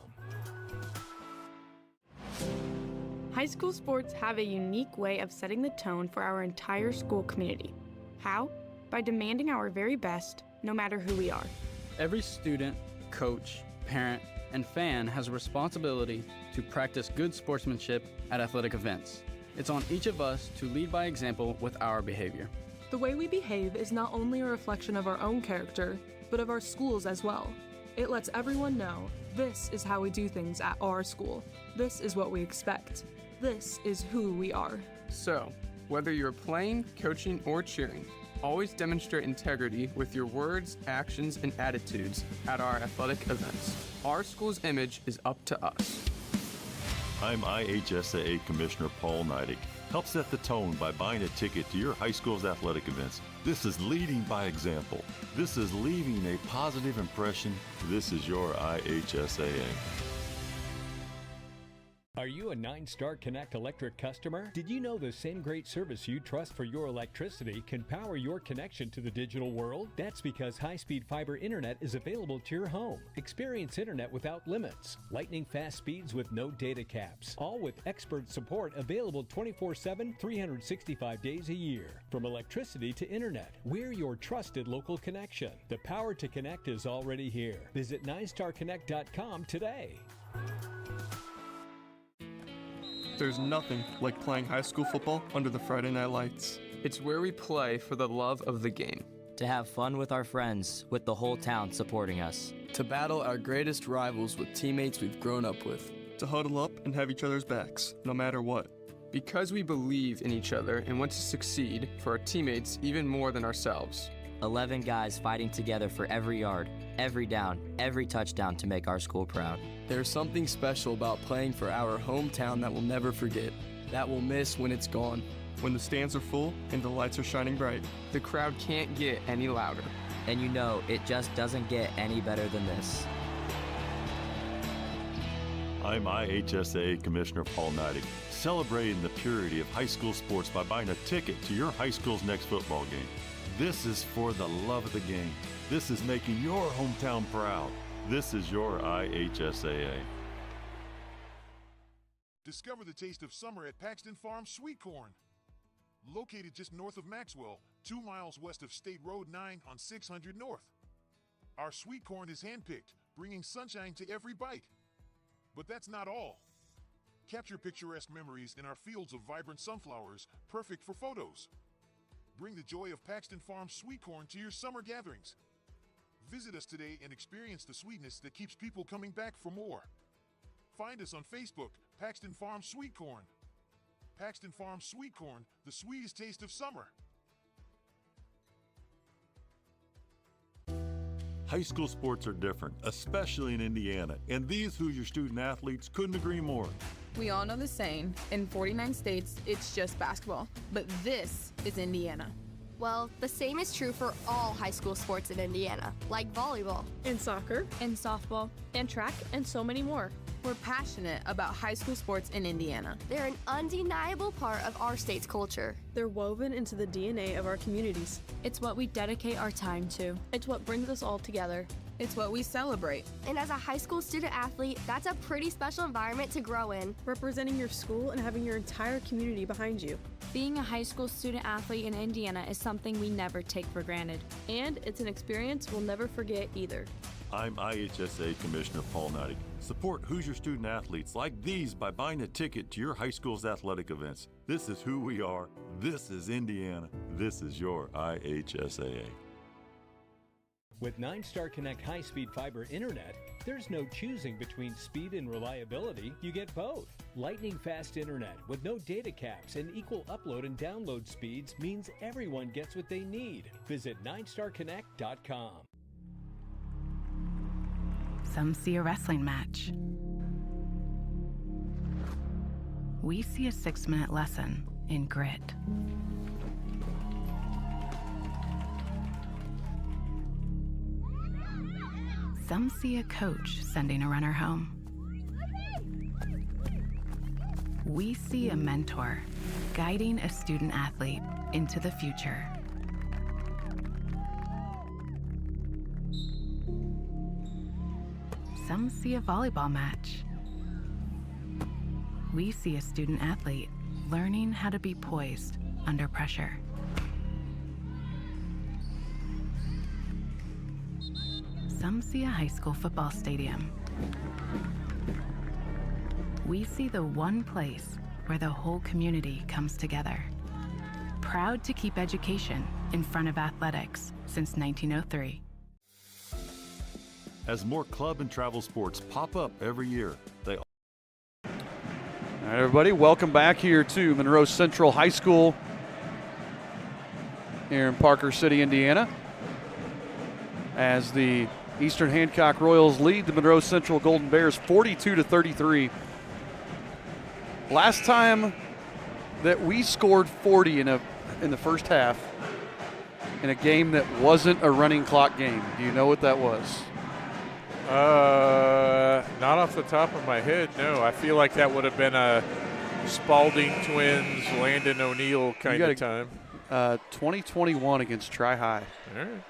High school sports have a unique way of setting the tone for our entire school community. How? By demanding our very best, no matter who we are. Every student, coach, parent, and fan has a responsibility to practice good sportsmanship at athletic events. It's on each of us to lead by example with our behavior. The way we behave is not only a reflection of our own character, but of our schools as well. It lets everyone know this is how we do things at our school. This is what we expect. This is who we are. So, whether you're playing, coaching, or cheering, always demonstrate integrity with your words, actions, and attitudes at our athletic events. Our school's image is up to us. I'm IHSAA Commissioner Paul Neidig. Help set the tone by buying a ticket to your high school's athletic events. This is leading by example. This is leaving a positive impression. This is your IHSAA. Are you a 9-Star Connect Electric customer? Did you know the same great service you trust for your electricity can power your connection to the digital world? That's because high-speed fiber internet is available to your home. Experience internet without limits, lightning fast speeds with no data caps, all with expert support available 24/7, 365 days a year. From electricity to internet, we're your trusted local connection. The power to connect is already here. Visit 9starconnect.com today. There's nothing like playing high school football under the Friday night lights. It's where we play for the love of the game. To have fun with our friends, with the whole town supporting us. To battle our greatest rivals with teammates we've grown up with. To huddle up and have each other's backs, no matter what. Because we believe in each other and want to succeed for our teammates even more than ourselves. 11 guys fighting together for every yard, every down, every touchdown to make our school proud. There's something special about playing for our hometown that we'll never forget, that we'll miss when it's gone. When the stands are full and the lights are shining bright. The crowd can't get any louder. And you know, it just doesn't get any better than this. I'm IHSAA Commissioner Paul Neidig, celebrating the purity of high school sports by buying a ticket to your high school's next football game. This is for the love of the game. This is making your hometown proud. This is your IHSAA. Discover the taste of summer at Paxton Farm Sweet Corn. Located just north of Maxwell, 2 miles west of State Road 9 on 600 North. Our sweet corn is handpicked, bringing sunshine to every bite. But that's not all. Capture picturesque memories in our fields of vibrant sunflowers, perfect for photos. Bring the joy of Paxton Farm sweet corn to your summer gatherings. Visit us today and experience the sweetness that keeps people coming back for more. find us on Facebook, Paxton Farm Sweet Corn. Paxton Farm Sweet Corn, the sweetest taste of summer. High school sports are different, especially in Indiana, and these Hoosier student athletes couldn't agree more. We all know the saying, in 49 states, it's just basketball. But this is Indiana. Well, the same is true for all high school sports in Indiana, like volleyball. And soccer. And softball. And track, and so many more. We're passionate about high school sports in Indiana. They're an undeniable part of our state's culture. They're woven into the DNA of our communities. It's what we dedicate our time to. It's what brings us all together. It's what we celebrate. And as a high school student athlete, that's a pretty special environment to grow in. Representing your school and having your entire community behind you. Being a high school student athlete in Indiana is something we never take for granted. And it's an experience we'll never forget either. I'm IHSA Commissioner Paul Nutty. Support Hoosier student athletes like these by buying a ticket to your high school's athletic events. This is who we are. This is Indiana. This is your IHSAA. With 9-Star Connect high-speed fiber internet, there's no choosing between speed and reliability. You get both. Lightning-fast internet with no data caps and equal upload and download speeds means everyone gets what they need. Visit 9starconnect.com. Some see a wrestling match. We see a 6-minute lesson in grit. Some see a coach sending a runner home. We see a mentor guiding a student athlete into the future. Some see a volleyball match. We see a student athlete learning how to be poised under pressure. Some see a high school football stadium. We see the one place where the whole community comes together. Proud to keep education in front of athletics since 1903. As more club and travel sports pop up every year, they All right, everybody, welcome back here to Monroe Central High School here in Parker City, Indiana. As the Eastern Hancock Royals lead the Monroe Central Golden Bears 42-33. Last time that we scored 40 in the first half in a game that wasn't a running clock game. Do you know what that was? Not off the top of my head, no. I feel like that would have been a Spalding Twins, Landon O'Neill kind of time. 2021 against Tri-High. All right.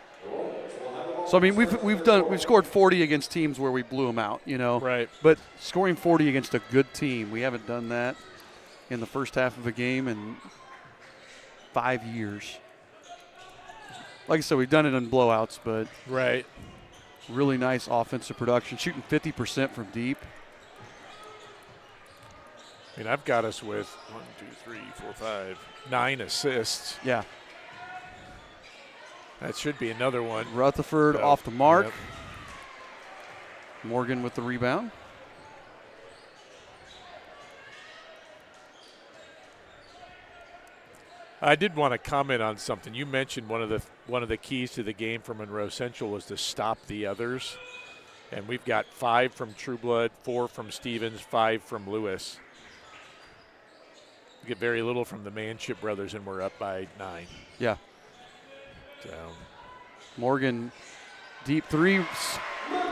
So I mean, we've scored 40 against teams where we blew them out, you know. Right. But scoring 40 against a good team, we haven't done that in the first half of a game in 5 years. Like I said, we've done it in blowouts, but right. Really nice offensive production, shooting 50% from deep. I mean, I've got us with 9 assists. Yeah. That should be another one. Rutherford off the mark. Yep. Morgan with the rebound. I did want to comment on something. You mentioned one of the keys to the game for Monroe Central was to stop the others. And we've got 5 from Trueblood, 4 from Stevens, 5 from Lewis. We get very little from the Manship brothers, and we're up by 9. Yeah. So Morgan, deep three,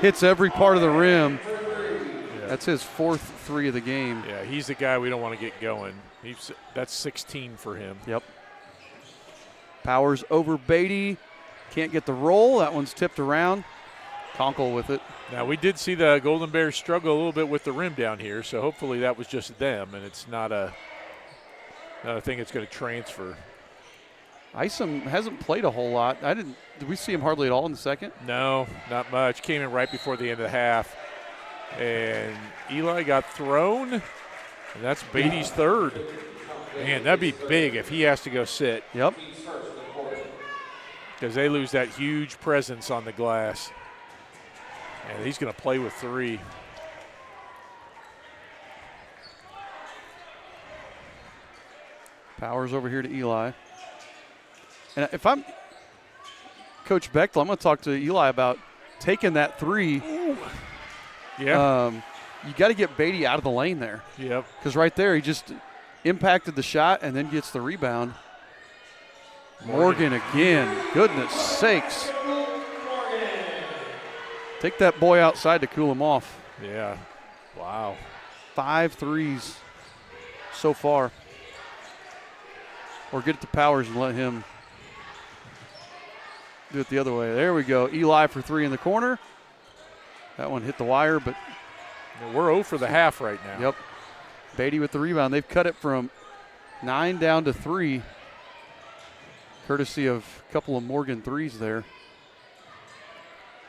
hits every part of the rim. Yeah. That's his 4th 3 of the game. Yeah, he's the guy we don't want to get going. That's 16 for him. Yep. Powers over Beatty. Can't get the roll. That one's tipped around. Conkle with it. Now, we did see the Golden Bears struggle a little bit with the rim down here, so hopefully that was just them, and it's not a thing that's going to transfer. Isom hasn't played a whole lot. Did we see him hardly at all in the second? No, not much. Came in right before the end of the half. And Eli got thrown, and that's Beatty's 3rd. Man, that'd be big if he has to go sit. Yep. Because they lose that huge presence on the glass. And he's going to play with 3. Powers over here to Eli. And if I'm Coach Bechtel, I'm going to talk to Eli about taking that three. Ooh. Yeah. You got to get Beatty out of the lane there. Yep. Because right there, he just impacted the shot and then gets the rebound. Morgan again. Goodness sakes. Take that boy outside to cool him off. Yeah. Wow. 5 threes so far. Or get it to Powers and let him do it the other way. There we go. Eli for 3 in the corner. That one hit the wire, but we're 0 for the half right now. Yep. Beatty with the rebound. They've cut it from 9 down to 3, courtesy of a couple of Morgan threes there.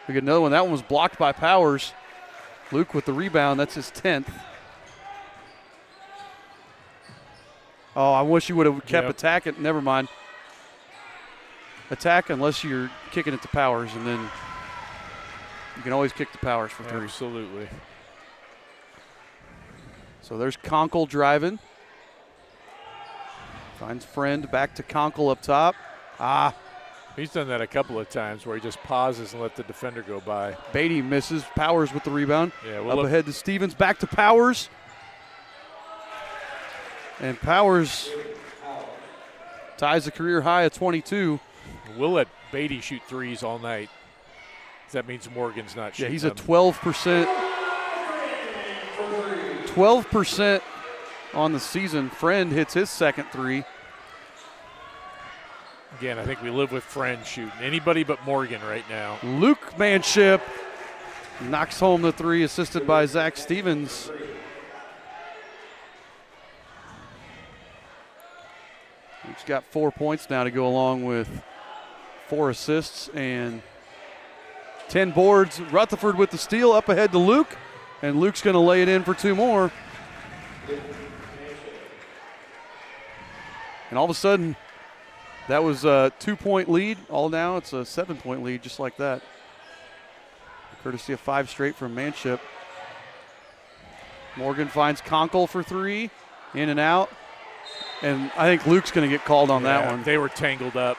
We get another one. That one was blocked by Powers. Luke with the rebound. That's his 10th. Oh, I wish you would have kept attacking. Never mind. Attack unless you're kicking it to Powers, and then you can always kick to Powers for 3. Absolutely. So there's Conkle driving. Finds Friend back to Conkle up top. He's done that a couple of times where he just pauses and let the defender go by. Beatty misses. Powers with the rebound. Yeah, up ahead to Stevens. Back to Powers. And Powers ties a career high at 22. We'll let Beatty shoot threes all night. That means Morgan's not shooting. Yeah, he's a 12%. 12% on the season. Friend hits his second 3. Again, I think we live with Friend shooting. Anybody but Morgan right now. Luke Manship knocks home the 3, assisted by Zach Stevens. Luke's got 4 points now to go along with 4 assists and 10 boards. Rutherford with the steal, up ahead to Luke, and Luke's going to lay it in for 2 more. And all of a sudden, that was a 2-point lead. All now it's a 7-point lead, just like that. Courtesy of 5 straight from Manship. Morgan finds Conkle for 3, in and out. And I think Luke's going to get called on that one. They were tangled up.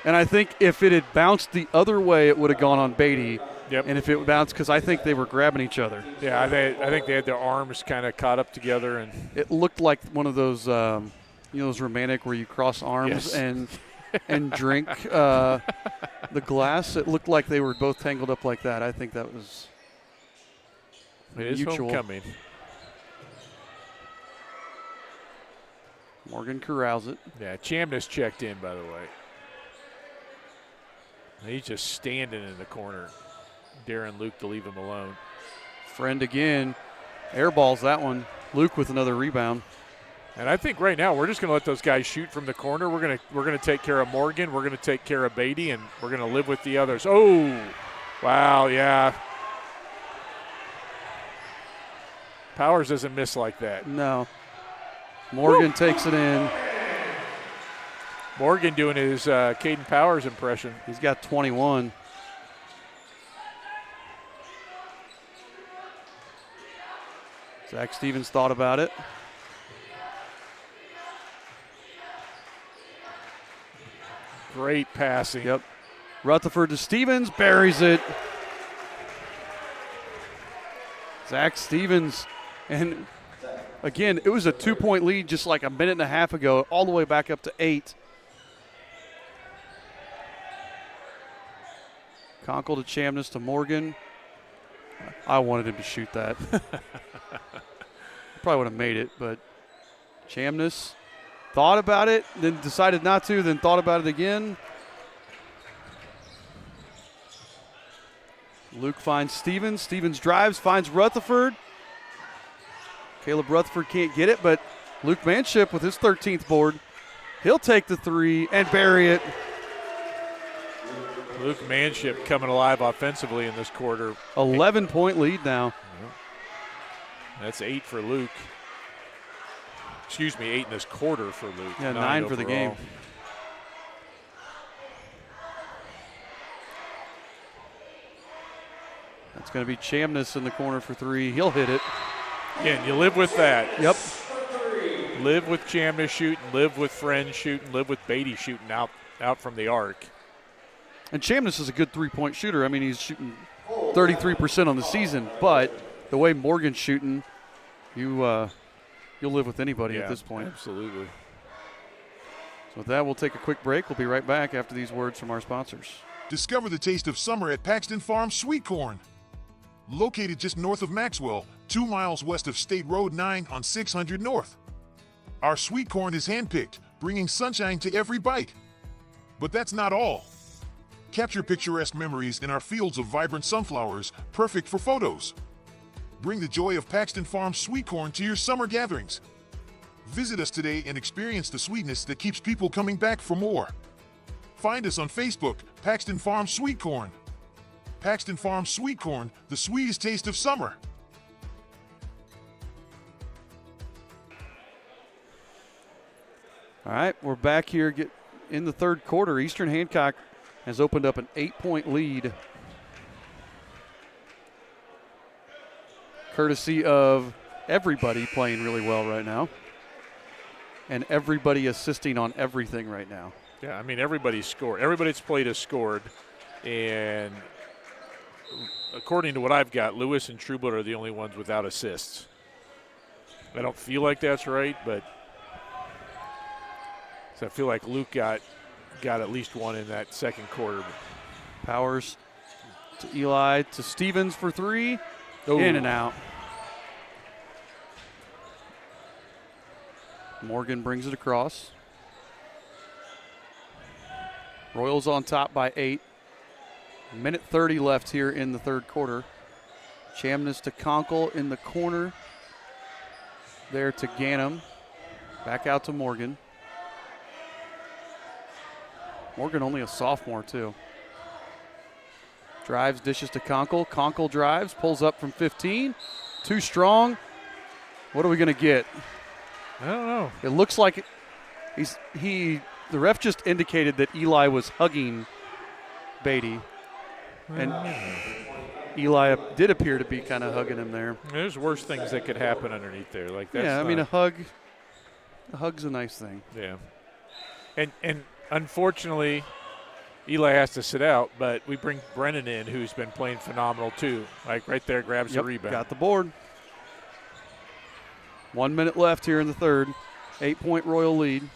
And I think if it had bounced the other way, it would have gone on Beatty. Yep. And if it bounced, because I think they were grabbing each other. Yeah, I think they had their arms kind of caught up together, and it looked like one of those, those romantic where you cross arms and drink the glass. It looked like they were both tangled up like that. I think that was mutual. Homecoming. Morgan corrals it. Yeah, Chamness checked in, by the way. He's just standing in the corner. Daring Luke to leave him alone. Friend again. Airballs that one. Luke with another rebound. And I think right now we're just going to let those guys shoot from the corner. We're going to take care of Morgan. We're going to take care of Beatty, and we're going to live with the others. Oh, wow, yeah. Powers doesn't miss like that. No. Morgan takes it in. Morgan doing his Caden Powers impression. He's got 21. Zach Stevens thought about it. Great passing. Yep. Rutherford to Stevens, buries it. Zach Stevens, and again, it was a 2-point lead just like a minute and a half ago, all the way back up to 8. Conkle to Chamness to Morgan. I wanted him to shoot that. Probably would have made it, but Chamness thought about it, then decided not to, then thought about it again. Luke finds Stevens. Stevens drives, finds Rutherford. Caleb Rutherford can't get it, but Luke Manship with his 13th board. He'll take the 3 and bury it. Luke Manship coming alive offensively in this quarter. 11-point lead now. That's 8 for Luke. Excuse me, 8 in this quarter for Luke. Yeah, 9 for the game. That's going to be Chamness in the corner for 3. He'll hit it. Again, you live with that. Yep. Live with Chamness shooting, live with Friends shooting, live with Beatty shooting out from the arc. And Chamness is a good three-point shooter. I mean, he's shooting 33% on the season, but the way Morgan's shooting, you'll live with anybody at this point. Absolutely. So with that, we'll take a quick break. We'll be right back after these words from our sponsors. Discover the taste of summer at Paxton Farm Sweet Corn. Located just north of Maxwell, 2 miles west of State Road 9 on 600 North. Our sweet corn is handpicked, bringing sunshine to every bite. But that's not all. Capture picturesque memories in our fields of vibrant sunflowers, perfect for photos. Bring the joy of Paxton Farm sweet corn to your summer gatherings. Visit us today and experience the sweetness that keeps people coming back for more. Find us on Facebook, Paxton Farm Sweet Corn. Paxton Farm Sweet Corn, the sweetest taste of summer. All right, we're back here in the third quarter. Eastern Hancock has opened up an 8-point lead, courtesy of everybody playing really well right now and everybody assisting on everything right now. Yeah, I mean, everybody's scored. Everybody that's played has scored, and according to what I've got, Lewis and Trueblood are the only ones without assists. I don't feel like that's right, but so I feel like Luke got at least one in that second quarter. Powers to Eli to Stevens for three. Ooh. In and out. Morgan brings it across. Royals on top by 8. Minute 30 left here in the third quarter. Chamness to Conkle in the corner. There to Ganem. Back out to Morgan. Morgan only a sophomore, too. Drives, dishes to Conkle. Conkle drives, pulls up from 15. Too strong. What are we going to get? I don't know. It looks like the ref just indicated that Eli was hugging Beatty. And Eli did appear to be kind of hugging him there. There's worse things that could happen underneath there. Like that's yeah, I mean, a hug's a nice thing. Yeah. And unfortunately, Eli has to sit out, but we bring Brennan in, who's been playing phenomenal too. Like right there, grabs the rebound. Got the board. 1 minute left here in the third. 8-point Royal lead.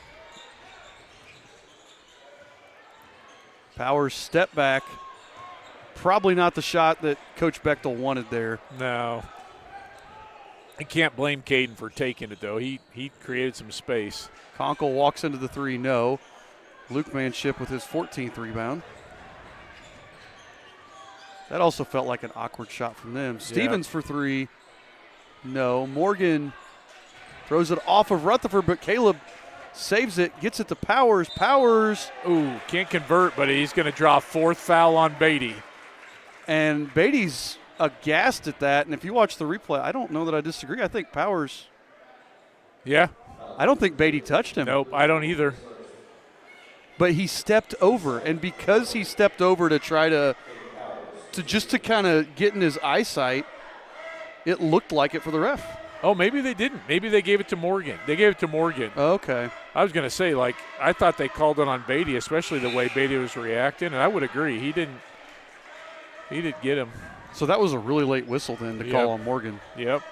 Powers step back. Probably not the shot that Coach Bechtel wanted there. No. I can't blame Caden for taking it, though. He created some space. Conkle walks into the three, no. Luke Manship with his 14th rebound. That also felt like an awkward shot from them. Stevens for three, no. Morgan throws it off of Rutherford, but Caleb saves it, gets it to Powers. Powers. Ooh, can't convert, but he's going to draw a fourth foul on Beatty. And Beatty's aghast at that. And if you watch the replay, I don't know that I disagree. I think Powers. Yeah. I don't think Beatty touched him. Nope, I don't either. But he stepped over. And because he stepped over to try to kind of get in his eyesight, it looked like it for the ref. Oh, maybe they didn't. Maybe they gave it to Morgan. They gave it to Morgan. Okay. I was going to say, like, I thought they called it on Beatty, especially the way Beatty was reacting, and I would agree. He didn't get him. So that was a really late whistle then to call on Morgan. Yep.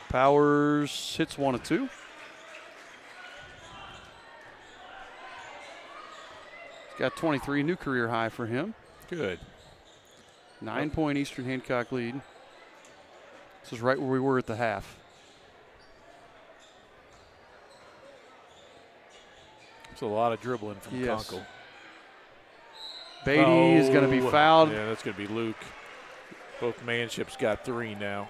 Powers hits one of two. He's got 23, new career high for him. Good. 9-point Eastern Hancock lead. This is right where we were at the half. It's a lot of dribbling from Conkle. Beatty is going to be fouled. Yeah, that's going to be Luke. Both Manships got 3 now.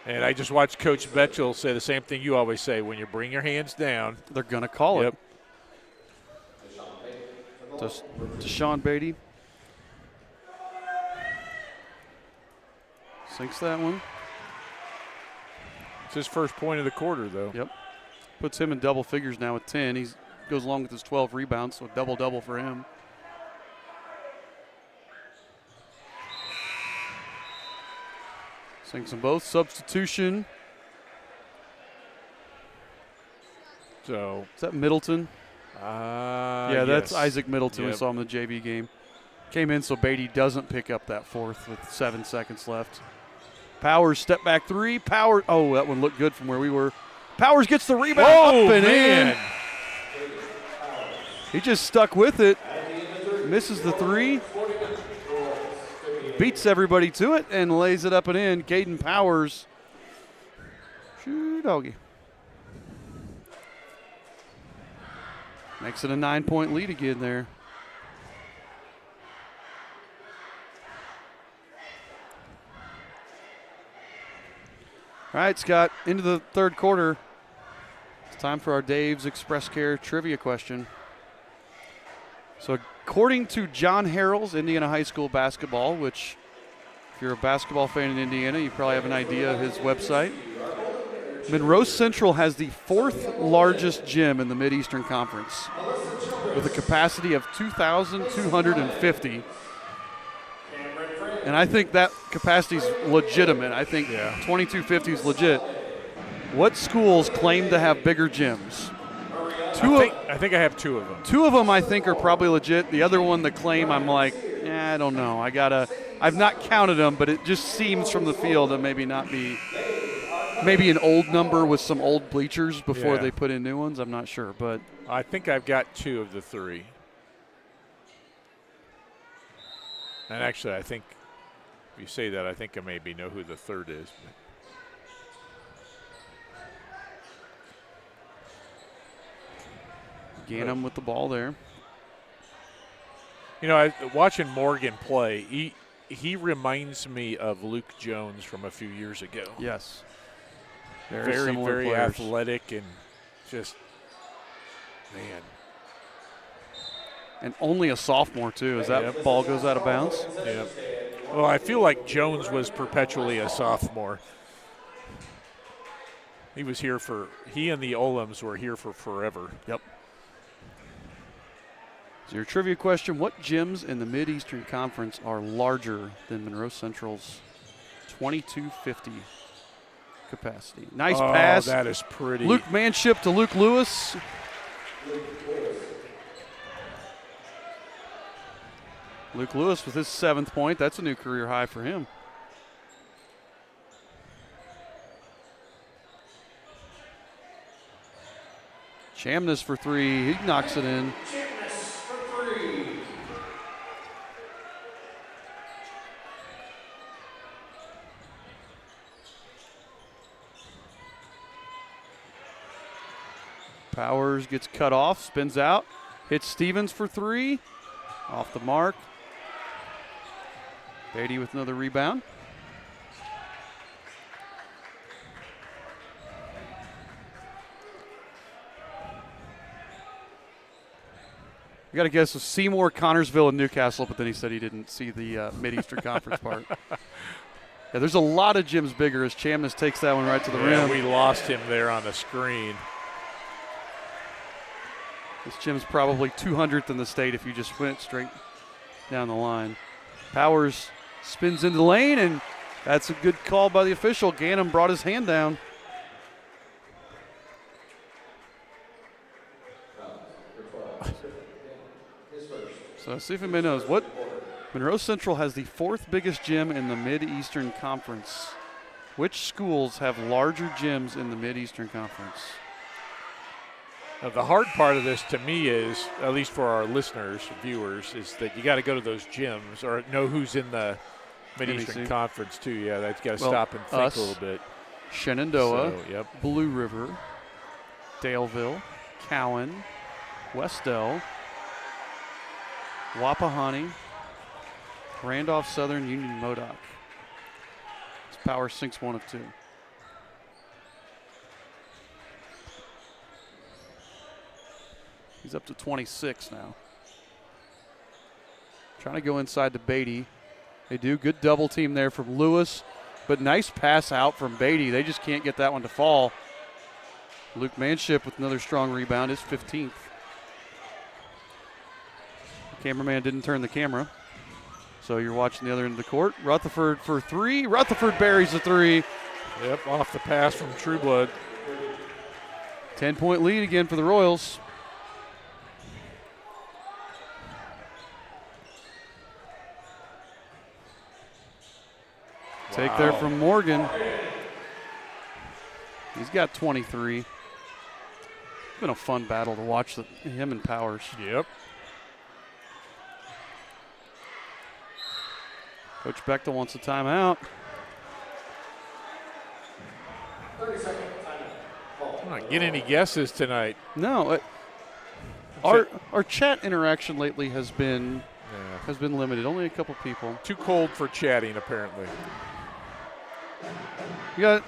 And I just watched Coach Betchel say the same thing you always say. When you bring your hands down, they're going to call it. To Sean Beatty. Sinks that one. It's his first point of the quarter, though. Yep. Puts him in double figures now with 10. He goes along with his 12 rebounds, so double-double for him. Sinks them both. Substitution. So is that Middleton? Yeah, that's Isaac Middleton. Yep. We saw him in the JV game. Came in so Beatty doesn't pick up that fourth with 7 seconds left. Powers step back three. Powers. Oh, that one looked good from where we were. Powers gets the rebound up and in. He just stuck with it. Misses the three. Beats everybody to it and lays it up and in. Caden Powers. Shoo doggy. Makes it a 9-point lead again there. All right, Scott, into the third quarter. It's time for our Dave's Express Care trivia question. So according to John Harrell's Indiana High School Basketball, which if you're a basketball fan in Indiana, you probably have an idea of his website. Monroe Central has the 4th largest gym in the Mid-Eastern Conference with a capacity of 2,250. And I think that capacity is legitimate. I think 2250 is legit. What schools claim to have bigger gyms? I think I have 2 of them. 2 of them I think are probably legit. The other one, the claim, I'm like, I don't know. I've not counted them, but it just seems from the field to maybe not be. Maybe an old number with some old bleachers before they put in new ones. I'm not sure, but I think I've got 2 of the 3. And actually, I think if you say that, I think I maybe know who the third is. Ganem with the ball there. You know, watching Morgan play, he reminds me of Luke Jones from a few years ago. Yes. Very players. athletic and just, man. And only a sophomore, too, as that ball goes out of bounds. Yep. Well, I feel like Jones was perpetually a sophomore. He and the Olams were here for forever. Yep. So your trivia question, what gyms in the Mid-Eastern Conference are larger than Monroe Central's 2250 capacity? Nice pass. That is pretty. Luke Manship to Luke Lewis. Luke Lewis with his 7th point. That's a new career high for him. Chamness for 3. He knocks it in. Powers gets cut off, spins out, hits Stevens for 3. Off the mark. Beatty with another rebound. We got to guess Seymour, Connorsville, and Newcastle, but then he said he didn't see the Mid-Eastern Conference part. Yeah, there's a lot of gyms bigger as Chamness takes that one right to the rim. We lost him there on the screen. This gym's probably 200th in the state if you just went straight down the line. Powers spins into the lane, and that's a good call by the official. Ganem brought his hand down. So see if anybody knows what Monroe Central has the 4th biggest gym in the Mid-Eastern Conference. Which schools have larger gyms in the Mid-Eastern Conference? Now, the hard part of this to me is, at least for our listeners, viewers, is that you got to go to those gyms or know who's in the Mid-Eastern Conference too. Yeah, that's got to stop and think a little bit. Shenandoah, Blue River, Daleville, Cowan, Westell, Wapahani, Randolph Southern, Union Modoc. This Power sinks 1 of 2. He's up to 26 now. Trying to go inside to Beatty. They do. Good double team there from Lewis, but nice pass out from Beatty. They just can't get that one to fall. Luke Manship with another strong rebound, his 15th. The cameraman didn't turn the camera. So you're watching the other end of the court. Rutherford for three. Rutherford buries the three. Yep, off the pass from Trueblood. 10-point lead again for the Royals. Take there from Morgan. He's got 23. It's been a fun battle to watch him and Powers. Yep. Coach Bechtel wants a timeout. 30-second timeout. I'm not getting any guesses tonight. No. Our chat interaction lately has been limited. Only a couple people. Too cold for chatting, apparently. You got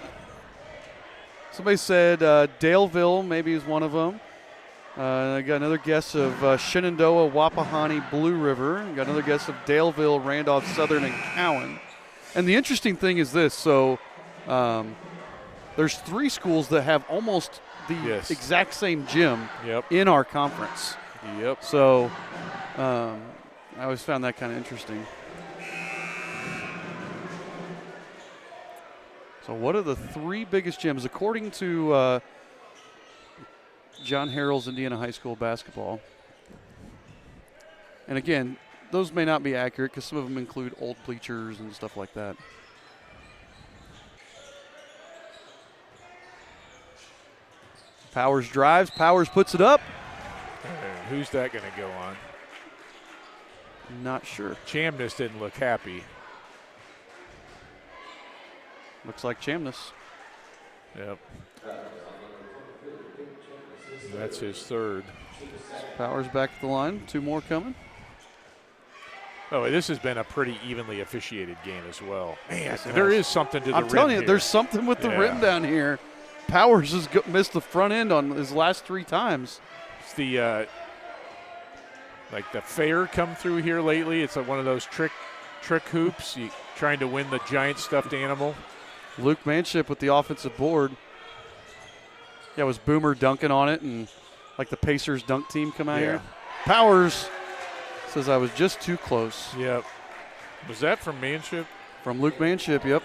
somebody said Daleville maybe is one of them. I got another guess of Shenandoah, Wapahani, Blue River. Got another guess of Daleville, Randolph, Southern, and Cowan. And the interesting thing is this. So there's 3 schools that have almost the exact same gym in our conference. Yep. So I always found that kind of interesting. So what are the 3 biggest gyms according to John Harrell's Indiana High School basketball? And again, those may not be accurate because some of them include old bleachers and stuff like that. Powers drives. Powers puts it up. Who's that going to go on? Not sure. Chamness didn't look happy. Looks like Chamness. Yep. That's his third. Powers back at the line. 2 more coming. Oh, this has been a pretty evenly officiated game as well. Man, Yes, there is something to the rim. I'm telling you, here. there's something with the rim down here. Powers has missed the front end on his last 3 times. It's the like the fair come through here lately. It's one of those trick hoops. You trying to win the giant stuffed animal. Luke Manship with the offensive board. Yeah, it was Boomer dunking on it, and like the Pacers dunk team come out here. Powers says I was just too close. Yep. Was that from Manship? From Luke Manship, yep.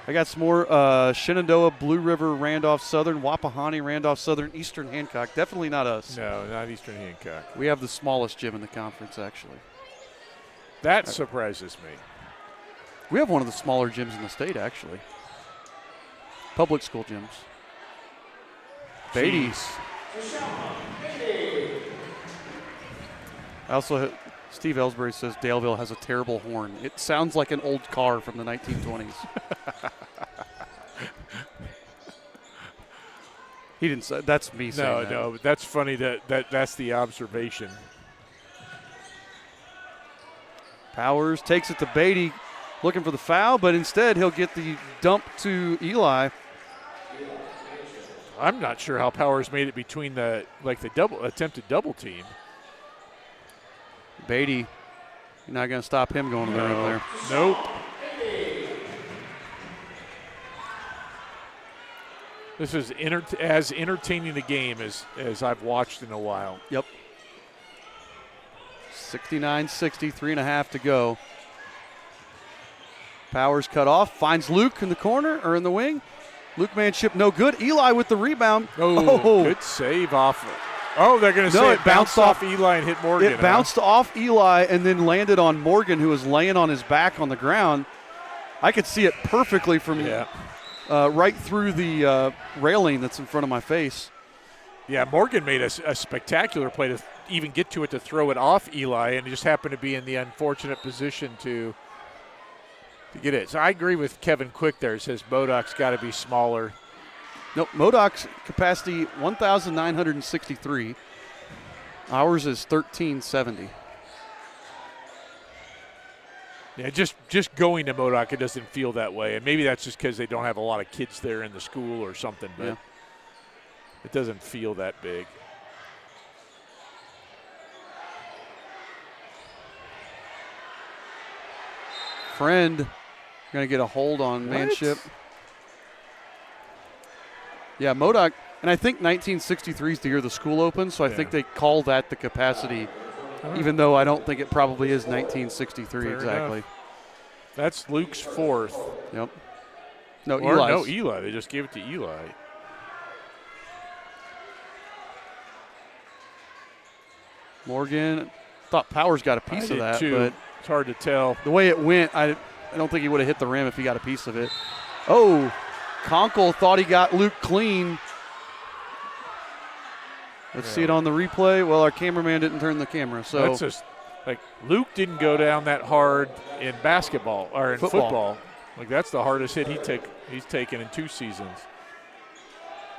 I got some more Shenandoah, Blue River, Randolph Southern, Wapahani, Randolph Southern, Eastern Hancock. Definitely not us. No, not Eastern Hancock. We have the smallest gym in the conference, actually. That surprises me. We have one of the smaller gyms in the state, actually. Public school gyms. Beatty. Also, Steve Ellsbury says Daleville has a terrible horn. It sounds like an old car from the 1920s. He didn't say. That's me saying that. No, that's funny that's the observation. Powers takes it to Beatty, looking for the foul, but instead he'll get the dump to Eli. I'm not sure how Powers made it between the attempted double team. Beatty, you're not going to stop him going to the rim there. Nope. This is as entertaining a game as I've watched in a while. Yep. 69-60, 3.5 to go. Powers cut off, finds Luke in the corner or in the wing. Luke Manship no good. Eli with the rebound. Oh, good save off. Oh, they're going to say it bounced off Eli and hit Morgan. It bounced off Eli and then landed on Morgan, who was laying on his back on the ground. I could see it perfectly from right through the railing that's in front of my face. Yeah, Morgan made a spectacular play to even get to it to throw it off Eli, and it just happened to be in the unfortunate position to get it. So I agree with Kevin Quick there. It says Modoc's got to be smaller. Nope, Modoc's capacity 1,963. Ours is 1,370. Yeah, just going to Modoc, it doesn't feel that way. And maybe that's just because they don't have a lot of kids there in the school or something, but it doesn't feel that big. Friend going to get a hold on Manship. Yeah, Modoc, and I think 1963 is the year the school opened, so I think they call that the capacity even though I don't think it probably is 1963 Fair exactly. enough. That's Luke's fourth. Yep. No, Eli. They just gave it to Eli. Morgan, thought Powers got a piece of that, too. but It's hard to tell. the way it went, I don't think he would have hit the rim if he got a piece of it. Oh, Conkle thought he got Luke clean. Let's see it on the replay. Well, our cameraman didn't turn the camera, so That's just like Luke didn't go down that hard in basketball or in football. Like that's the hardest hit he's taken in 2 seasons.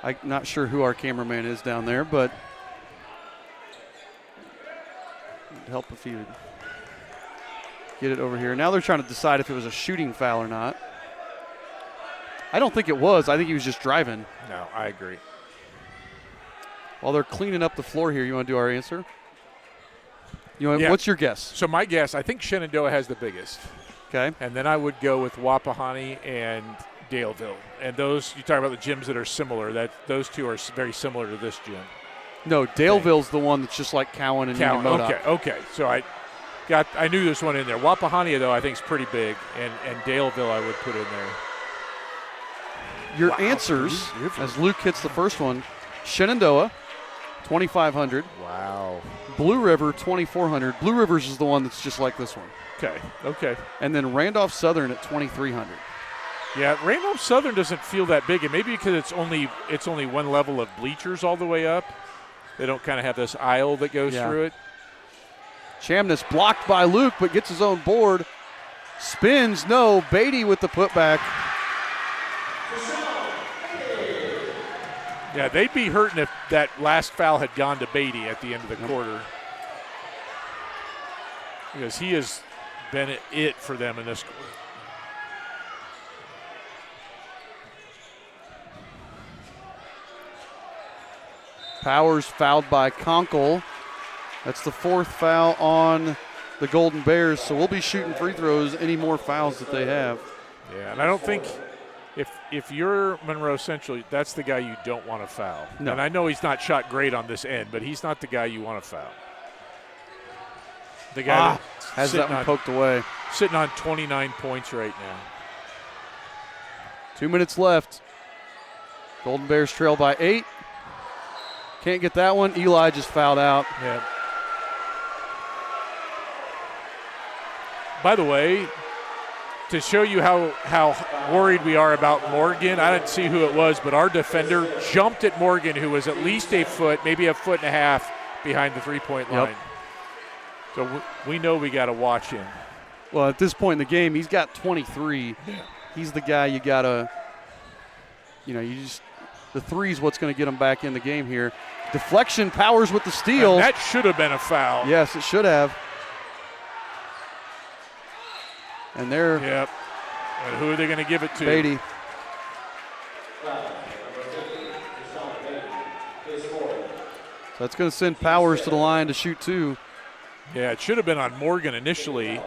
I'm not sure who our cameraman is down there, but it'd help if he would get it over here. Now they're trying to decide if it was a shooting foul or not. I don't think it was. I think he was just driving. No, I agree. While they're cleaning up the floor here, you want to do our answer? What's your guess? So my guess, I think Shenandoah has the biggest. Okay. And then I would go with Wapahani and Daleville. And those, you talk about the gyms that are similar, those two are very similar to this gym. No, Daleville's the one that's just like Cowan and Union Modoc. Okay. So I knew this one in there. Wapahani, though, I think is pretty big. And Daleville I would put in there. Your answers, as Luke hits the first one, Shenandoah, 2,500. Wow. Blue River, 2,400. Blue Rivers is the one that's just like this one. Okay. And then Randolph Southern at 2,300. Yeah, Randolph Southern doesn't feel that big, and maybe because it's only one level of bleachers all the way up. They don't kind of have this aisle that goes through it. Chamness blocked by Luke, but gets his own board. Spins, no. Beatty with the putback. Yeah, they'd be hurting if that last foul had gone to Beatty at the end of the quarter. Because he has been it for them in this. Powers fouled by Conkle. That's the 4th foul on the Golden Bears, so we'll be shooting free throws any more fouls that they have. Yeah, and I don't think if you're Monroe Central, that's the guy you don't want to foul. No. And I know he's not shot great on this end, but he's not the guy you want to foul. The guy has that one poked away. Sitting on 29 points right now. 2 minutes left. Golden Bears trail by 8. Can't get that one. Eli just fouled out. Yeah. By the way, to show you how worried we are about Morgan, I didn't see who it was, but our defender jumped at Morgan, who was at least a foot, maybe a foot and a half behind the three-point line. So we know we got to watch him. Well, at this point in the game, he's got 23. Yeah. He's the guy you got to, the three's what's going to get him back in the game here. Deflection, Powers with the steal. And that should have been a foul. Yes, it should have. And they're. Yep. And who are they going to give it to? Beatty. So that's going to send Powers to the line to shoot 2. Yeah, it should have been on Morgan initially.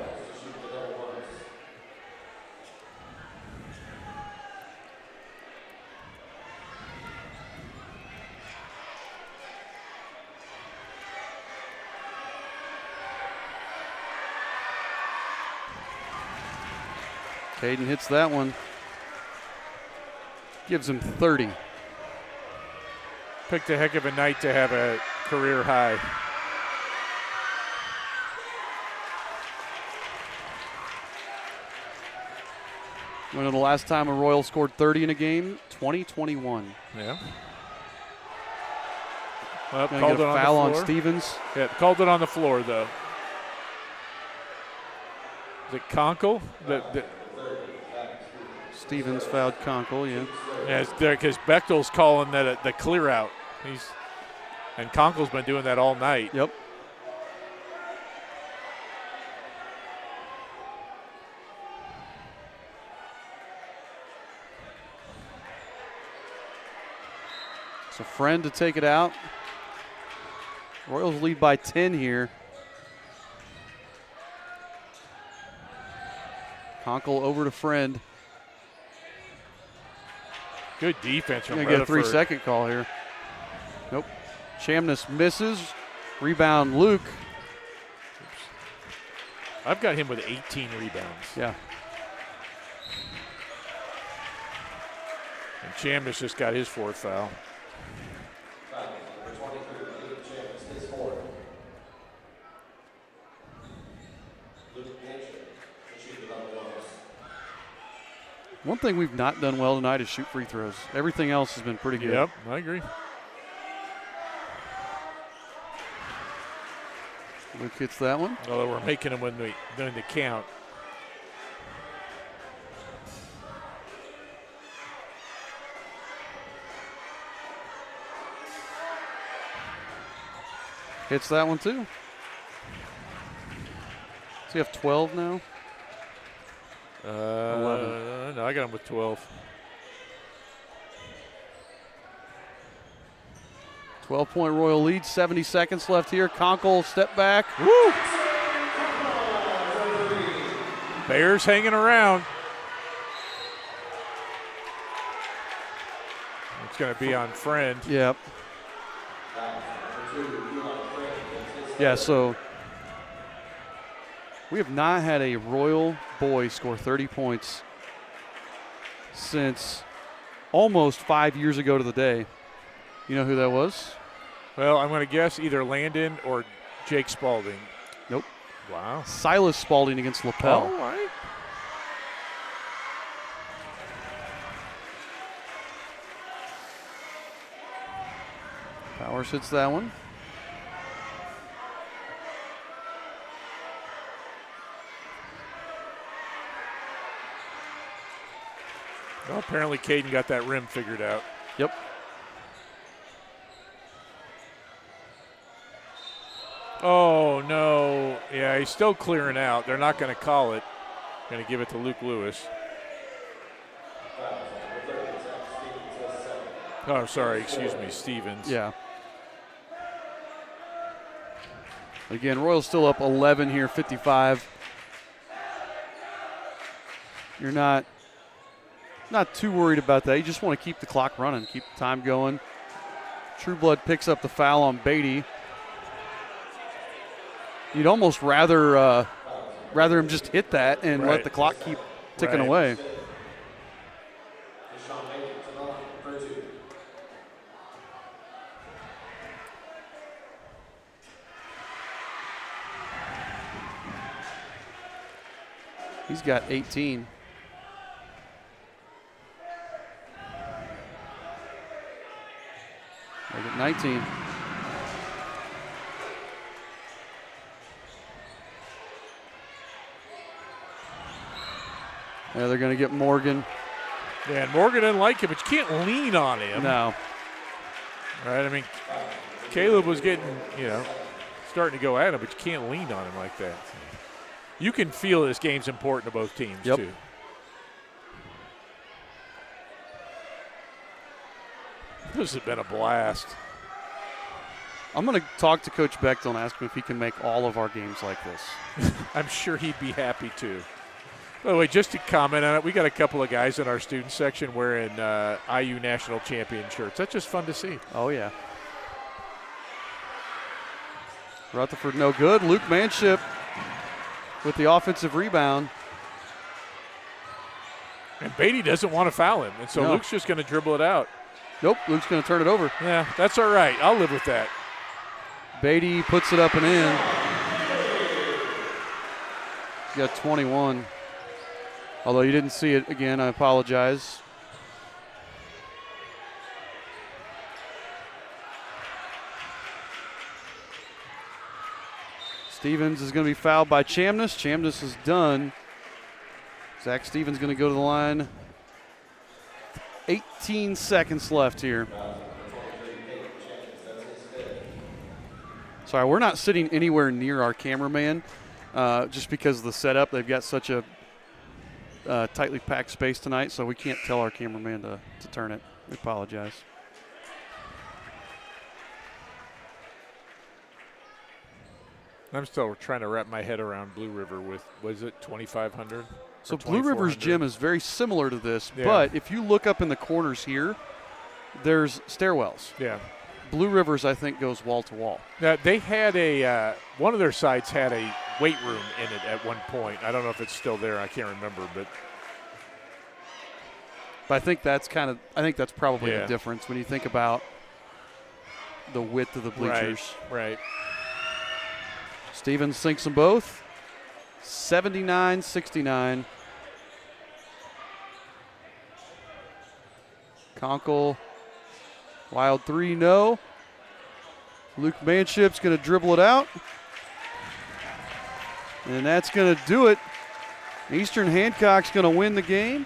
Caden hits that one. Gives him 30. Picked a heck of a night to have a career high. When the last time a Royal scored 30 in a game? 2021. Yeah. Well, Gonna called get it a foul on the on floor. Stevens. Yeah, called it on the floor, though. Is it Conkle? Stevens fouled Conkle, yeah. Yeah, it's there because Bechtel's calling that the clear out. And Conkle's been doing that all night. Yep. It's a friend to take it out. Royals lead by 10 here. Conkle over to Friend. Good defense from Gonna get a Rutherford. 3-second call here. Nope. Chamness misses. Rebound Luke. I've got him with 18 rebounds. Yeah. And Chambliss just got his 4th foul. One thing we've not done well tonight is shoot free throws. Everything else has been pretty good. Yep, I agree. Luke hits that one. Although we're making them when during the count. Hits that one too. Does he have 12 now? 11. No, I got him with 12. 12-point Royal lead, 70 seconds left here. Conkle step back. Woo! Bears hanging around. It's going to be on Friend. Yep. Yeah, so we have not had a Royal boy score 30 points since almost 5 years ago to the day. You know who that was? Well, I'm going to guess either Landon or Jake Spalding. Nope. Wow. Silas Spalding against Lapel. All right. Powers hits that one. Well, apparently Caden got that rim figured out. Yep. Oh, no. Yeah, he's still clearing out. They're not going to call it. Going to give it to Luke Lewis. Oh, sorry. Excuse me, Stevens. Yeah. Again, Royal's still up 11 here, 55. You're not too worried about that. You just want to keep the clock running, keep the time going. Trueblood picks up the foul on Beatty. You'd almost rather him just hit that and let the clock keep ticking away. He's got 18. Make it 19. Yeah, they're going to get Morgan. Yeah, and Morgan didn't like him, but you can't lean on him. No. Right? I mean, Caleb was getting, starting to go at him, but you can't lean on him like that. You can feel this game's important to both teams, too. This has been a blast. I'm going to talk to Coach Bechtel and ask him if he can make all of our games like this. I'm sure he'd be happy to. By the way, just to comment on it, we got a couple of guys in our student section wearing IU National Champion shirts. That's just fun to see. Oh, yeah. Rutherford no good. Luke Manship with the offensive rebound. And Beatty doesn't want to foul him, and so Luke's just going to dribble it out. Nope, Luke's going to turn it over. Yeah, that's all right. I'll live with that. Beatty puts it up and in. He's got 21. Although you didn't see it again, I apologize. Stevens is going to be fouled by Chambliss. Chambliss is done. Zach Stevens going to go to the line. 18 seconds left here. Sorry, we're not sitting anywhere near our cameraman just because of the setup. They've got such a tightly packed space tonight, so we can't tell our cameraman to turn it. We apologize. I'm still trying to wrap my head around Blue River with, was it 2,500? So Blue River's gym is very similar to this, Yeah. but if you look up in the corners here, there's stairwells. Yeah. Blue River's, I think, goes wall to wall. Now, they had one of their sites had a weight room in it at one point. I don't know if it's still there. I can't remember, but I think that's probably Yeah. the difference when you think about the width of the bleachers. Right. Stevens sinks them both. 79-69. Conkle, wild three, no. Luke Manship's going to dribble it out. And that's going to do it. Eastern Hancock's going to win the game.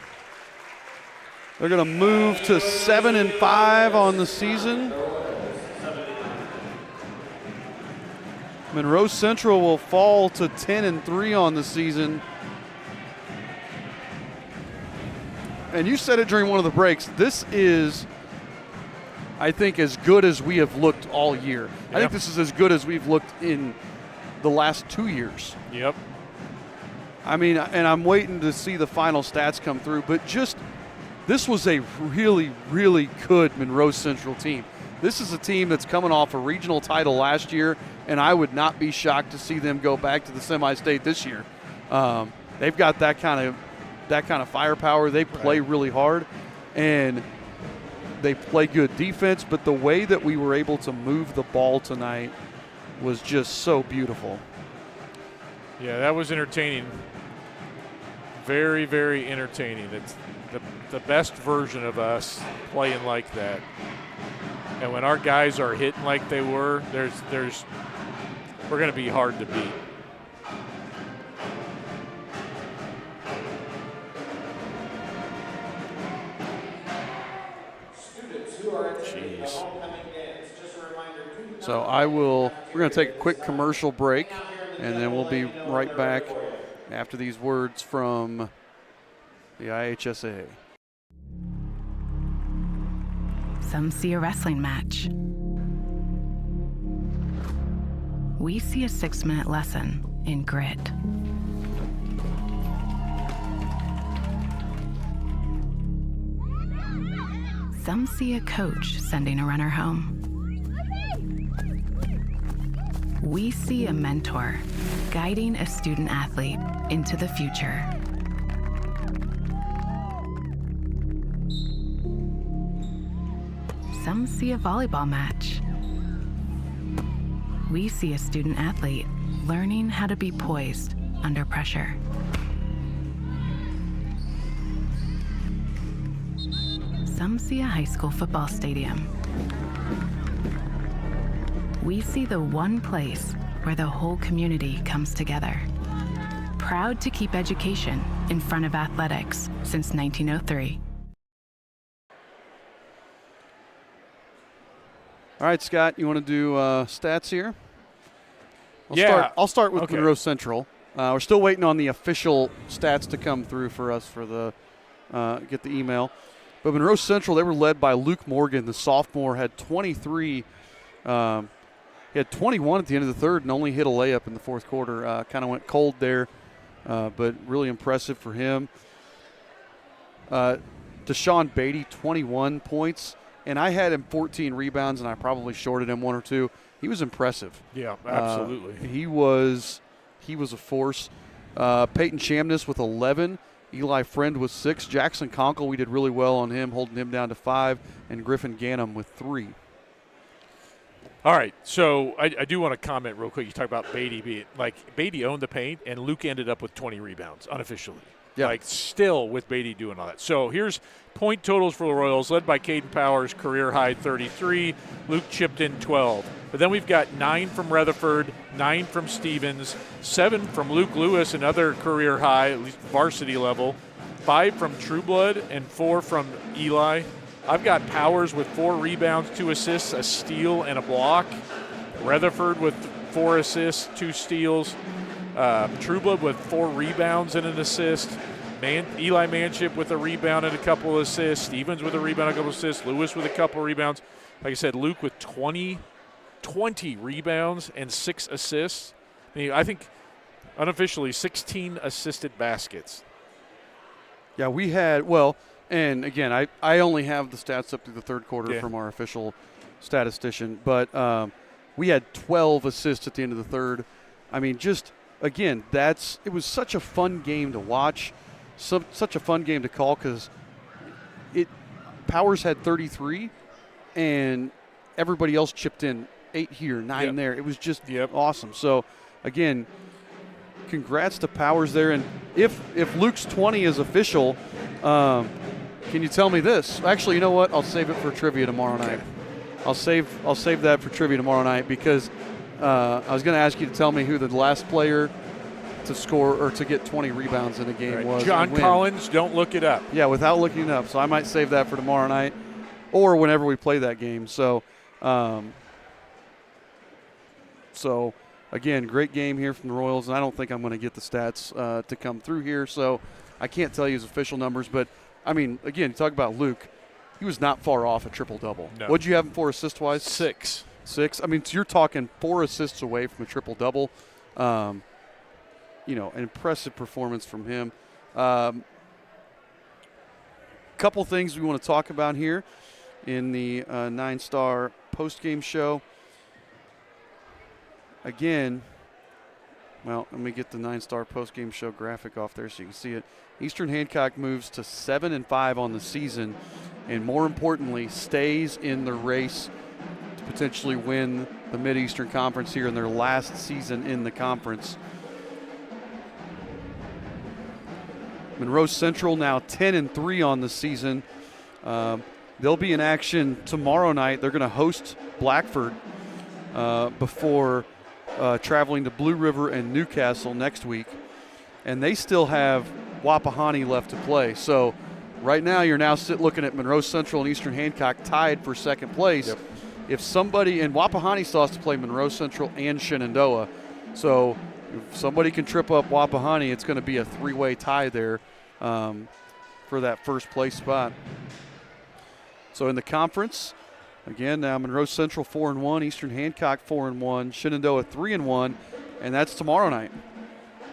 They're going to move to 7-5 on the season. Monroe Central will fall to 10-3 on the season. And you said it during one of the breaks. This is, I think, as good as we have looked all year. I think this is as good as we've looked in the last 2 years. Yep. I mean, and I'm waiting to see the final stats come through, but this was a really, really good Monroe Central team. This is a team that's coming off a regional title last year, and I would not be shocked to see them go back to the semi-state this year. They've got that kind of firepower. They play really hard, and they play good defense, but the way that we were able to move the ball tonight was just so beautiful. Yeah, that was entertaining. Very, very entertaining. It's the best version of us playing like that. And when our guys are hitting like they were, we're going to be hard to beat. Jeez. So we're going to take a quick commercial break, and then we'll be right back after these words from the IHSA. Some see a wrestling match. We see a 6-minute lesson in grit. Some see a coach sending a runner home. We see a mentor guiding a student athlete into the future. Some see a volleyball match. We see a student athlete learning how to be poised under pressure. Some see a high school football stadium. We see the one place where the whole community comes together. Proud to keep education in front of athletics since 1903. All right, Scott, you want to do stats here? I'll start with Monroe Central. We're still waiting on the official stats to come through for us for the get the email. But Monroe Central, they were led by Luke Morgan, the sophomore, had 23. He had 21 at the end of the third and only hit a layup in the fourth quarter. Kind of went cold there, but really impressive for him. Deshaun Beatty, 21 points. And I had him 14 rebounds, and I probably shorted him one or two. He was impressive. Yeah, absolutely. He was a force. Peyton Chamness with 11. Eli Friend with 6. Jackson Conkle, we did really well on him, holding him down to 5. And Griffin Gannum with 3. All right, so I do want to comment real quick. You talk about Beatty Beatty owned the paint, and Luke ended up with 20 rebounds unofficially. Yeah. Still with Beatty doing all that. So here's point totals for the Royals, led by Caden Powers, career high 33. Luke chipped in 12. But then we've got 9 from Rutherford, 9 from Stevens, 7 from Luke Lewis, another career high, at least varsity level, 5 from Trueblood, and 4 from Eli. I've got Powers with 4 rebounds, 2 assists, a steal, and a block. Rutherford with 4 assists, 2 steals. Trueblood with 4 rebounds and an assist. Eli Manship with a rebound and a couple of assists. Stevens with a rebound and a couple of assists. Lewis with a couple of rebounds. Like I said, Luke with 20 rebounds and 6 assists. I think unofficially 16 assisted baskets. Yeah, we had, and again, I only have the stats up to the third quarter from our official statistician, but we had 12 assists at the end of the third. I mean, just again, it was such a fun game to watch, such a fun game to call because Powers had 33, and everybody else chipped in 8 here, 9 there. It was just awesome. So, again, congrats to Powers there. And if Luke's 20 is official, can you tell me this? Actually, you know what? I'll save it for trivia tomorrow night. I'll save that for trivia tomorrow night because I was going to ask you to tell me who the last player to score or to get 20 rebounds in a game was. John Collins, don't look it up. Yeah, without looking it up. So I might save that for tomorrow night or whenever we play that game. So, again, great game here from the Royals, and I don't think I'm going to get the stats to come through here. So I can't tell you his official numbers. But, I mean, again, talk about Luke. He was not far off a triple-double. No. What'd you have him for assist-wise? 6. 6. I mean, so you're talking 4 assists away from a triple-double. An impressive performance from him. Couple things we want to talk about here in the 9-star post-game show. Again, well, let me get the 9-star post-game show graphic off there so you can see it. Eastern Hancock moves to 7-5 on the season, and more importantly, stays in the race to potentially win the Mid-Eastern Conference here in their last season in the conference. Monroe Central now 10-3 on the season. They'll be in action tomorrow night. They're going to host Blackford before traveling to Blue River and Newcastle next week. And they still have Wapahani left to play. So right now you're now looking at Monroe Central and Eastern Hancock tied for second place. Yep. If somebody – and Wapahani still has to play Monroe Central and Shenandoah. So – if somebody can trip up Wapahani, it's going to be a 3-way tie there for that first place spot. So in the conference, again, now Monroe Central 4-1, Eastern Hancock 4-1, Shenandoah 3-1, and that's tomorrow night.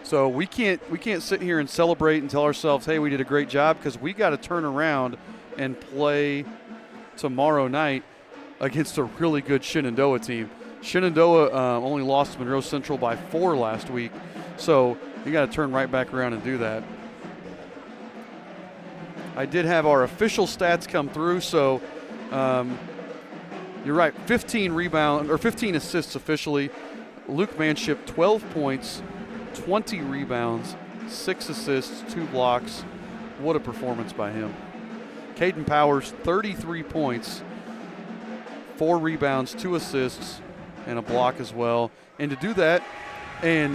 So we can't sit here and celebrate and tell ourselves, hey, we did a great job, because we got to turn around and play tomorrow night against a really good Shenandoah team. Shenandoah only lost to Monroe Central by 4 last week, so you got to turn right back around and do that. I did have our official stats come through, so you're right, 15 assists officially. Luke Manship, 12 points, 20 rebounds, 6 assists, 2 blocks. What a performance by him. Caden Powers, 33 points, 4 rebounds, 2 assists, and a block as well. And to do that, and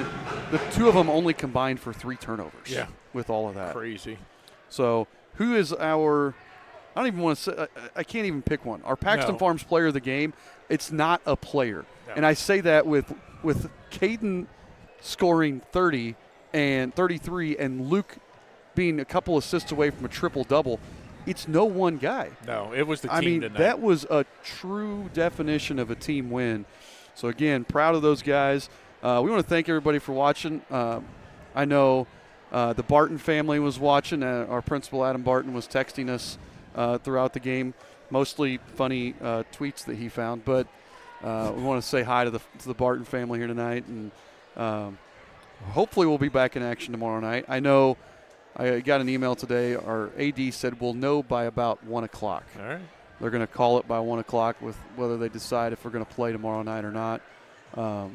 the two of them only combined for 3 turnovers. Yeah. With all of that. Crazy. So who is our – I don't even want to say – I can't even pick one. Our Paxton Farms player of the game, it's not a player. No. And I say that with Caden scoring 30 and 33 and Luke being a couple assists away from a triple-double. It's no one guy. No, it was the team tonight. That was a true definition of a team win. So, again, proud of those guys. We want to thank everybody for watching. I know the Barton family was watching. Our principal, Adam Barton, was texting us throughout the game, mostly funny tweets that he found. But we want to say hi to the Barton family here tonight. And hopefully we'll be back in action tomorrow night. I know I got an email today. Our AD said we'll know by about 1 o'clock. All right. They're going to call it by 1 o'clock with whether they decide if we're going to play tomorrow night or not. I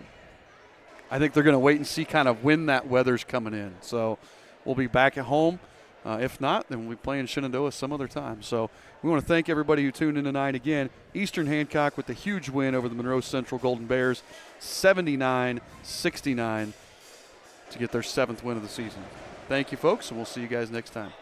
think they're going to wait and see kind of when that weather's coming in. So we'll be back at home. If not, then we'll be playing Shenandoah some other time. So we want to thank everybody who tuned in tonight. Again, Eastern Hancock with the huge win over the Monroe Central Golden Bears, 79-69 to get their 7th win of the season. Thank you, folks, and we'll see you guys next time.